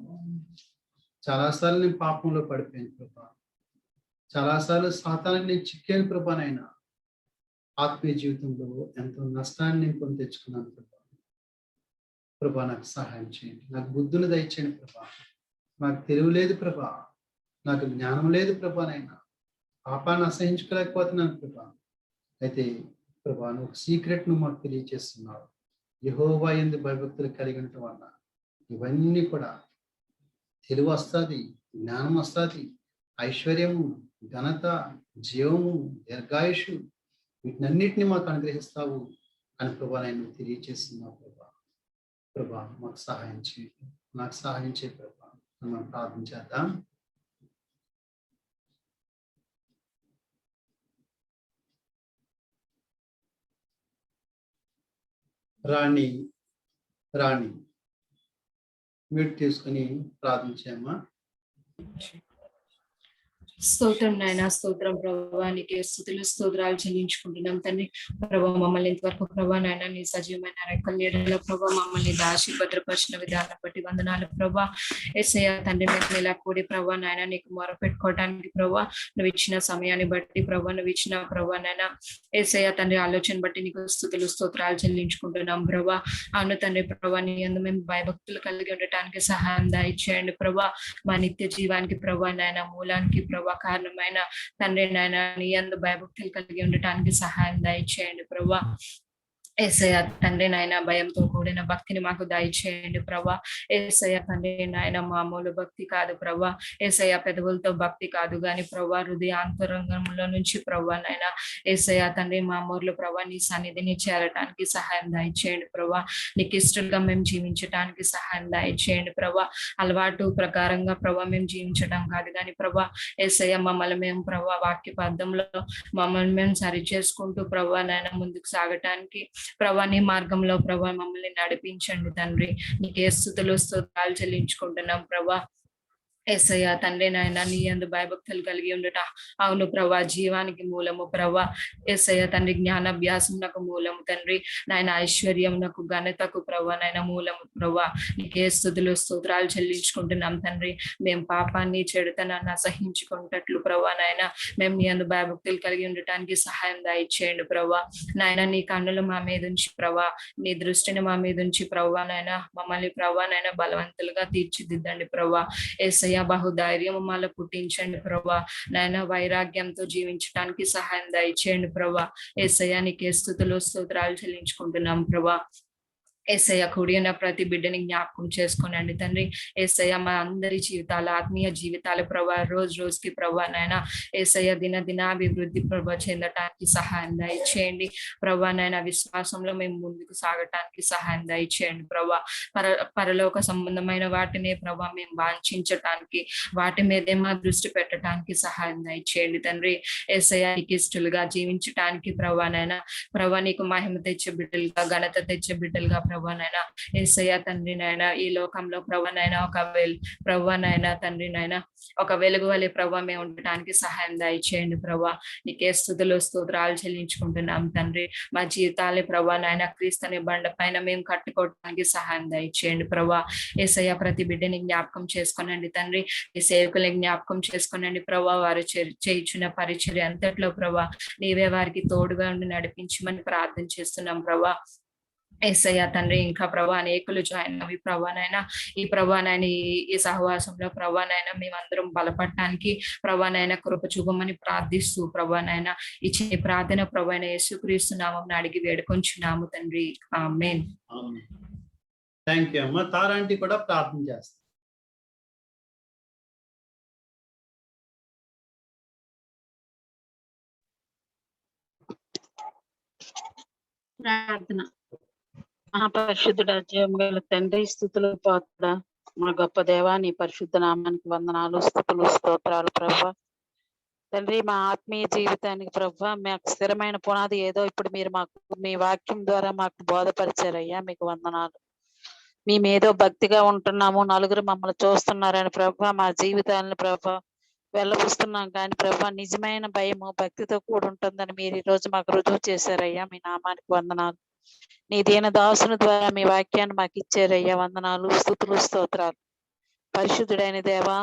చాలాసార్లు నేను పాపంలో పడిపోయాను ప్రభా. చాలాసార్లు సాతానికి నేను చిక్కాను ప్రభానైనా. ఆత్మీయ జీవితంలో ఎంతో నష్టాన్ని నేను కొని తెచ్చుకున్నాను ప్రభా. ప్రభా, నాకు సహాయం చేయండి. నాకు బుద్ధుని దయచేయండి ప్రభా. నాకు తెలివి లేదు ప్రభా, నాకు జ్ఞానం లేదు ప్రభానైనా. పాపాన్ని అసహించుకోలేకపోతున్నాను ప్రభా. అయితే ప్రభా, నువ్వు సీక్రెట్ ను మాకు తెలియజేస్తున్నావు. యెహోవా యందు భయభక్తులు కలిగి ఉండటం వల్ల ఇవన్నీ కూడా తెలివి వస్తుంది, జ్ఞానం వస్తుంది, ఐశ్వర్యము, ఘనత, జీవము, దీర్ఘాయుషు, వీటినన్నిటిని మాకు అనుగ్రహిస్తావు అని ప్రభా నేను తెలియజేస్తున్నావు ప్రభా. ప్రభా, మాకు సహాయం చేయండి, నాకు సహాయం చేయ ప్రభా. మనం ప్రార్థన చేద్దాం. రాణి మ్యూట్ తీసుకుని ప్రార్థించామా. స్తోత్రం నాయన, స్తోత్రం ప్రభా. నీకే స్తుతులు స్తోత్రాలు చెల్లించుకుంటున్నాం తండ్రి. ప్రభా, మమ్మల్ని ఇంతవరకు ప్రభా నాయన నీ సజీవమైన రెక్కల నీడలో ప్రభా మమ్మల్ని దాచి భద్రపరిచిన విధానం బట్టి వందనాలు ప్రభా. యేసయ్య తండ్రి, మేము ఇలా కూడి ప్రభా నాయన నీకు మొరపెట్టుకోవటానికి ప్రభా నువ్వు ఇచ్చిన సమయాన్ని బట్టి ప్రభా, నువ్వు ఇచ్చిన ప్రభా నాయన యేసయ్య తండ్రి ఆలోచన బట్టి నీకు స్తుతులు స్తోత్రాలు చెల్లించుకుంటున్నాం ప్రభా. అవును తండ్రి ప్రభా, నీ యందు మేము భయభక్తులు కలిగి ఉండటానికి సహాయం దయచేయండి ప్రభా. మా నిత్య జీవానికి ప్రభా నాయన మూలానికి ప్రభా కారణమైన తండ్రి నాయన నీ యందు భయభక్తులు కలిగి ఉండటానికి సహాయం దయచేయండి ప్రభా. యేసయ్య తండ్రి నాయన భయంతో కూడిన భక్తిని మాకు దయచేయండి ప్రభా. యేసయ్య తండ్రి నాయన మామూలు భక్తి కాదు ప్రభా. యేసయ్య పెదవులతో భక్తి కాదు గాని ప్రభా హృదయాంతరంగంలో నుంచి ప్రభా నాయన యేసయ్య తండ్రి మామూలు ప్రభా నీ సన్నిధిని చేరటానికి సహాయం దయచేయండి ప్రభా. నీకు ఇష్టంగా మేము జీవించటానికి సహాయం దయచేయండి ప్రభా. అలవాటు ప్రకారంగా ప్రభా మేము జీవించడం కాదు కానీ ప్రభా యేసయ్య మమ్మల్ని మేము ప్రభా వాక్యబద్ధంలో మమ్మల్ని మేము సరి చేసుకుంటూ ప్రభా నాయన ముందుకు సాగటానికి ప్రభా నీ మార్గంలో ప్రభా మమ్మల్ని నడిపించండి తండ్రి. నీకే స్తుతులు స్తోత్రాలు చెల్లించుకుంటున్నాం ప్రభా. యేసయ్య తండ్రి నాయన నీ యందు భయభక్తులు కలిగి ఉండట అవును ప్రభా జీవానికి మూలము ప్రభా. యేసయ్య తండ్రి జ్ఞానాభ్యాసమునకు మూలము తండ్రి నాయన ఐశ్వర్యమునకు ఘనతకు ప్రభా నాయన మూలము ప్రభా. నీకే స్తుతులు స్తోత్రాలు చెల్లించుకుంటున్నాం తండ్రి. మేము పాపాన్ని చెడుతనాన్ని అసహించుకున్నట్లు ప్రభా నాయన మేము నీ యందు భయభక్తులు కలిగి ఉండటానికి సహాయం దయచేయండి ప్రభా నాయన. నీ కన్నులు మా మీద ఉంచి ప్రభా, నీ దృష్టిని మా మీద ఉంచి ప్రభా నాయన మమ్మల్ని ప్రభా నాయన బలవంతులుగా తీర్చిదిద్దండి ప్రభా. యేసయ్య బహుధైర్యం మాలో పుట్టించండి ప్రభా నాయన. వైరాగ్యంతో జీవించడానికి సహాయం దయచేయండి ప్రభా. యేసయ్య నీకే స్తుతులు స్తోత్రాలు చెల్లించుకుంటున్నాం ప్రభా. యేసయ్య కూడి ఉన్న ప్రతి బిడ్డని జ్ఞాపకం చేసుకోనండి తండ్రి. యేసయ్య మా అందరి జీవితాలు ఆత్మీయ జీవితాలు ప్రభా రోజు రోజుకి ప్రభా నాయన యేసయ్య దినాభివృద్ధి ప్రభా చెందటానికి సహాయం దయచేయండి ప్రభా నాయన. విశ్వాసంలో మేము ముందుకు సాగటానికి సహాయం దయచేయండి ప్రభా. పరలోక సంబంధమైన వాటినే ప్రభా మేము వాంఛించటానికి వాటి మీదే మా దృష్టి పెట్టడానికి సహాయం దయచేయండి తండ్రి. యేసయ్య నీకు ఇష్టలుగా జీవించటానికి ప్రభా నాయన ప్రభా నీకు మహిమ తెచ్చే బిడ్డలుగా ఘనత తెచ్చే బిడ్డలుగా ప్రభా నాయన యేసయ్య తండ్రి నాయన ఈ లోకంలో ప్రభా నాయన ప్రభా నాయన తండ్రి నాయన ఒక వెలుగు వలె ప్రభా మేము ఉండటానికి సహాయం దయచేయండి ప్రభా. నీకే స్తుతులు స్తోత్రాలు చెల్లించుకుంటున్నాం తండ్రి. మా జీవితాలే ప్రభా నాయన క్రీస్తుని బండ పైన మేము కట్టుకోవడానికి సహాయం దయచేయండి ప్రభా. యేసయ్య ప్రతి బిడ్డని జ్ఞాపకం చేసుకోనండి తండ్రి. ఈ సేవకుల్ని జ్ఞాపకం చేసుకోనండి ప్రభా. వారు చేయుచున్న పరిచర్య అంతట్లో ప్రభా నీవే వారికి తోడుగా ఉండి నడిపించమని ప్రార్థన చేస్తున్నాం ప్రభా. యేసయ్య తండ్రి ఇంకా ప్రభా అనేకులు జాయిన్ అవి ప్రభానైనా ఈ ప్రభానైనా ఈ సహవాసంలో ప్రభానైనా మేమందరం బలపడటానికి ప్రభానైనా కృప చూపమని ప్రార్థిస్తూ ప్రభానైనా ఇచ్చే ప్రార్థన ప్రభాన యేసుక్రీస్తు నామమున అడిగి వేడుకొంచున్నాము తండ్రి. ఆమేన్. థ్యాంక్ యూ అమ్మ. తారాంటి కూడా ప్రార్థన చేస్తాం. ప్రార్థన. మహాపరిశుద్ధుడ జీవం గల తండ్రి, స్తుతులు పాత్ర మా గొప్ప దేవా, నీ పరిశుద్ధ నామానికి వందనాలు, స్తుతులు స్తోత్రాలు ప్రభా. తండ్రి మా ఆత్మీయ జీవితానికి ప్రభా మాకు స్థిరమైన పునాది ఏదో ఇప్పుడు మీరు మాకు మీ వాక్యం ద్వారా మాకు బోధపరిచారయ్యా, మీకు వందనాలు. మేమేదో భక్తిగా ఉంటున్నాము, నలుగురు మమ్మల్ని చూస్తున్నారని ప్రభా మా జీవితాలను ప్రభా వెళ్ళబుస్తున్నాం, కానీ ప్రభా నిజమైన భయము భక్తితో కూడి ఉంటుందని మీరు ఈ రోజు మాకు రుజువు చేశారయ్యా, మీ నామానికి వందనాలు. నీ దీన దాసుని ద్వారా మీ వాక్యాన్ని మాకు ఇచ్చారయ్యా, వందనాలు, స్తుతులు స్తోత్రాలు. పరిశుద్ధుడైన దేవా,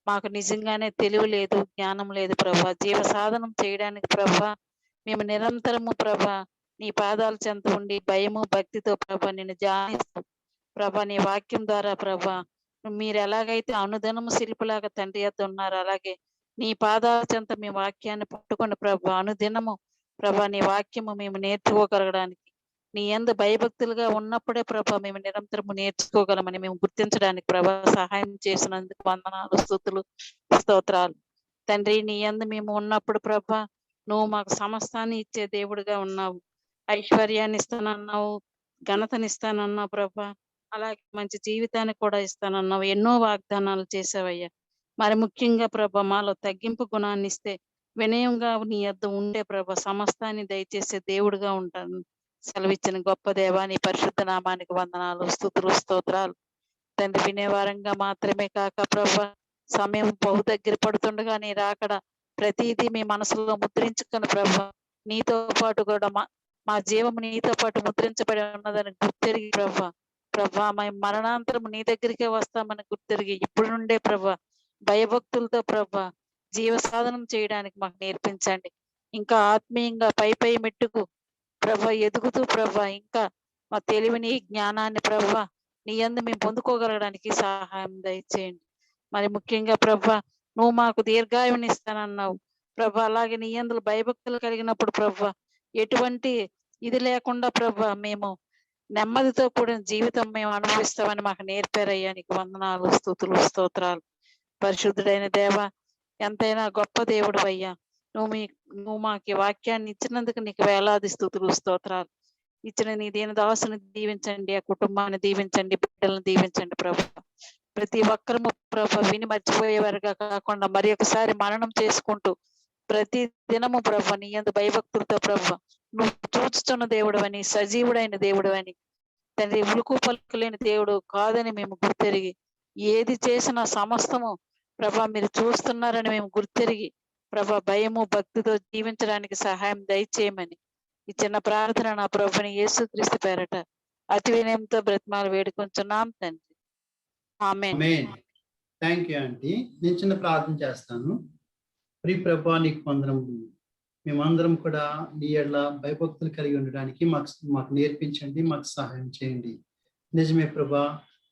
మాకు నిజంగానే తెలివి లేదు, జ్ఞానం లేదు ప్రభా. జీవ సాధనం చేయడానికి ప్రభా మేము నిరంతరము ప్రభా నీ పాదాల చెంత ఉండి భయము భక్తితో ప్రభా నిన్ను ధ్యానిస్తూ ప్రభా నీ వాక్యం ద్వారా ప్రభా మీరు ఎలాగైతే అనుదినము శిల్పులాగా తండ్రి యొద్ద ఉన్నారు, అలాగే నీ పాదాల చెంత మీ వాక్యాన్ని పట్టుకుని ప్రభా అనుదినము ప్రభా నీ వాక్యము మేము నేర్చుకోగలగడానికి, నీ యందు భయభక్తులుగా ఉన్నప్పుడే ప్రభా మేము నిరంతరము నేర్చుకోగలమని మేము గుర్తించడానికి ప్రభా సహాయం చేసినందుకు వందనాలు, స్తుతులు స్తోత్రాలు. తండ్రి నీ యందు మేము ఉన్నప్పుడు ప్రభా నువ్వు మాకు సమస్తాన్ని ఇచ్చే దేవుడిగా ఉన్నావు, ఐశ్వర్యాన్ని ఇస్తానన్నావు, ఘనతని ఇస్తానన్నావు ప్రభా, అలాగే మంచి జీవితాన్ని కూడా ఇస్తానన్నావు, ఎన్నో వాగ్దానాలు చేసావయ్యా. మరి ముఖ్యంగా ప్రభా మాలో తగ్గింపు గుణాన్ని ఇస్తే వినయంగా నీ యొద్ద ఉండే ప్రభా సమస్తాన్ని దయచేసే దేవుడిగా ఉంటాను సెలవిచ్చిన గొప్ప దేవా, నీ పరిశుద్ధ నామానికి వందనాలు, స్తుతులు స్తోత్రాలు. తండ్రి వినేవారంగా మాత్రమే కాక ప్రభా సమయం బహు దగ్గర పడుతుండగా నీ రాకడ ప్రతిదీ మీ మనసులో ముద్రించుకుని ప్రభా నీతో పాటు కూడా మా జీవము నీతో పాటు ముద్రించబడి ఉన్నదని గుర్తిరిగి ప్రభా మేము మరణాంతరం నీ దగ్గరికే వస్తామని గుర్తిరిగి ఇప్పుడు నుండే ప్రభా భయభక్తులతో ప్రభా జీవ సాధనం చేయడానికి మాకు నేర్పించండి. ఇంకా ఆత్మీయంగా పై మెట్టుకు ప్రభా ఎదుగుతూ ప్రభా ఇంకా మా తెలివిని జ్ఞానాన్ని ప్రభా నీ యందు మేము పొందుకోగలగడానికి సహాయం దయచేయండి. మరి ముఖ్యంగా ప్రభా నువ్వు మాకు దీర్ఘాయువుని ఇస్తానన్నావు ప్రభా, అలాగే నీ యందు భయభక్తులు కలిగినప్పుడు ప్రభా ఎటువంటి ఇది లేకుండా ప్రభా మేము నెమ్మదితో కూడిన జీవితం మేము అనుభవిస్తామని మాకు నేర్పారయ్యా, నీకు వందనాలు, స్తుతులు స్తోత్రాలు. పరిశుద్ధుడైన దేవా, ఎంతైనా గొప్ప దేవుడు అయ్యా, నువ్వు మాకు వాక్యాన్ని ఇచ్చినందుకు నీకు వేలాది స్తుతులు స్తోత్రాలు. ఇచ్చిన నీ దీన దాసుని దీవించండి, ఆ కుటుంబాన్ని దీవించండి, బిడ్డలను దీవించండి ప్రభా. ప్రతి ఒక్కరము ప్రభా విని మర్చిపోయేవారుగా కాకుండా మరి ఒకసారి మననం చేసుకుంటూ ప్రతి దినము ప్రభా నీ యందు భయభక్తులతో ప్రభా నువ్వు చూచుతున్న దేవుడు అని, సజీవుడైన దేవుడు అని తండ్రి, ఉలుకు పలుకు లేని దేవుడు కాదని మేము గుర్తెరిగి ఏది చేసిన సమస్తము ప్రభా మీరు చూస్తున్నారని మేము గుర్తిరిగి ప్రభా భయము భక్తితో జీవించడానికి సహాయం దయచేయమని ఈ చిన్న ప్రార్థన నా ప్రభుని యేసుక్రీస్తు పేరట అతి వినయంతో బ్రతిమాలు వేడుకొంచున్నాం తండ్రి. ఆమేన్. Thank you aunty. నేను చిన్న ప్రార్థన చేస్తాను. ప్రియ ప్రభా నీకు వందనములు. మేమందరం కూడా నీ ఎడల భయభక్తులు కలిగి ఉండడానికి మాకు నేర్పించండి, మాకు సహాయం చేయండి. నిజమే ప్రభా,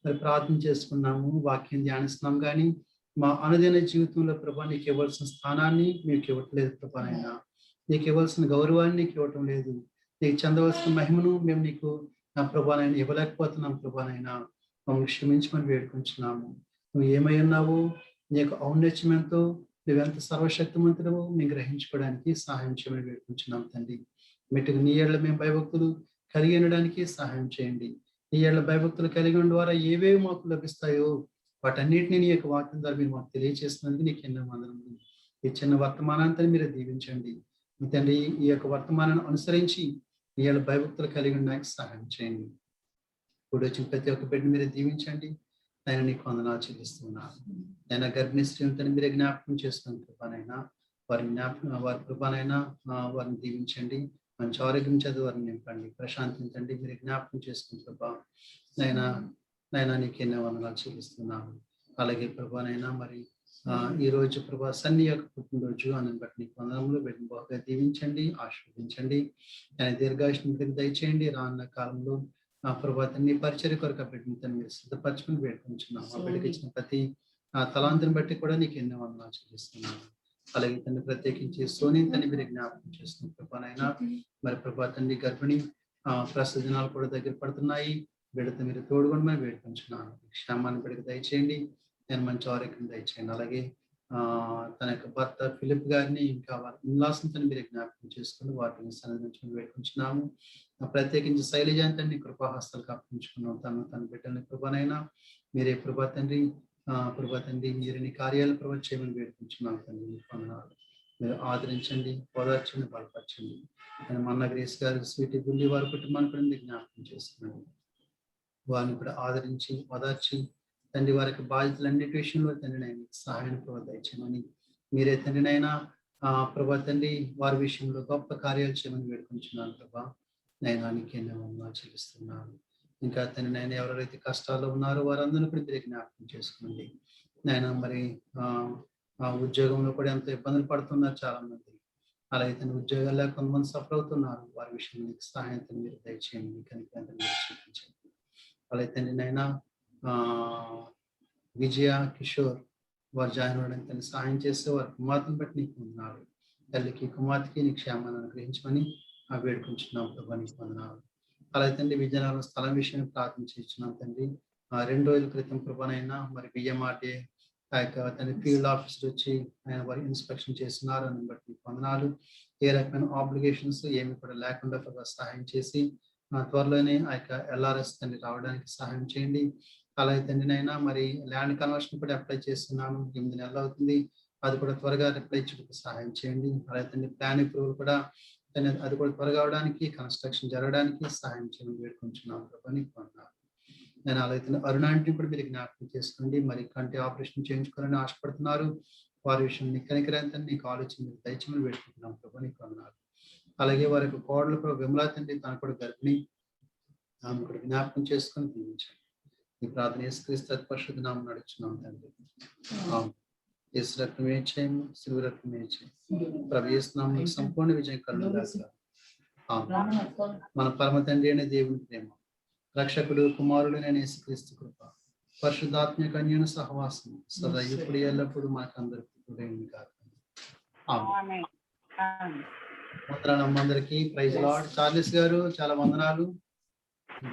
మరి ప్రార్థన చేసుకున్నాము, వాక్యం ధ్యానిస్తున్నాం, కానీ మా అనుదిన జీవితంలో ప్రభా నీకు ఇవ్వాల్సిన స్థానాన్ని మీకు ఇవ్వట్లేదు ప్రభా నాయనా. నీకు ఇవ్వాల్సిన గౌరవాన్ని నీకు ఇవ్వటం లేదు. నీకు చెందవలసిన మహిమను మేము నీకు నా ప్రభా నాయన ఇవ్వలేకపోతున్నాం ప్రభా నాయనా. మమ్మల్ని క్షమించమని వేడుకుంటున్నాము. నువ్వు ఏమై ఉన్నావు, నీ యొక్క ఔన్నత్యం ఎంతో, నువ్వెంత సర్వశక్తిమంతుడవు మేము గ్రహించుకోవడానికి సహాయం చేయమని వేడుకుంటున్నాం తండ్రి. మెట్టుకు నీ ఏళ్ళ మేము భయభక్తులు కలిగి ఉండడానికి సహాయం చేయండి. నీ ఏళ్ళ భయభక్తులు కలిగి ఉండడం ద్వారా ఏవేవి మాకు లభిస్తాయో వాటన్నిటిని నీ యొక్క వాక్యం ద్వారా మీరు మాకు తెలియజేస్తున్నందుకు నీకు ఎన్నో వందనములు. ఈ చిన్న వర్తమానాంతా మీరు దీవించండి తండ్రి. ఈ యొక్క వర్తమానాన్ని అనుసరించి నీ ఏళ్ళ భయభక్తులు కలిగి ఉండడానికి సహాయం చేయండి. ఇప్పుడు వచ్చిన ప్రతి ఒక్క బిడ్డని మీరు దీవించండి. ఆయన నీకు వందనాలు చెల్లిస్తున్నాను. ఆయన గర్భిణీ స్త్రీలతో మీరే జ్ఞాపకం చేసుకున్న కృపానైనా వారి కృపానైనా వారిని దీవించండి. మంచి ఆరోగ్యం చదువు వారిని నింపండి, ప్రశాంతించండి. మీరు జ్ఞాపకం చేసుకున్న కృప నైనా నీకు ఎన్నో వందనాలు చెల్లిస్తున్నాను. అలాగే కృపానైనా మరి ఈ రోజు ప్రభా సన్ని యొక్క పుట్టినరోజు అని బట్టి నీకు వందనములు. వీటిని బాగా దీవించండి, ఆశీర్వదించండి. ఆయన దీర్ఘాయుష్ను దయచేయండి. రానున్న కాలంలో ప్రభా నీ పరిచర్య కొరకు బిడ్డని తను మీరు సిద్ధపరచుకుని వేడుకుంటున్నాం. ఆ బిడ్డకి ఇచ్చిన ప్రతి తలాంతిని బట్టి కూడా నీకు ఎన్నో వందనాలు చెల్లిస్తున్నాను. అలాగే తను ప్రత్యేకించి సోని తను మీరు జ్ఞాపకం చేస్తున్న ప్రభానైనా మరి ప్రభా తండ్రి గర్భిణి ప్రస్తుత దినాలు కూడా దగ్గర పడుతున్నాయి. బిడ్డతో మీరు తోడుకొని మరి వేడుకుంటున్నాను. క్షేమాన్ని బిడ్డకి దయచేయండి, నేను మంచి ఆరోగ్యం దయచేయండి. అలాగే తన యొక్క భర్త ఫిలిప్ గారిని ఇంకా వారి ఇన్లాస్ని తను మీరు జ్ఞాపకం చేసుకుని వాటిని సన్నిధించుకుని వేడుకుంటున్నాము. ప్రత్యేకించి శైలజాంతి నీ కృపాహస్తాలకు అర్పించుకున్నాం. తన బిడ్డలని కృపనైనా మీరే ప్రభా తండ్రి మీరు నీ కార్యాలు ప్రభా చేయమని వేడుకుంటున్నాం తండ్రి. వందనాలు. మీరు ఆదరించండి, ఓదార్చండి, బలపరచండి. మన్న గ్రేస్ గారు స్వీటి గుండి వారి కుటుంబాన్ని కూడా మీరు జ్ఞాపకం చేసుకున్నాను. వారిని కూడా ఆదరించి ఓదార్చి తండ్రి వారి యొక్క బాధ్యతలన్నిటి విషయంలో తండ్రి నేను సహాయం ప్రభా దయచేయమని మీరే తండ్రినైనా ప్రభా తండ్రి వారి విషయంలో గొప్ప కార్యాలు చేయమని వేడుకుంటున్నాను ప్రభా. నేను నీకు ఎన్నో వందనాలు చెల్లిస్తున్నాను. ఇంకా తండ్రి నేను ఎవరైతే కష్టాల్లో ఉన్నారో వారందరినీ కూడా మీరు జ్ఞాపకం చేసుకోండి. నేను మరి ఉద్యోగంలో కూడా ఎంతో ఇబ్బందులు పడుతున్నారు చాలా మంది. అలాగే తన ఉద్యోగాల్లో కొంతమంది సఫర్ అవుతున్నారు. వారి విషయంలో మీకు సహాయం మీరు దయచేయండి, కనుక మీరు చూపించండి. అలాగే తండ్రి నైనా విజయ కిషోర్ వారు జాయిన్ అవ్వడానికి తను సహాయం చేస్తే వారి కుమార్తెను బట్టి నీకు ఉన్నారు. తల్లికి కుమార్తెకి నీ క్షేమాన్ని అనుగ్రహించమని వేడుకుంటున్నాం ప్రభా, నీకు వందనాలు. అలాగే తండ్రి విజయనగరం స్థలం విషయం ప్రార్థించున్నాం తండ్రి. 2 రోజుల క్రితం ప్రభానైనా మరి బియ్యమాటే ఆ యొక్క తండ్రి ఫీల్డ్ ఆఫీసర్ వచ్చి ఆయన వారి ఇన్స్పెక్షన్ చేస్తున్నారు అని బట్టి నీకు వందనాలు. ఏ రకమైన ఆబ్లిగేషన్స్ ఏమి కూడా లేకుండా ప్రభా సహాయం చేసి త్వరలోనే ఆ యొక్క LRS తండ్రి రావడానికి సహాయం చేయండి. అలాగే తండ్రినైనా మరి ల్యాండ్ కన్వర్షన్ కూడా అప్లై చేస్తున్నాను, 8 నెలలు అవుతుంది. అది కూడా త్వరగా రిప్లై చేయడానికి సహాయం చేయండి. అలాగే తండ్రి ప్లాన్ అప్రూవల్ కూడా అది కూడా త్వరగా అవడానికి, కన్స్ట్రక్షన్ జరగడానికి సహాయం చేయమని వేడుకుంటున్నాను ప్రభా, నీకు వందనాలు. నేను అలాగే అరుణాంటిని కూడా మీరు జ్ఞాపకం చేసుకోండి. మరి కంటి ఆపరేషన్ చేయించుకోవాలని ఆశపడుతున్నారు. వారి విషయం నీ కనికరంతా నీకు ఆలోచన మీరు దయచేయమని వేడుకుంటున్నాం ప్రభా, నీకు వందనాలు. అలాగే వారి యొక్క కోడలు కూడా విమలా తండ్రి తను కూడా గర్భిణి, ఆమె కూడా జ్ఞాపకం చేసుకొని దీవించండి. ఈ ప్రార్థన యేసుక్రీస్తు పరిశుద్ధ నామమున నడుచున్నాం తండ్రి. యేసు రక్తమే జయము, శిలువ రక్తమే జయము. ప్రభు యేసు నామమున సంపూర్ణ విజయం కలుగుగాక. ఆమేన్. మన పరమ తండ్రి అయిన దేవుని ప్రేమ, రక్షకుడు కుమారుడైన యేసుక్రీస్తు కృప, పరిశుద్ధాత్మ కన్యను సహవాసం సదా ఇప్పుడు ఎల్లప్పుడు మనకందరికీ తోడైంది కాక. ఆమేన్. వందనాలు అందరికీ. Praise lord. చార్లెస్ గారు చాలా వందనాలు,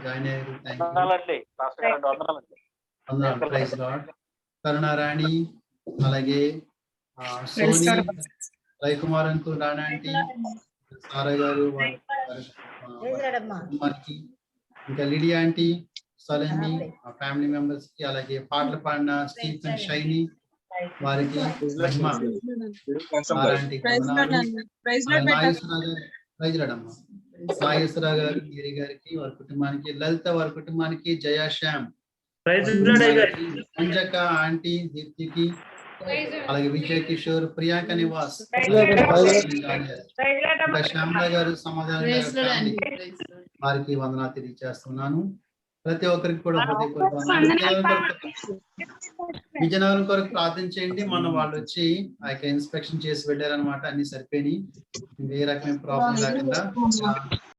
జాయిన్ అయ్యారు. వందనాలు. Praise Lord. కరుణారాణి, అలాగే Soni, Ravikumar uncle, Rana aunty, Sarah గారు, ఇంకా లిడియా ఆంటీ, సలమి, ఫ్యామిలీ మెంబర్స్ కి, అలాగే పాటలు పాడిన స్టీఫెన్, షైనీ వారికి, నాగేశ్వరరావు గారు, గిరి గారికి, వారి కుటుంబానికి, లలిత వారి కుటుంబానికి, జయా శ్యామ్, మంజక ఆంటీ, దీప్తికి, అలాగే విజయ్ కిషోర్, ప్రియాంక నివాస్, ఇంకా శ్యామల గారు, సమాధానం ప్రైజ్ గారు, లార్డ్ అండి. Family praise Lord. వారికి వందనాలు తెలియజేస్తున్నాను. ప్రతి ఒక్కరికి కూడా హృదయపూర్వక వందనాలు. విజయనగరం కొరకు ప్రార్థన చేయండి. మన వాళ్ళు వచ్చి ఆ యొక్క ఇన్స్పెక్షన్ చేసి వెళ్ళారనమాట, అన్ని సరిపోయినాయి, ఏ రకమైన ప్రాబ్లం లేకుండా